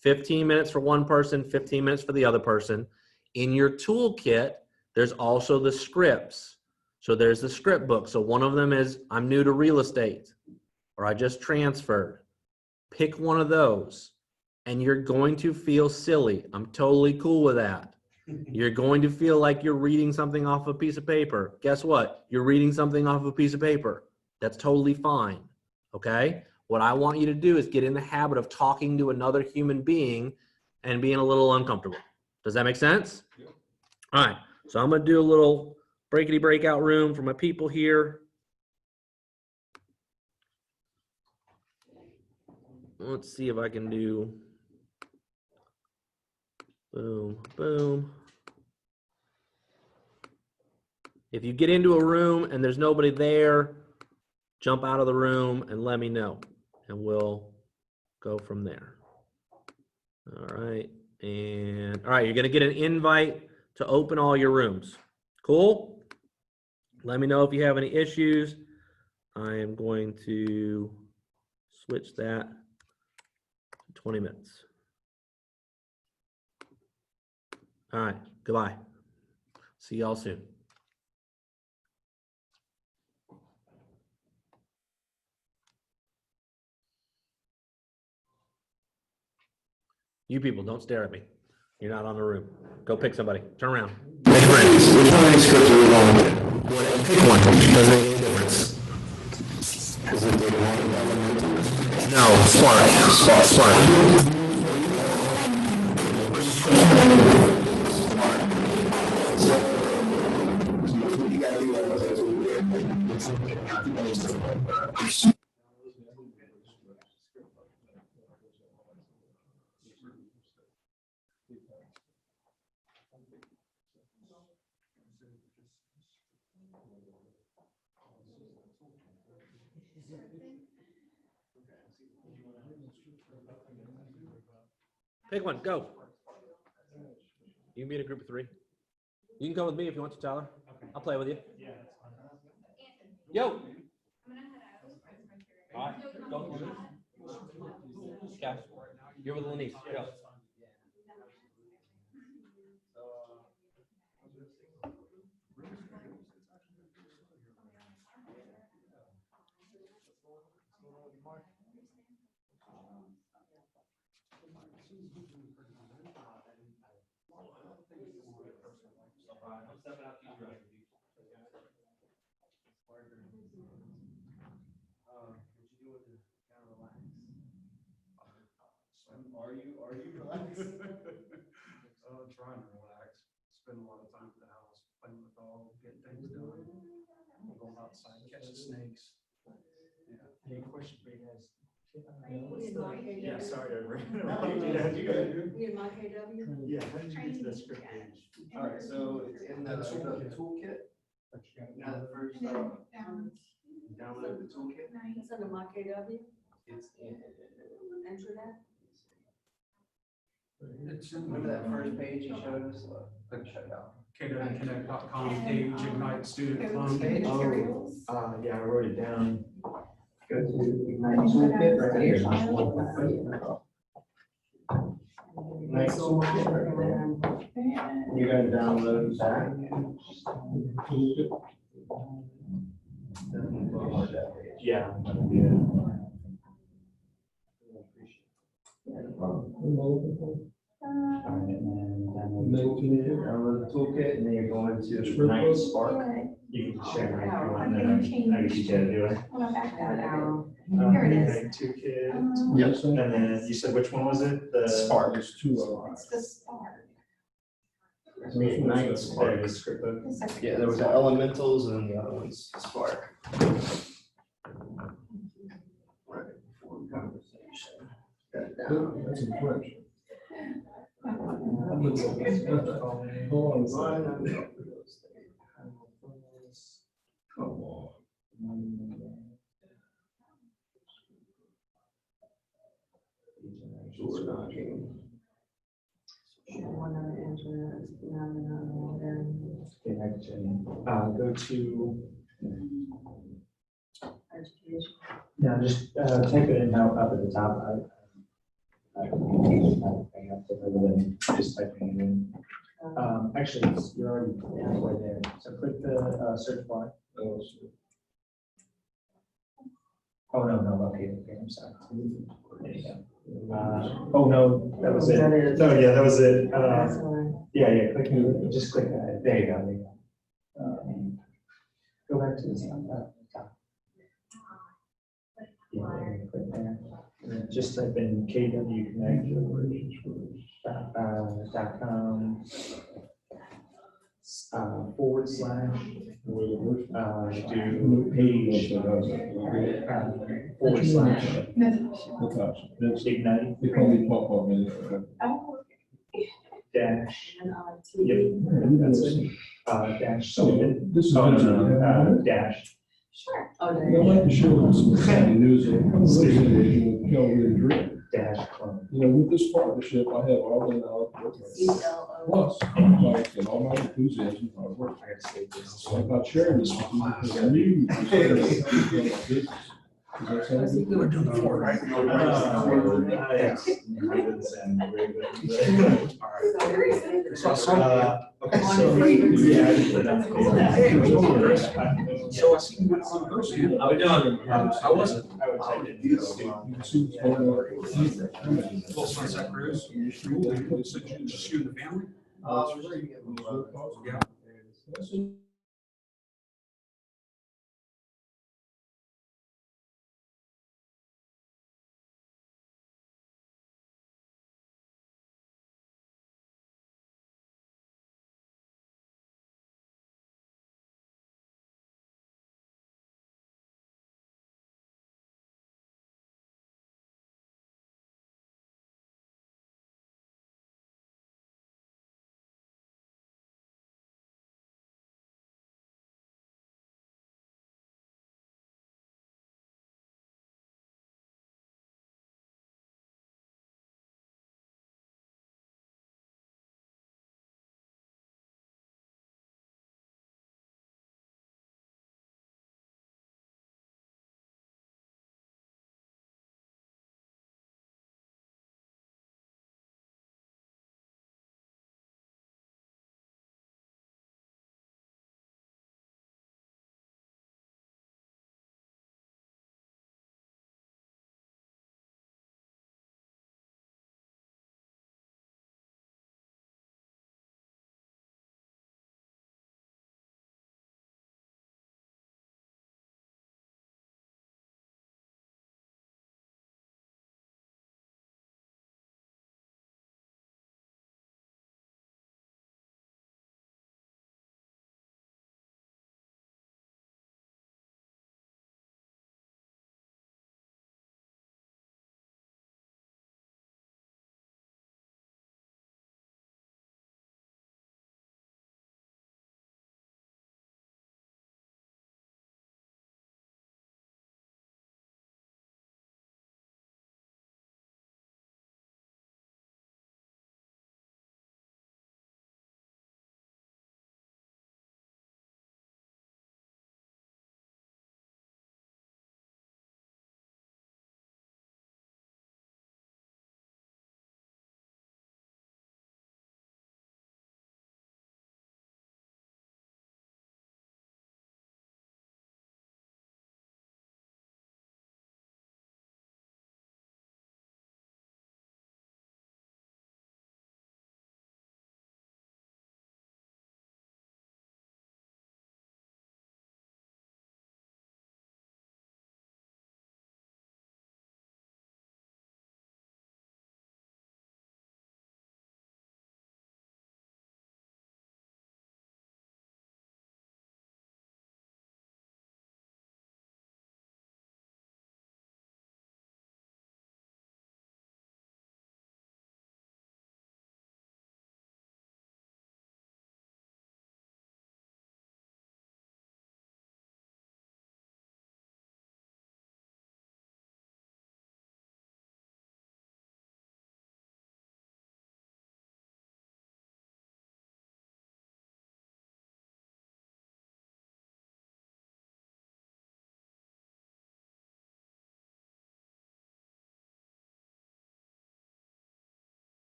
15 minutes for one person, 15 minutes for the other person. In your toolkit, there's also the scripts. So there's the script book. So one of them is, I'm new to real estate, or I just transferred. Pick one of those, and you're going to feel silly. I'm totally cool with that. You're going to feel like you're reading something off a piece of paper. Guess what? You're reading something off a piece of paper. That's totally fine, okay? What I want you to do is get in the habit of talking to another human being and being a little uncomfortable. Does that make sense? Yeah. All right, so I'm gonna do a little breakity breakout room for my people here. Let's see if I can do boom, boom. If you get into a room and there's nobody there, jump out of the room and let me know, and we'll go from there. All right, and all right, you're gonna get an invite to open all your rooms. Cool? Let me know if you have any issues. I am going to switch that to 20 minutes. All right, goodbye. See y'all soon. You people, don't stare at me. You're not on the room. Go pick somebody. Turn around. Make friends. Which one of these scripts are we going with? Pick one. Doesn't make any difference. Is it the one? No, Spark. Spark. Pick one, go. You can be in a group of 3. You can come with me if you want to, Tyler. I'll play with you. Yo. All right, go. Okay. You're with Lenise. Go. Are you relaxed? I'm trying to relax. Spend a lot of time at the house, playing with the dog, getting things done. I'm going outside, catching snakes. Yeah. Any question, big guys? Yeah, sorry, I ran. You in my KW? Yeah, how did you get to that script page? All right, so it's in the toolkit. Now the first, download the toolkit. It's under my KW. It's in. Enter that. Remember that first page you showed us? Click shut it out. KWConnect.com page, Ignite Student Fund. Yeah, I wrote it down. Go to Ignite Toolkit right here. Ignite Toolkit right there. You're gonna download that. Yeah. Download the toolkit, and then you're going to Ignite Spark. You can share it if you want, and then I can teach you how to do it. Here it is. Ignite Toolkit. Yep. And then you said which one was it? The Spark. It's the Spark. Ignite Spark. There it is, script book. Yeah, there was the elementals and the other one's Spark. Right, form conversation. Got it down. That's impressive. Come on. Connection, go to. No, just type it in now up at the top. I have to rather than just typing it in. Actually, you're already halfway there. So click the search bar. Oh, no, okay, I'm sorry. There you go. Oh, no, that was it. No, yeah, that was it. Yeah, just click that. There you go. Go back to the top. Yeah, click there. And then just type in kwconnect.com / do page / ignite dash. Yep, that's it. Dash. This is. Oh, no, dash. Sure. I'd like to share some news association with Calvary and Drift. Dash clone. You know, with this partnership, I have all the plus, like, and all my enthusiasm, I work. So I'm not sharing this with you because I knew business. We're doing the four, right? Yes. So, okay, so I see you went on person. How we doing? I wasn't. I would type it. You can see it's going on. Full Sunset Cruise. Just you and the family? Yeah. That's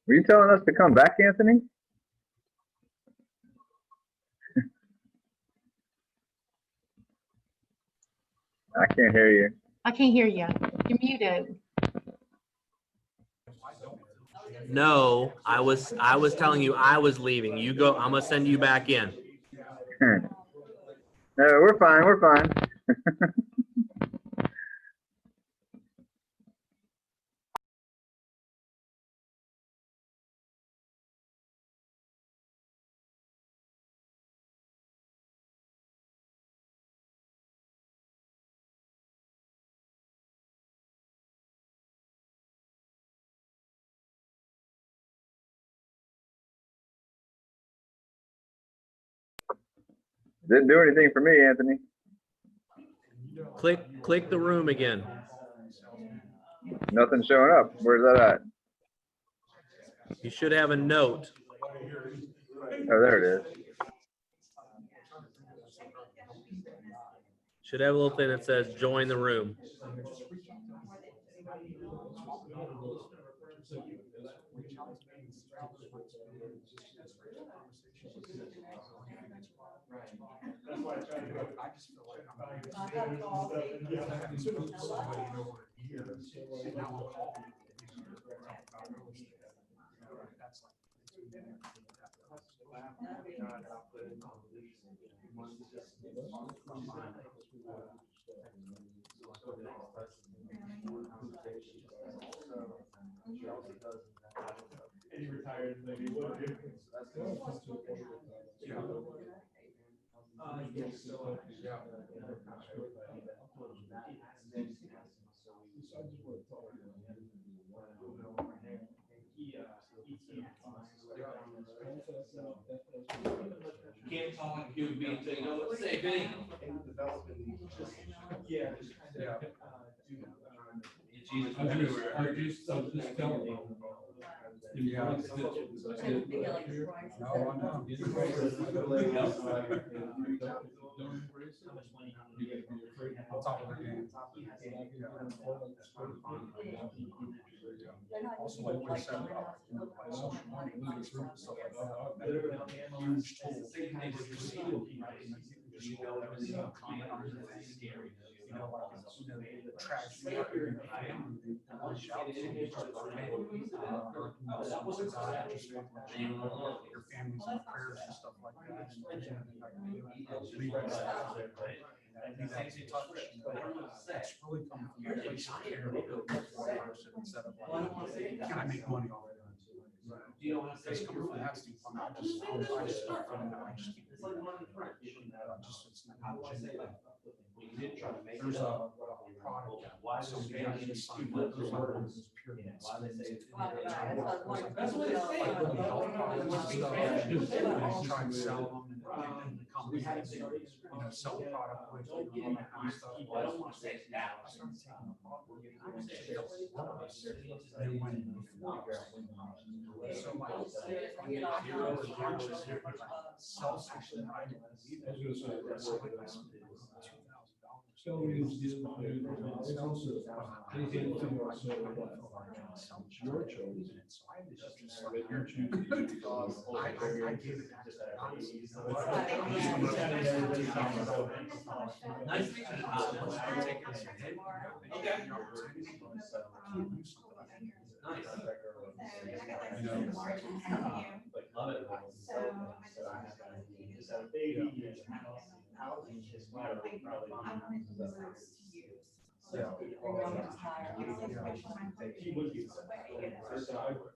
Were you telling us to come back, Anthony? I can't hear you. I can't hear you. You're muted. No, I was telling you I was leaving. You go, I'm gonna send you back in. No, we're fine. We're fine. Didn't do anything for me, Anthony. Click the room again. Nothing showing up. Where's that at? You should have a note. Oh, there it is. Should have a little thing that says join the room. Can't talk to me until you know what to say, Vinny. Yeah. Jesus was everywhere. I just tell them. Yeah. Also, like we said, social media, stuff like that, huge tool. Your family's in prayers and stuff like that. It's really coming from a place of care instead of like, can I make money off of it? It's coming from that standpoint. I just keep it. There's a product that somebody has to sign up. There's like one of those pyramids. That's what it's saying. Like really health products and stuff. And try and sell them and the company, sell the product with, all that kind of stuff. I don't want to say it now. I started taking the product. And then went so like, self-sufficient, I believe it. So like, I spent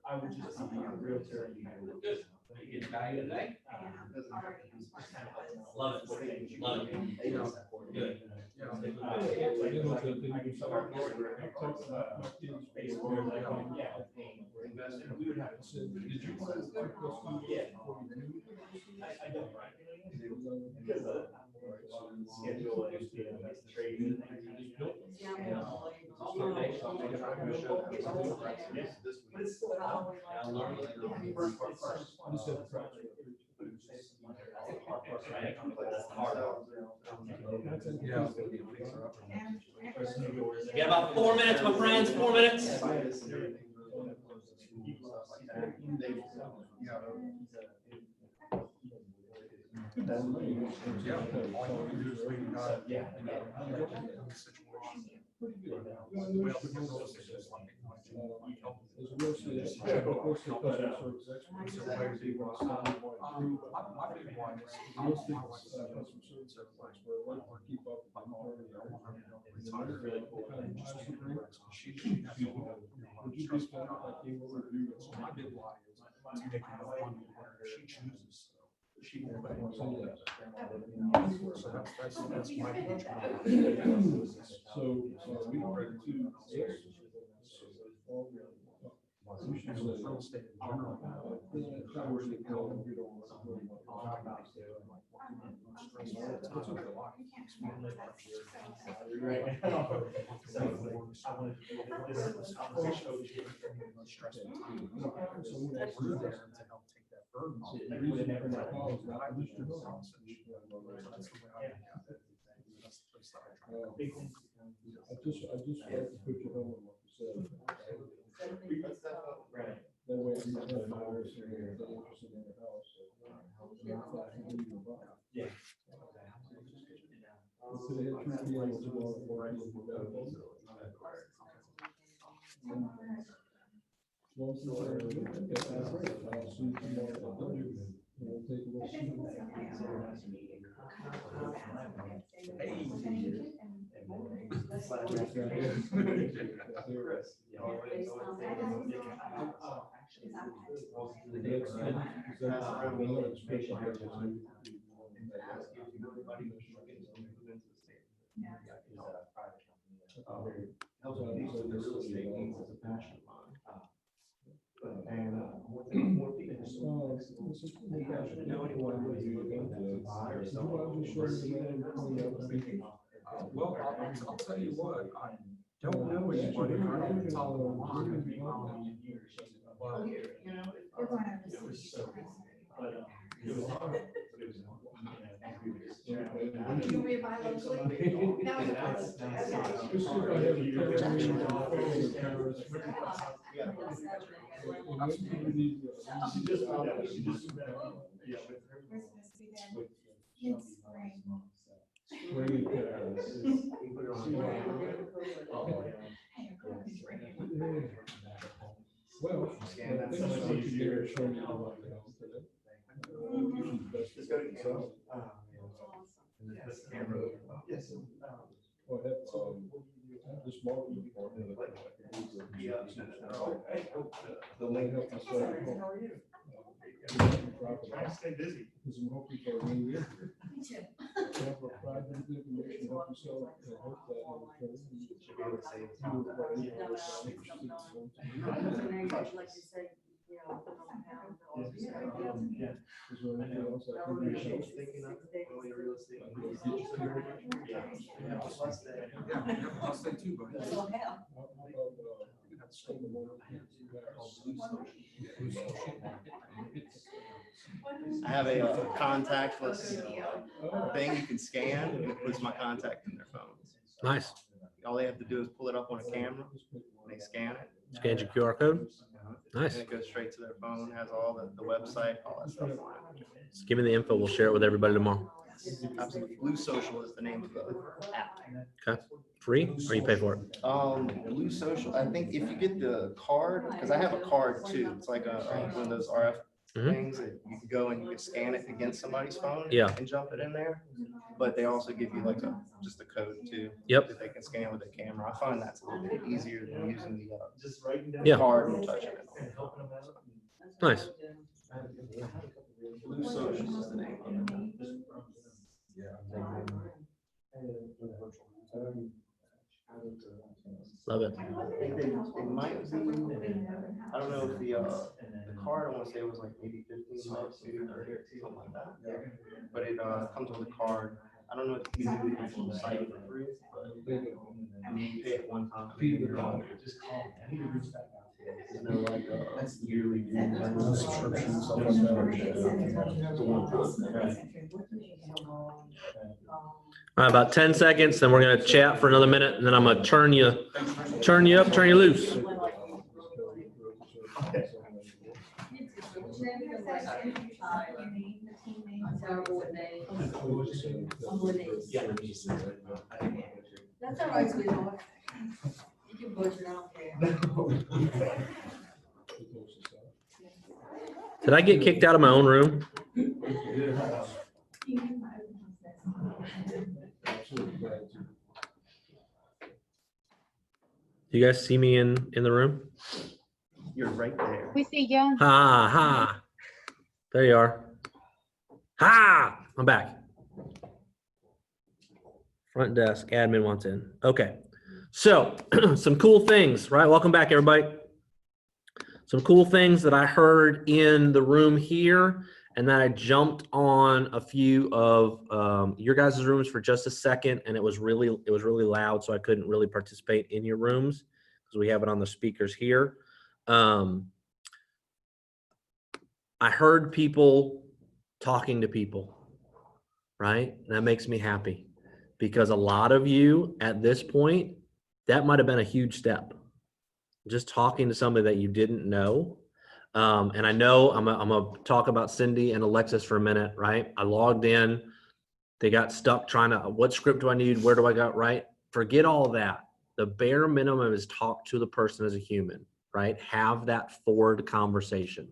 I would just be a realtor. Good. You get value today? Love it. Love it. Good. We got about 4 minutes, my friends, 4 minutes. She can pay. So that's my future. So we are ready to. Real estate in general. I just like to put your home on what you said. That way you have buyers and they're interested in your house. Yeah. Well, I'll tell you what, I don't know anybody. I don't talk to them. Well, trying to stay busy. Because I'm hoping for a new year. I'll stay too, buddy. I have a contactless thing you can scan, and it puts my contact in their phone. Nice. All they have to do is pull it up on a camera, and they scan it. Scan your QR code. Nice. And it goes straight to their phone, has all the website, all that stuff on it. Just give me the info. We'll share it with everybody tomorrow. Absolutely. Blue Social is the name of the app. Okay. Free or you pay for it? Blue Social, I think if you get the card, because I have a card too, it's like one of those RF things that you can go and you can scan it against somebody's phone. Yeah. And jump it in there. But they also give you like just a code too. Yep. That they can scan with a camera. I find that's a little bit easier than using the Yeah. card and touching it. Nice. Blue Social is the name of it. Love it. I think it might be, I don't know if the card, I want to say it was like maybe 15 bucks, maybe 30, something like that. But it comes with a card. I don't know if you can do the actual site for free, but you pay it one time. Just call. There's no like, yearly. No subscription, stuff like that. It's a one-time. All right, about 10 seconds, then we're gonna chat for another minute, and then I'm gonna turn you up, turn you loose. That's all right, sweetheart. You can push it, I don't care. Did I get kicked out of my own room? Do you guys see me in the room? You're right there. We see you. Ha ha. There you are. Ha! I'm back. Front desk, admin wants in. Okay. So, some cool things, right? Welcome back, everybody. Some cool things that I heard in the room here, and then I jumped on a few of your guys' rooms for just a second, and it was really loud, so I couldn't really participate in your rooms because we have it on the speakers here. I heard people talking to people, right? And that makes me happy because a lot of you at this point, that might have been a huge step. Just talking to somebody that you didn't know. And I know I'm gonna talk about Cindy and Alexis for a minute, right? I logged in, they got stuck trying to, what script do I need? Where do I got, right? Forget all that. The bare minimum is talk to the person as a human, right? Have that forward conversation.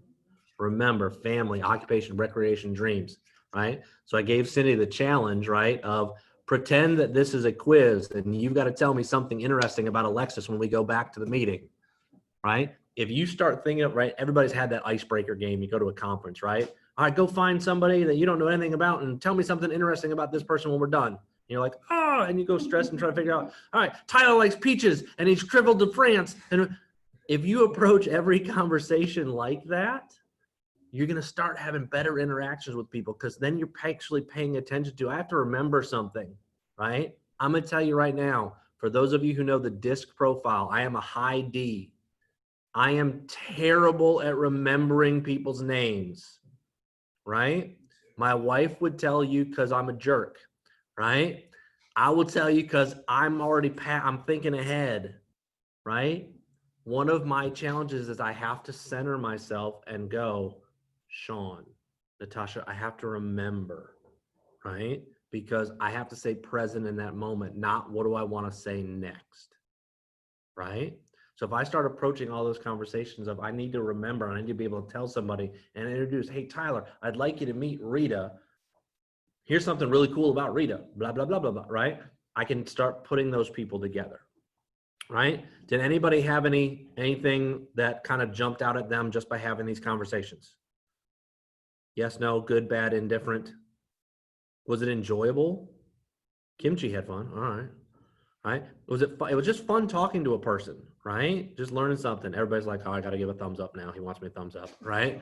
Remember, family, occupation, recreation, dreams, right? So I gave Cindy the challenge, right, of pretend that this is a quiz and you've got to tell me something interesting about Alexis when we go back to the meeting, right? If you start thinking of, right, everybody's had that icebreaker game. You go to a conference, right? All right, go find somebody that you don't know anything about and tell me something interesting about this person when we're done. And you're like, oh, and you go stress and try to figure out, all right, Tyler likes peaches and he's traveled to France. And if you approach every conversation like that, you're going to start having better interactions with people because then you're actually paying attention to, I have to remember something, right? I'm going to tell you right now, for those of you who know the DISC profile, I am a high D. I am terrible at remembering people's names, right? My wife would tell you because I'm a jerk, right? I will tell you because I'm thinking ahead, right? One of my challenges is I have to center myself and go, Sean, Natasha, I have to remember, right? Because I have to stay present in that moment, not what do I want to say next, right? So if I start approaching all those conversations of I need to remember, I need to be able to tell somebody and introduce, hey, Tyler, I'd like you to meet Rita. Here's something really cool about Rita, blah, blah, blah, blah, blah, right? I can start putting those people together, right? Did anybody have anything that kind of jumped out at them just by having these conversations? Yes, no, good, bad, indifferent. Was it enjoyable? Kimchi had fun. All right. Right? Was it fun? It was just fun talking to a person, right? Just learning something. Everybody's like, oh, I got to give a thumbs up now. He wants me a thumbs up, right?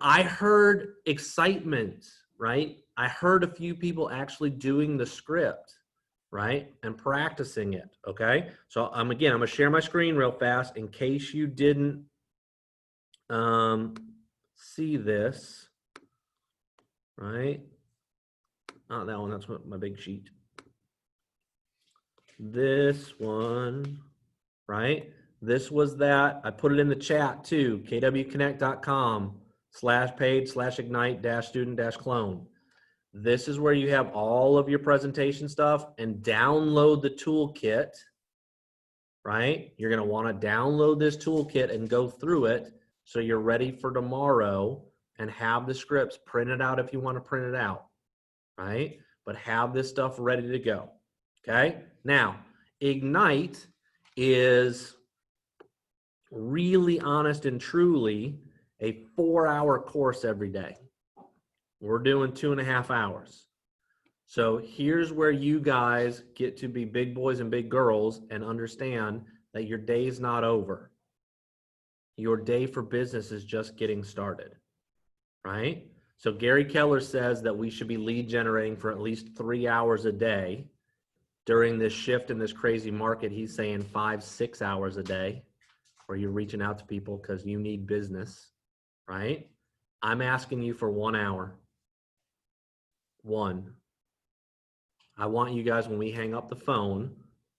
I heard excitement, right? I heard a few people actually doing the script, right? And practicing it, okay? So I'm going to share my screen real fast in case you didn't see this, right? Not that one, that's my big sheet. This one, right? This was that. I put it in the chat too, kwconnect.com/page/ignite-student-clone. This is where you have all of your presentation stuff and download the toolkit, right? You're going to want to download this toolkit and go through it so you're ready for tomorrow and have the scripts printed out if you want to print it out, right? But have this stuff ready to go, okay? Now, Ignite is really honest and truly a 4-hour course every day. We're doing 2.5 hours. So here's where you guys get to be big boys and big girls and understand that your day's not over. Your day for business is just getting started, right? So Gary Keller says that we should be lead generating for at least 3 hours a day. During this shift in this crazy market, he's saying 5-6 hours a day, where you're reaching out to people because you need business, right? I'm asking you for 1 hour. I want you guys, when we hang up the phone,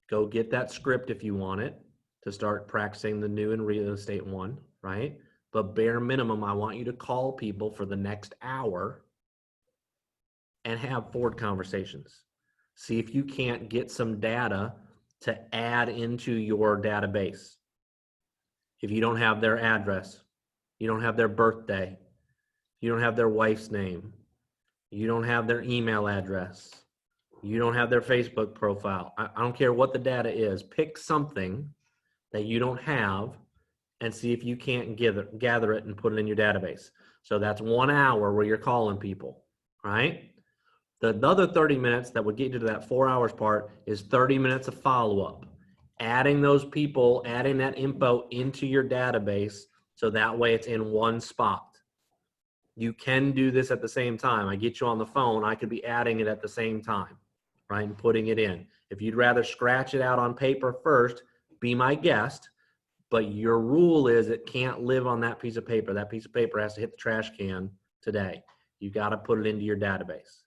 go get that script if you want it to start practicing the new and real estate one, right? But bare minimum, I want you to call people for the next hour and have forward conversations. See if you can't get some data to add into your database. If you don't have their address, you don't have their birthday, you don't have their wife's name, you don't have their email address, you don't have their Facebook profile. I don't care what the data is. Pick something that you don't have and see if you can't gather it and put it in your database. So that's 1 hour where you're calling people, right? The other 30 minutes that would get you to that 4 hours part is 30 minutes of follow-up. Adding those people, adding that info into your database so that way it's in one spot. You can do this at the same time. I get you on the phone, I could be adding it at the same time, right, and putting it in. If you'd rather scratch it out on paper first, be my guest, but your rule is it can't live on that piece of paper. That piece of paper has to hit the trash can today. You got to put it into your database.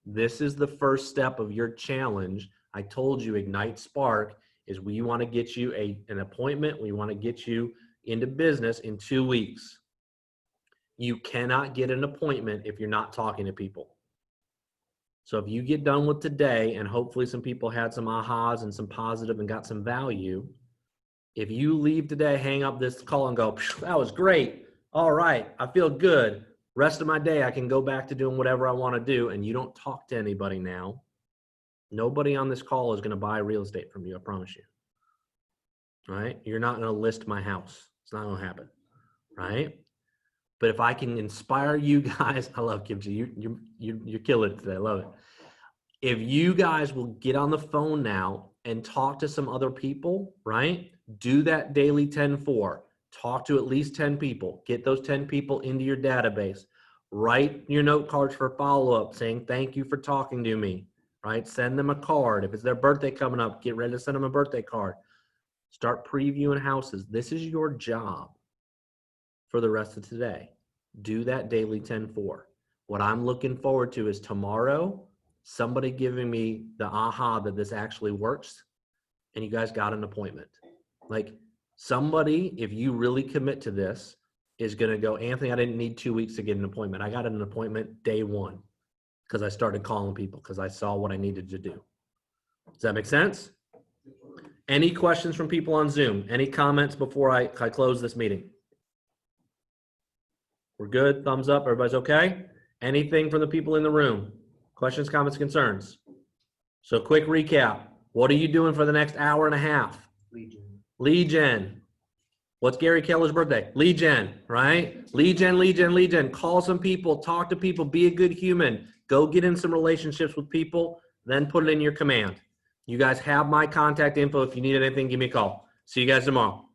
This is the first step of your challenge. I told you Ignite Spark is we want to get you an appointment. We want to get you into business in 2 weeks. You cannot get an appointment if you're not talking to people. So if you get done with today and hopefully some people had some ahas and some positive and got some value, if you leave today, hang up this call and go, that was great. All right, I feel good. Rest of my day, I can go back to doing whatever I want to do, and you don't talk to anybody now, nobody on this call is going to buy real estate from you, I promise you. Right? You're not going to list my house. It's not going to happen. Right? But if I can inspire you guys, I love Kimchi. You're killing it today. I love it. If you guys will get on the phone now and talk to some other people, right? Do that daily 10-4. Talk to at least 10 people. Get those 10 people into your database. Write your note cards for follow-up saying, thank you for talking to me, right? Send them a card. If it's their birthday coming up, get ready to send them a birthday card. Start previewing houses. This is your job for the rest of today. Do that daily 10-4. What I'm looking forward to is tomorrow, somebody giving me the aha that this actually works and you guys got an appointment. Like, somebody, if you really commit to this, is going to go, Anthony, I didn't need 2 weeks to get an appointment. I got an appointment day one because I started calling people because I saw what I needed to do. Does that make sense? Any questions from people on Zoom? Any comments before I close this meeting? We're good? Thumbs up? Everybody's okay? Anything from the people in the room? Questions, comments, concerns? So quick recap. What are you doing for the next hour and a half? Lead gen. What's Gary Keller's birthday? Lead gen, right? Lead gen. Call some people, talk to people, be a good human. Go get in some relationships with people, then put it in your command. You guys have my contact info. If you need anything, give me a call. See you guys tomorrow.